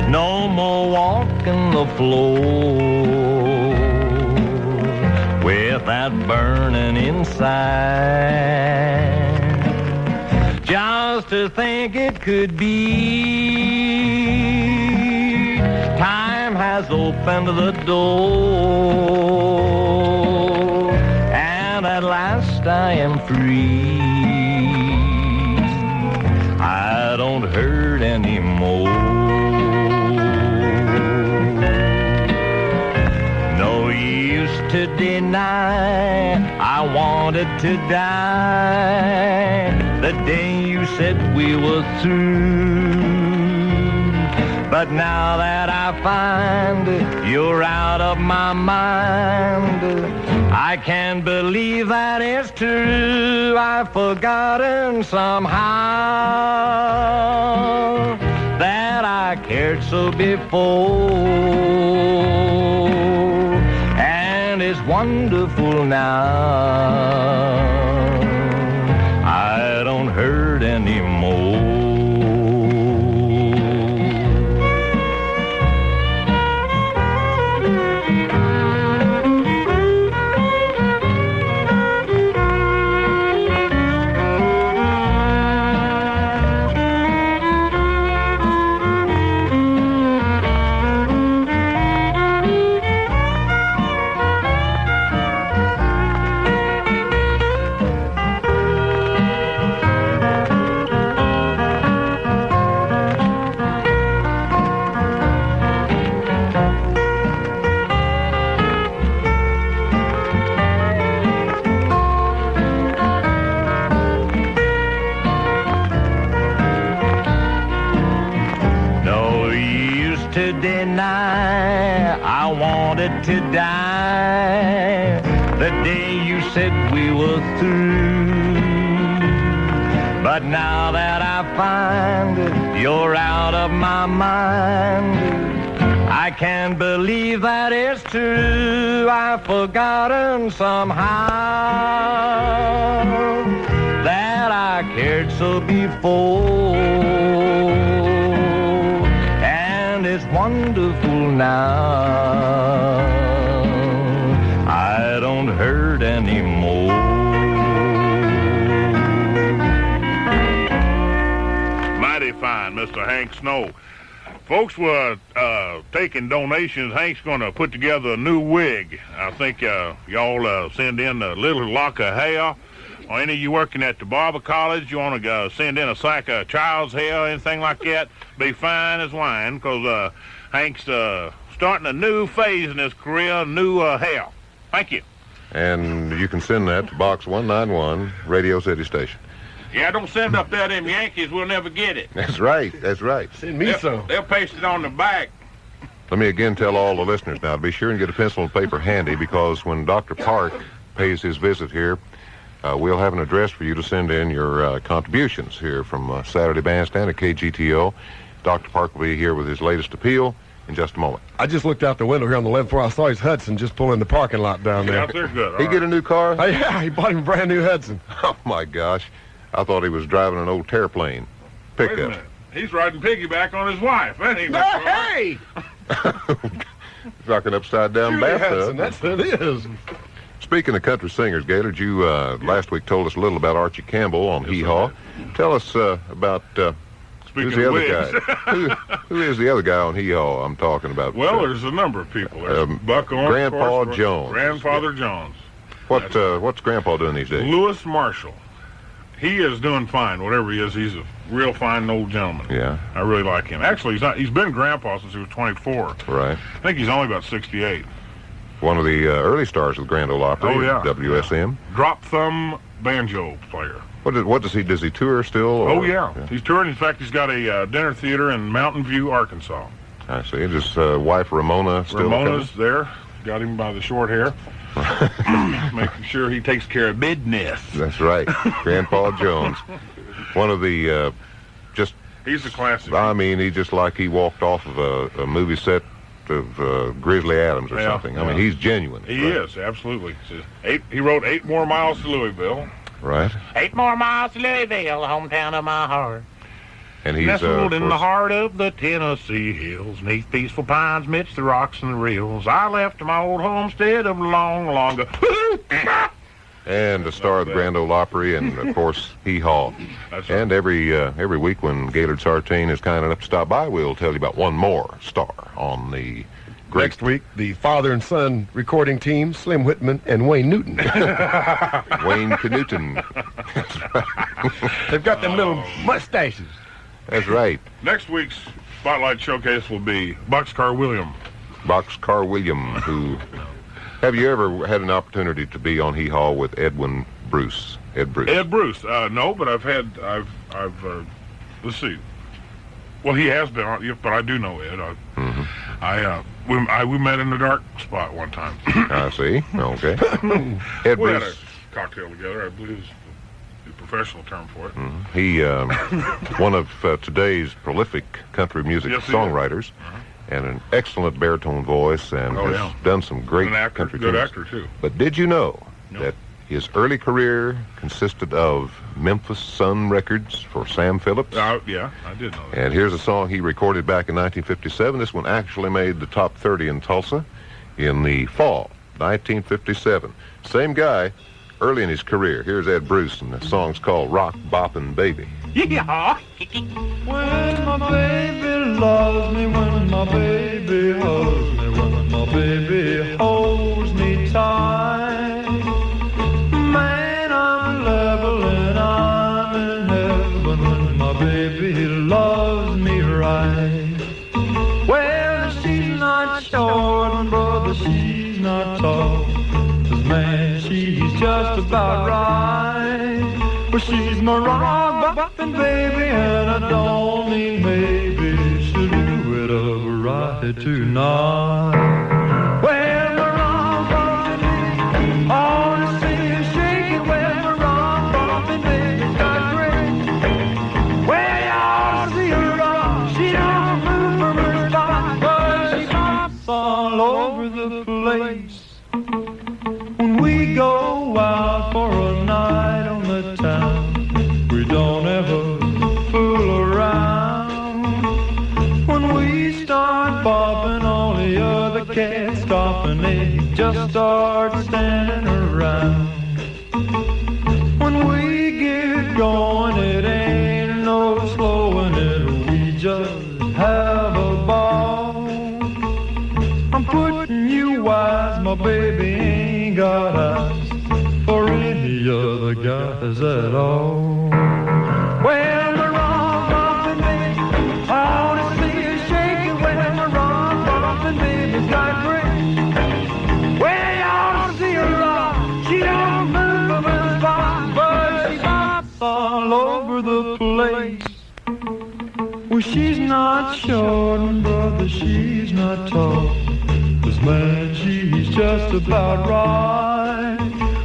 No more walking the floor with that burning inside. Just to think it could be, time has opened the door, and at last I am free. I don't hurt anymore. No use to deny I wanted to die the day you said we were through. But now that I find you're out of my mind, I can't believe that it's true. I've forgotten somehow that I cared so before, and it's wonderful now. I don't hurt anymore. To die the day you said we were through. But now that I find you're out of my mind, I can't believe that it's true. I've forgotten somehow that I cared so before, and it's wonderful now. I don't hurt anymore. Mighty fine, Mr. Hank Snow. Folks were taking donations. Hank's going to put together a new wig. I think y'all send in a little lock of hair. Or any of you working at the barber college, you want to send in a sack of child's hair, anything like that, be fine as wine, because Hank's starting a new phase in his career, new hair. Thank you. And you can send that to Box 191, Radio City Station. Yeah, don't send up there them Yankees. We'll never get it. That's right. That's right. Send me some. They'll paste it on the back. Let me again tell all the listeners now to be sure and get a pencil and paper handy, because when Dr. Park pays his visit here, we'll have an address for you to send in your contributions here from Saturday Bandstand at KGTO. Dr. Park will be here with his latest appeal, in just a moment. I just looked out the window here on the left before I saw his Hudson just pull in the parking lot down there. Out there, good. He get a new car? Yeah, he bought him a brand new Hudson. Oh, my gosh. I thought he was driving an old terraplane Wait a pickup. minute. He's riding piggyback on his wife. That ain't Hey! Rocking upside down Julie bathtub. Hudson, that's what it is. Speaking of country singers, Gailard, you last week told us a little about Archie Campbell on Hee Haw. Tell us about who's the other guy? who is the other guy on Hee Haw I'm talking about? Well, there's a number of people. There's Buck Owens, Grandpa of course, Jones. Grandfather Jones. What's Grandpa doing these days? Lewis Marshall. He is doing fine, whatever he is. He's a real fine old gentleman. Yeah. I really like him. Actually, he's been Grandpa since he was 24. Right. I think he's only about 68. One of the early stars of the Grand Ole Opry. Oh, yeah. WSM. Drop thumb banjo player. What does he tour still? Or? Oh, yeah. He's touring. In fact, he's got a dinner theater in Mountain View, Arkansas. I see. His wife Ramona still Ramona's coming? there. Got him by the short hair. Making sure he takes care of business. That's right. Grandpa Jones. One of the He's a classic. I mean, he just like he walked off of a movie set of Grizzly Adams or something. I mean, he's genuine. He is, absolutely. He wrote 8 More Miles to Louisville. Right. 8 more miles to Louisville, hometown of my heart. And he's nestled in the heart of the Tennessee hills, neath peaceful pines, midst the rocks and the rills. I left my old homestead of long ago. and the star of the Grand Ole Opry, and of course Hee Haw. And every week when Gailard Sartain is kind enough to stop by, we'll tell you about one more star on the great. Next week, the father and son recording team, Slim Whitman and Wayne Newton. Wayne Knutson. They've got them little mustaches. That's right. Next week's Spotlight Showcase will be Boxcar William. Boxcar William, who... Have you ever had an opportunity to be on Hee Haw with Ed Bruce? Ed Bruce. No, but let's see. Well, he has been on, but I do know Ed. We met in the dark spot one time. I see. Okay. Ed we Bruce. had a cocktail together, I believe is the professional term for it. He, one of today's prolific country music songwriters, and an excellent baritone voice, and has done some great country good tunes. actor, too. But did you know that his early career consisted of Memphis Sun records for Sam Phillips? Yeah, I did know that. And here's a song he recorded back in 1957. This one actually made the top 30 in Tulsa in the fall, 1957. Same guy, early in his career. Here's Ed Bruce, and the song's called Rock Boppin' Baby. Yeah. When my baby loves me, when my baby hugs me, when my baby holds me tight, man, I'm level and I'm in heaven when my baby loves me right. Well, she's not short, and brother, she's not tall, 'cause man, she's just about right. Well, she's my rock-bopping baby, and I don't mean maybe she'll do it over right tonight. Well, my rock-bopping baby, all I see is shake it. Well, my rock-bopping baby's got great. Well, you ought to see her rock. She don't move from her spot, but she bops all over the place. When we go out for a night on the town, we don't ever fool around. When we start bopping, all the other cats stop and they just start standing around. When we get going, it ain't no slowing it, we just have a ball. I'm putting you wise, my baby ain't got eyes for any other guys at all. Well, my rock-bopping baby, all I see is shaking. Well, my rock-bopping baby's got great. Well, you ought to see her rock. She don't move from her spot, but she bops all over the place. Well, she's not short, and brother, she's not tall, 'cause man, she's just about right.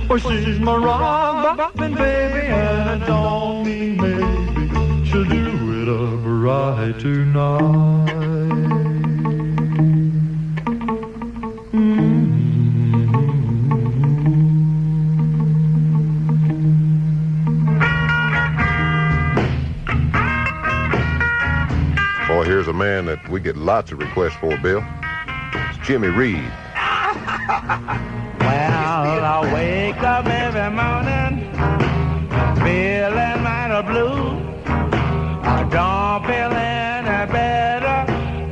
Well, she's my rock-bopping baby, and I don't mean maybe she'll do it over right tonight. lots of requests for, Bill. It's Jimmy Reed. Well, I wake up every morning feeling mighty blue. I don't feel any better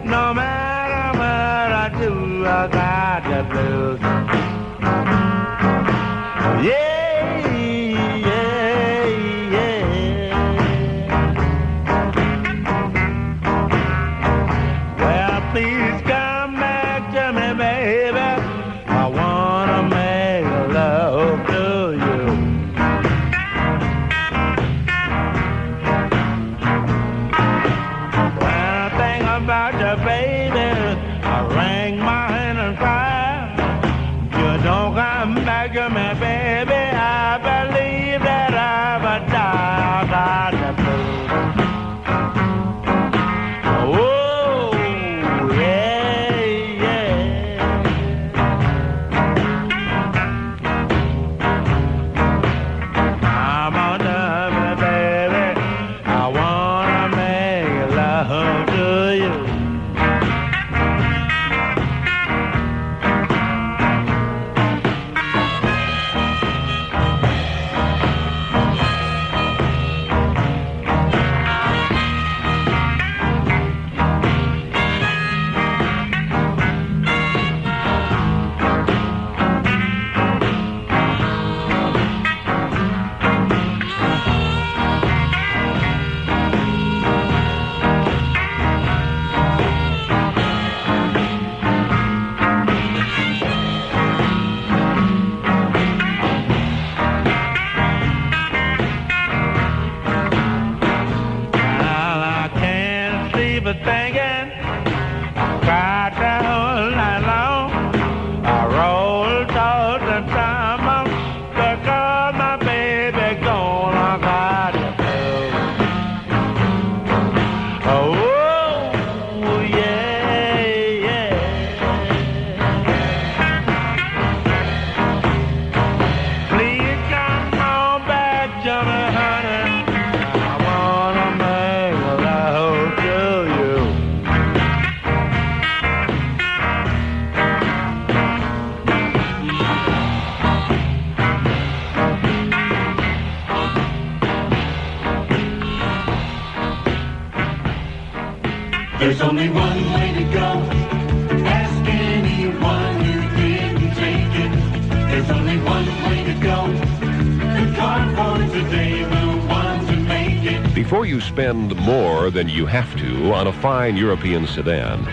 no matter what I do. I got the blues. Yeah, yeah, yeah. Well, please come back to me, baby. I wanna make love to you. When I think about you, baby, I wring my hand and cry. You don't come back to me, baby. I believe that I would die. I got the blues. Oh, yeah, yeah. I'm on the baby. I wanna make love to you. Well, I can't sleep a thinking. Cried the whole night long. I roll towards the tumble because my baby gone. I got the blues. Oh, yeah, yeah. Please come on back to me, honey. I wanna make love to you. There's only one way to go. Ask anyone who didn't take it. There's only one way to go. The car for today will want to make it. Before you spend more than you have to on a fine European sedan,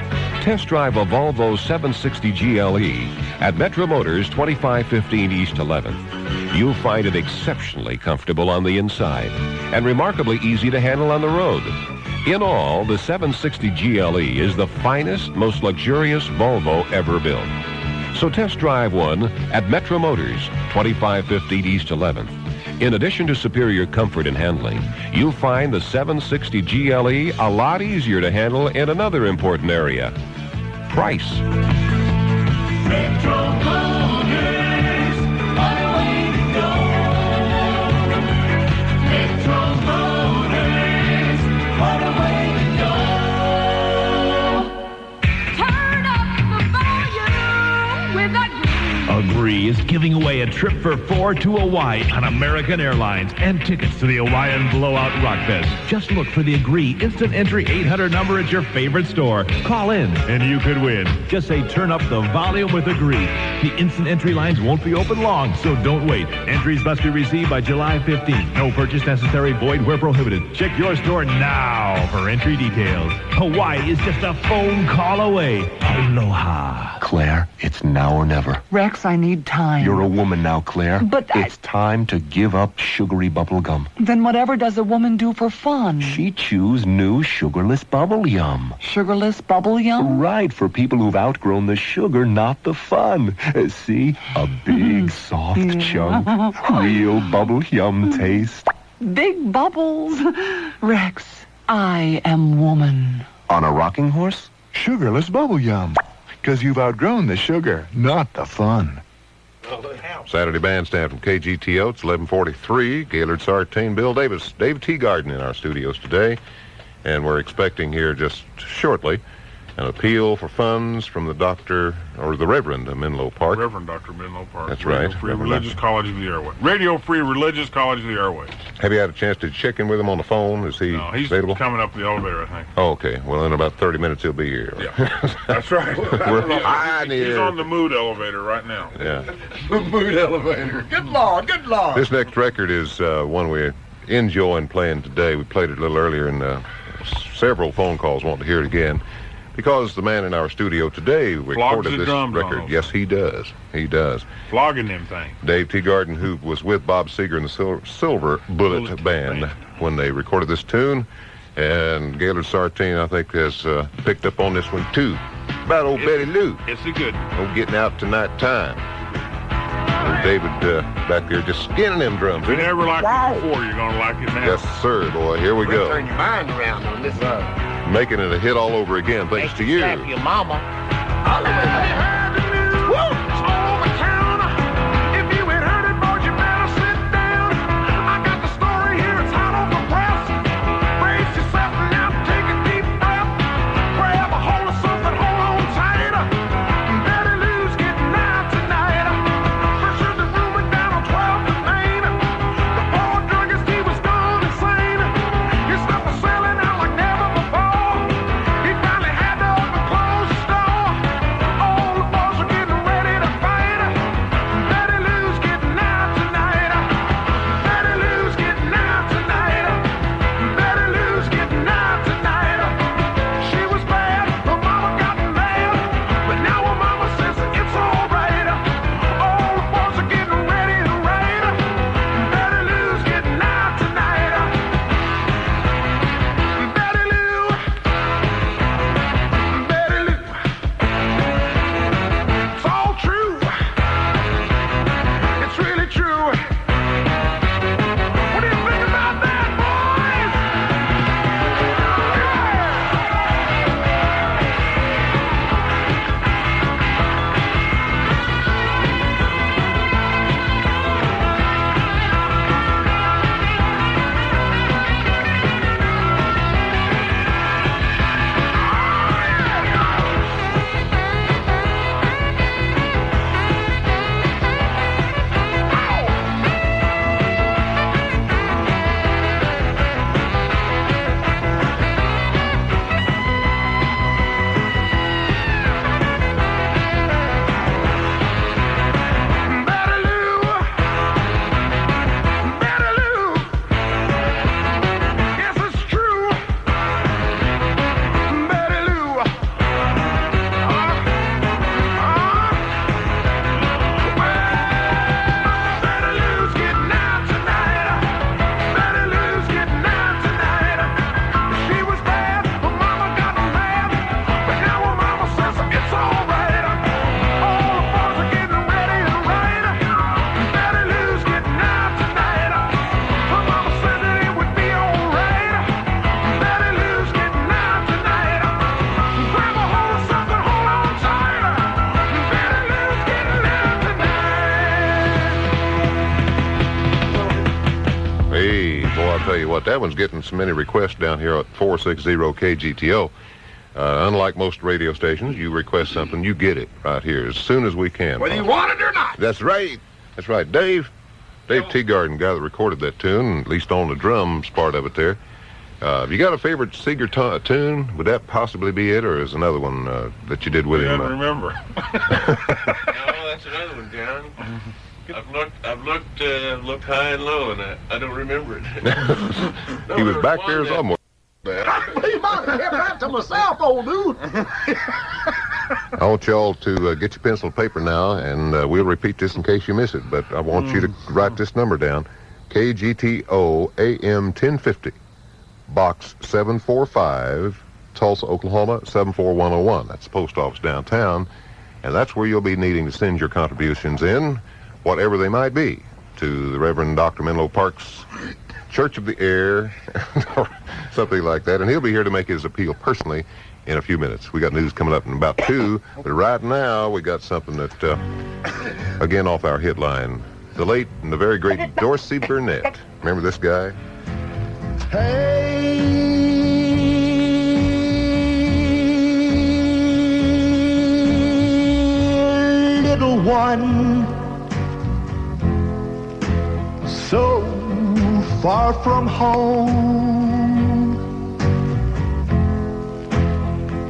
test drive a Volvo 760 GLE at Metro Motors 2515 East 11th. You'll find it exceptionally comfortable on the inside and remarkably easy to handle on the road. In all, the 760 GLE is the finest, most luxurious Volvo ever built. So test drive one at Metro Motors, 2515 East 11th. In addition to superior comfort and handling, you'll find the 760 GLE a lot easier to handle in another important area: price. Metro Motors, what a way to go. Metro Motors, what a way to go. Turn up the volume with that Agree is giving away a trip for 4 to Hawaii on American Airlines and tickets to the Hawaiian Blowout Rock Fest. Just look for the Agree Instant Entry 800 number at your favorite store. Call in and you could win. Just say turn up the volume with Agree. The Instant Entry lines won't be open long, so don't wait. Entries must be received by July 15th. No purchase necessary, void where prohibited. Check your store now for entry details. Hawaii is just a phone call away. Aloha. Claire, it's now or never. Rex, I need time. You're a woman now, Claire. But it's time to give up sugary bubble gum. Then whatever does a woman do for fun? She chews new sugarless bubble yum. Sugarless bubble yum? Right, for people who've outgrown the sugar, not the fun. See? A big, soft chunk. Real bubble yum taste. Big bubbles. Rex, I am woman. On a rocking horse? Sugarless bubble yum. Because you've outgrown the sugar, not the fun. Saturday Bandstand from KGTO. It's 11:43. Gailard, Sartain, Bill Davis, David Teegarden in our studios today. And we're expecting here just shortly An appeal for funds from the Dr. or the Reverend of Menlo Park. Reverend Dr. Menlo Park. That's Radio right. Free Religious College of the Airway. Radio Free Religious College of the Airway. Have you had a chance to check in with him on the phone? Is he No, he's available? coming up the elevator, I think. Oh, okay. Well, in about 30 minutes he'll be here. Yeah, that's right. He's on the mood elevator right now. Yeah. The mood elevator. Good Lord, good Lord. This next record is one we're enjoying playing today. We played it a little earlier, and several phone calls want to hear it again. Because the man in our studio today recorded this record. Yes, he does. He does. Flogging them things. Dave Teegarden, who was with Bob Seger in the Silver Bullet Band when they recorded this tune. And Gailard Sartain, I think, has picked up on this one, too. About old Betty Lou. It's a good one. Oh, getting out tonight time. And David back there just skinning them drums. You never liked it before, you're going to like it now. Yes, sir, boy. Here we go. Turn your mind around on this. Making it a hit all over again, thanks to you. Your mama. That one's getting so many requests down here at 460 KGTO. Unlike most radio stations, you request something, you get it right here as soon as we can. Whether you want it or not. That's right. That's right. Dave Teegarden, guy that recorded that tune, at least on the drums part of it there. Have you got a favorite Seger tune? Would that possibly be it, or is another one that you did with him? I don't remember. No, that's another one, John. I've looked high and low, and I don't remember it. He was back there somewhere. You might have kept that to myself, old dude. I want y'all to get your pencil and paper now, and we'll repeat this in case you miss it. But I want you to write this number down: KGTO AM 1050, Box 745, Tulsa, Oklahoma 74101. That's the post office downtown, and that's where you'll be needing to send your contributions in, whatever they might be, to the Reverend Dr. Menlo Park's Church of the Air, or something like that. And he'll be here to make his appeal personally in a few minutes. We got news coming up in about 2, but right now we got something that, again, off our hit line. The late and the very great Dorsey Burnett. Remember this guy? Hey, one, so far from home,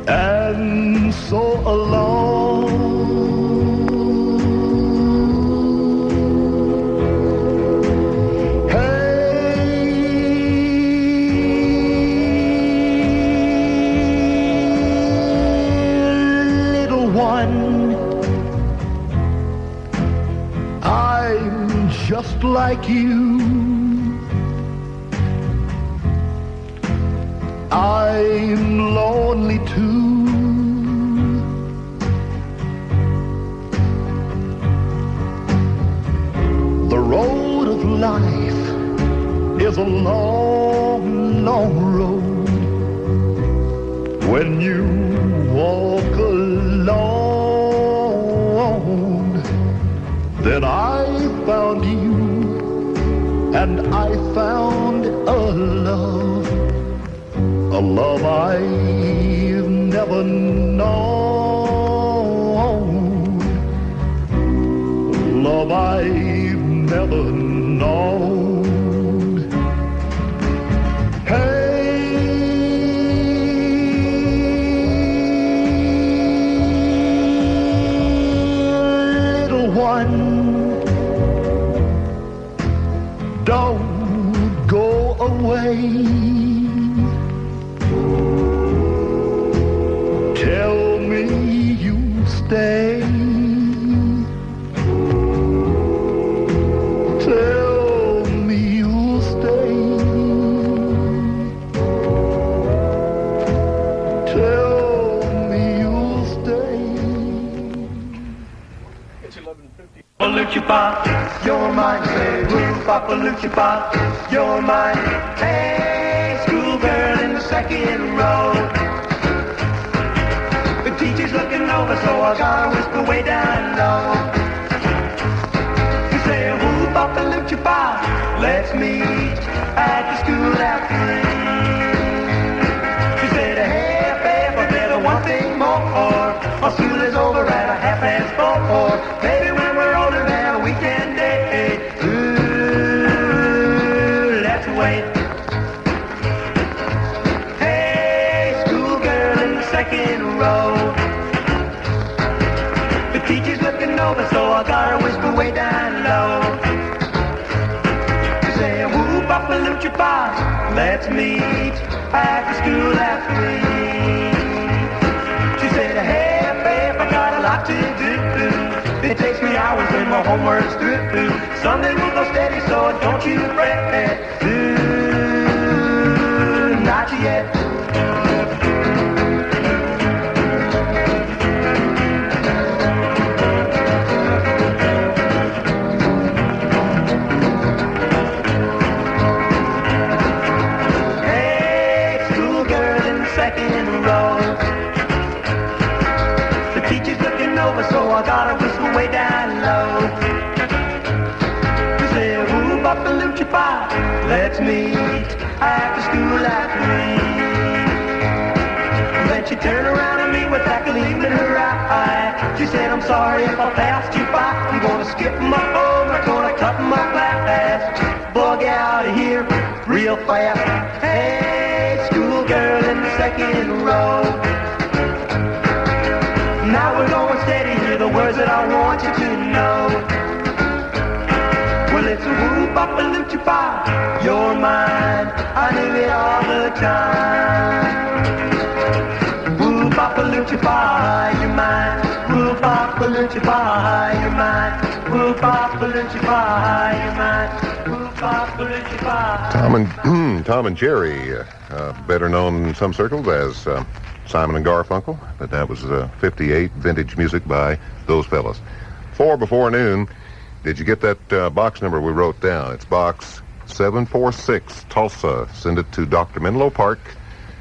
and so alone. I'm just like you. I'm lonely too. The road of life is a long, long road. When you walk alone, then I found you, and I found a love I've never known, love I've never known. Hey, little one, don't go away. Tell me you stay. Tell me you'll stay. Tell me you'll stay. It's 11:50. Lucipa, you're mine. Say, woo, Papa Lucipa, you're mine. Hey, schoolgirl in the second row. The teacher's looking over, so I gotta whisper way down low. You say, woo, Papa Lucipa, let's meet at the school after 3. She said, hey, babe, but there's one thing more. Our school is over at 4:30. Maybe when we're older than a weekend day. Ooh, let's wait. Hey, schoolgirl in the second row. The teacher's looking over, so I gotta whisper way down low. You say, woo, Papa Lucipa, let's meet at the school after 3. She said, hey, babe, I got a lot to do. It takes me hours when my homework's through. Someday we'll go steady, so don't you fret. Ooh, not yet. Hey, schoolgirl in the second row. The teacher's looking over, so I gotta whistle way down low. We say, woo, Papa Lucipa, let's meet at the school after 3. Then she turned around at me with that gleam in her eye. She said, I'm sorry if I passed you by. I'm gonna skip my homework, gonna cut my class. Bug out of here real fast. Hey, schoolgirl in the second row. Now we're going steady, hear the words that I want you to know. Well, it's a woo, Papa Lucipa, you're mine. I knew it all the time. Woo, Papa Lucipa, you're mine. Woo, Papa Lucipa, you're mine. Woo, Papa Lucipa, you're mine. Woo, Papa Lucipa. Tom and Jerry, better known in some circles as Simon and Garfunkel, but that was 58 vintage music by those fellas. 4 before noon. Did you get that box number we wrote down? It's box 746, Tulsa. Send it to Dr. Menlo Park,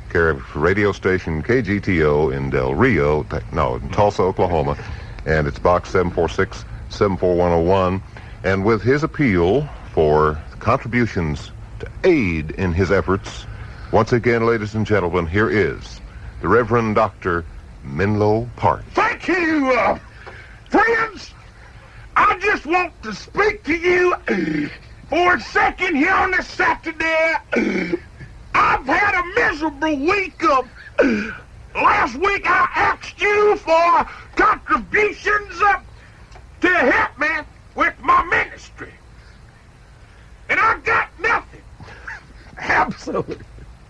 care of radio station KGTO in Del Rio, in Tulsa, Oklahoma. And it's box 746, 74101. And with his appeal for contributions to aid in his efforts, once again, ladies and gentlemen, here is the Reverend Dr. Menlo Park. Thank you, friends. I just want to speak to you for a second here on this Saturday. I've had a miserable week of... Last week I asked you for contributions to help me with my ministry. And I got nothing. Absolutely.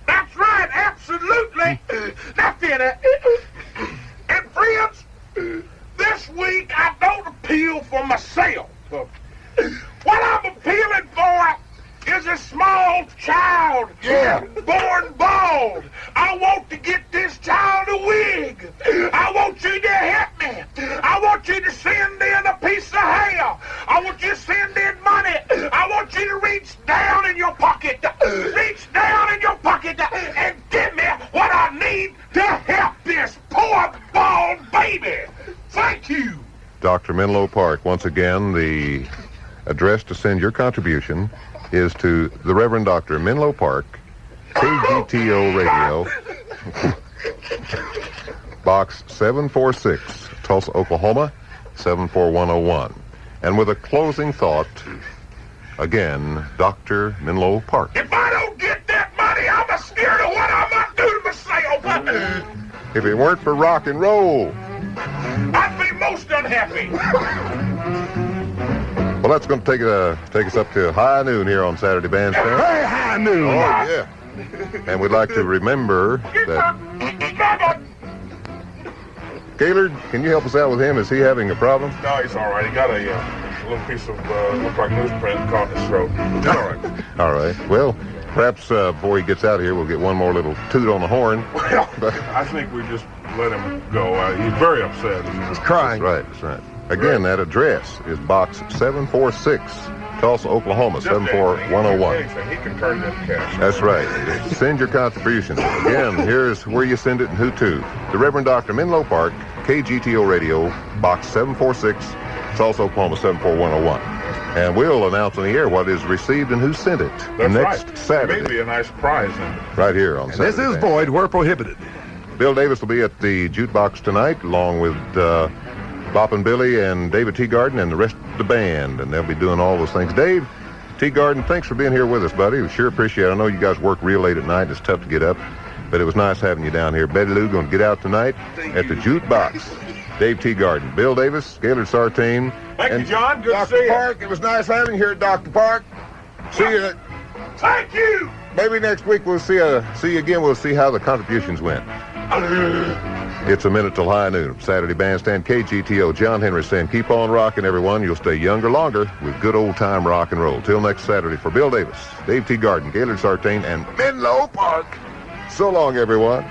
That's right, absolutely nothing. And friends, this week I don't appeal for myself. What I'm appealing for is a small child born bald. I want to get this child a wig. I want you to help me. I want you to send in a piece of hair. I want you to send in money. I want you to reach down in your pocket. Reach down in your pocket and give me what I need to help this poor bald baby. Thank you. Dr. Menlo Park, once again, the address to send your contribution is to the Reverend Dr. Menlo Park, KGTO Radio, Box 746, Tulsa, Oklahoma, 74101. And with a closing thought, again, Dr. Menlo Park. If I don't get that money, I'm scared of what I might do to myself. If it weren't for rock and roll. I'd be most unhappy. Well, that's going to take us up to high noon here on Saturday Bandstand. Hey, high noon. Oh, yeah. And we'd like to remember that... Gailard, can you help us out with him? Is he having a problem? No, he's all right. He got a little piece of, looked like newsprint caught in his throat. He's all right. All right. Well, perhaps before he gets out of here, we'll get one more little toot on the horn. Well, I think we just let him go. He's very upset. He's crying. That's right. Again, that address is Box 746, Tulsa, Oklahoma, 74101. He can turn it into cash. That's right. Send your contributions. Again, here's where you send it and who to. The Reverend Dr. Menlo Park, KGTO Radio, Box 746, Tulsa, Oklahoma, 74101. And we'll announce on the air what is received and who sent it That's next right. Saturday. Maybe a nice prize in it. Right here on Saturday. This is void where prohibited. Bill Davis will be at the jukebox tonight, along with Bop and Billy and David Teegarden and the rest of the band, and they'll be doing all those things. Dave Teegarden, thanks for being here with us, buddy. We sure appreciate it. I know you guys work real late at night. It's tough to get up, but it was nice having you down here. Betty Lou going to get out tonight at the jukebox. Dave Teegarden, Bill Davis, Gailard Sartain. Thank you, John. Good to see you. Dr. Park, it was nice having you here, Dr. Park. See you. Thank you. Maybe next week we'll see you again. We'll see how the contributions went. It's a minute till high noon. Saturday Bandstand, KGTO. John Henry saying, keep on rocking, everyone. You'll stay younger longer with good old-time rock and roll. Till next Saturday, for Bill Davis, Dave Teegarden, Gailard Sartain, and Menlo Park. So long, everyone.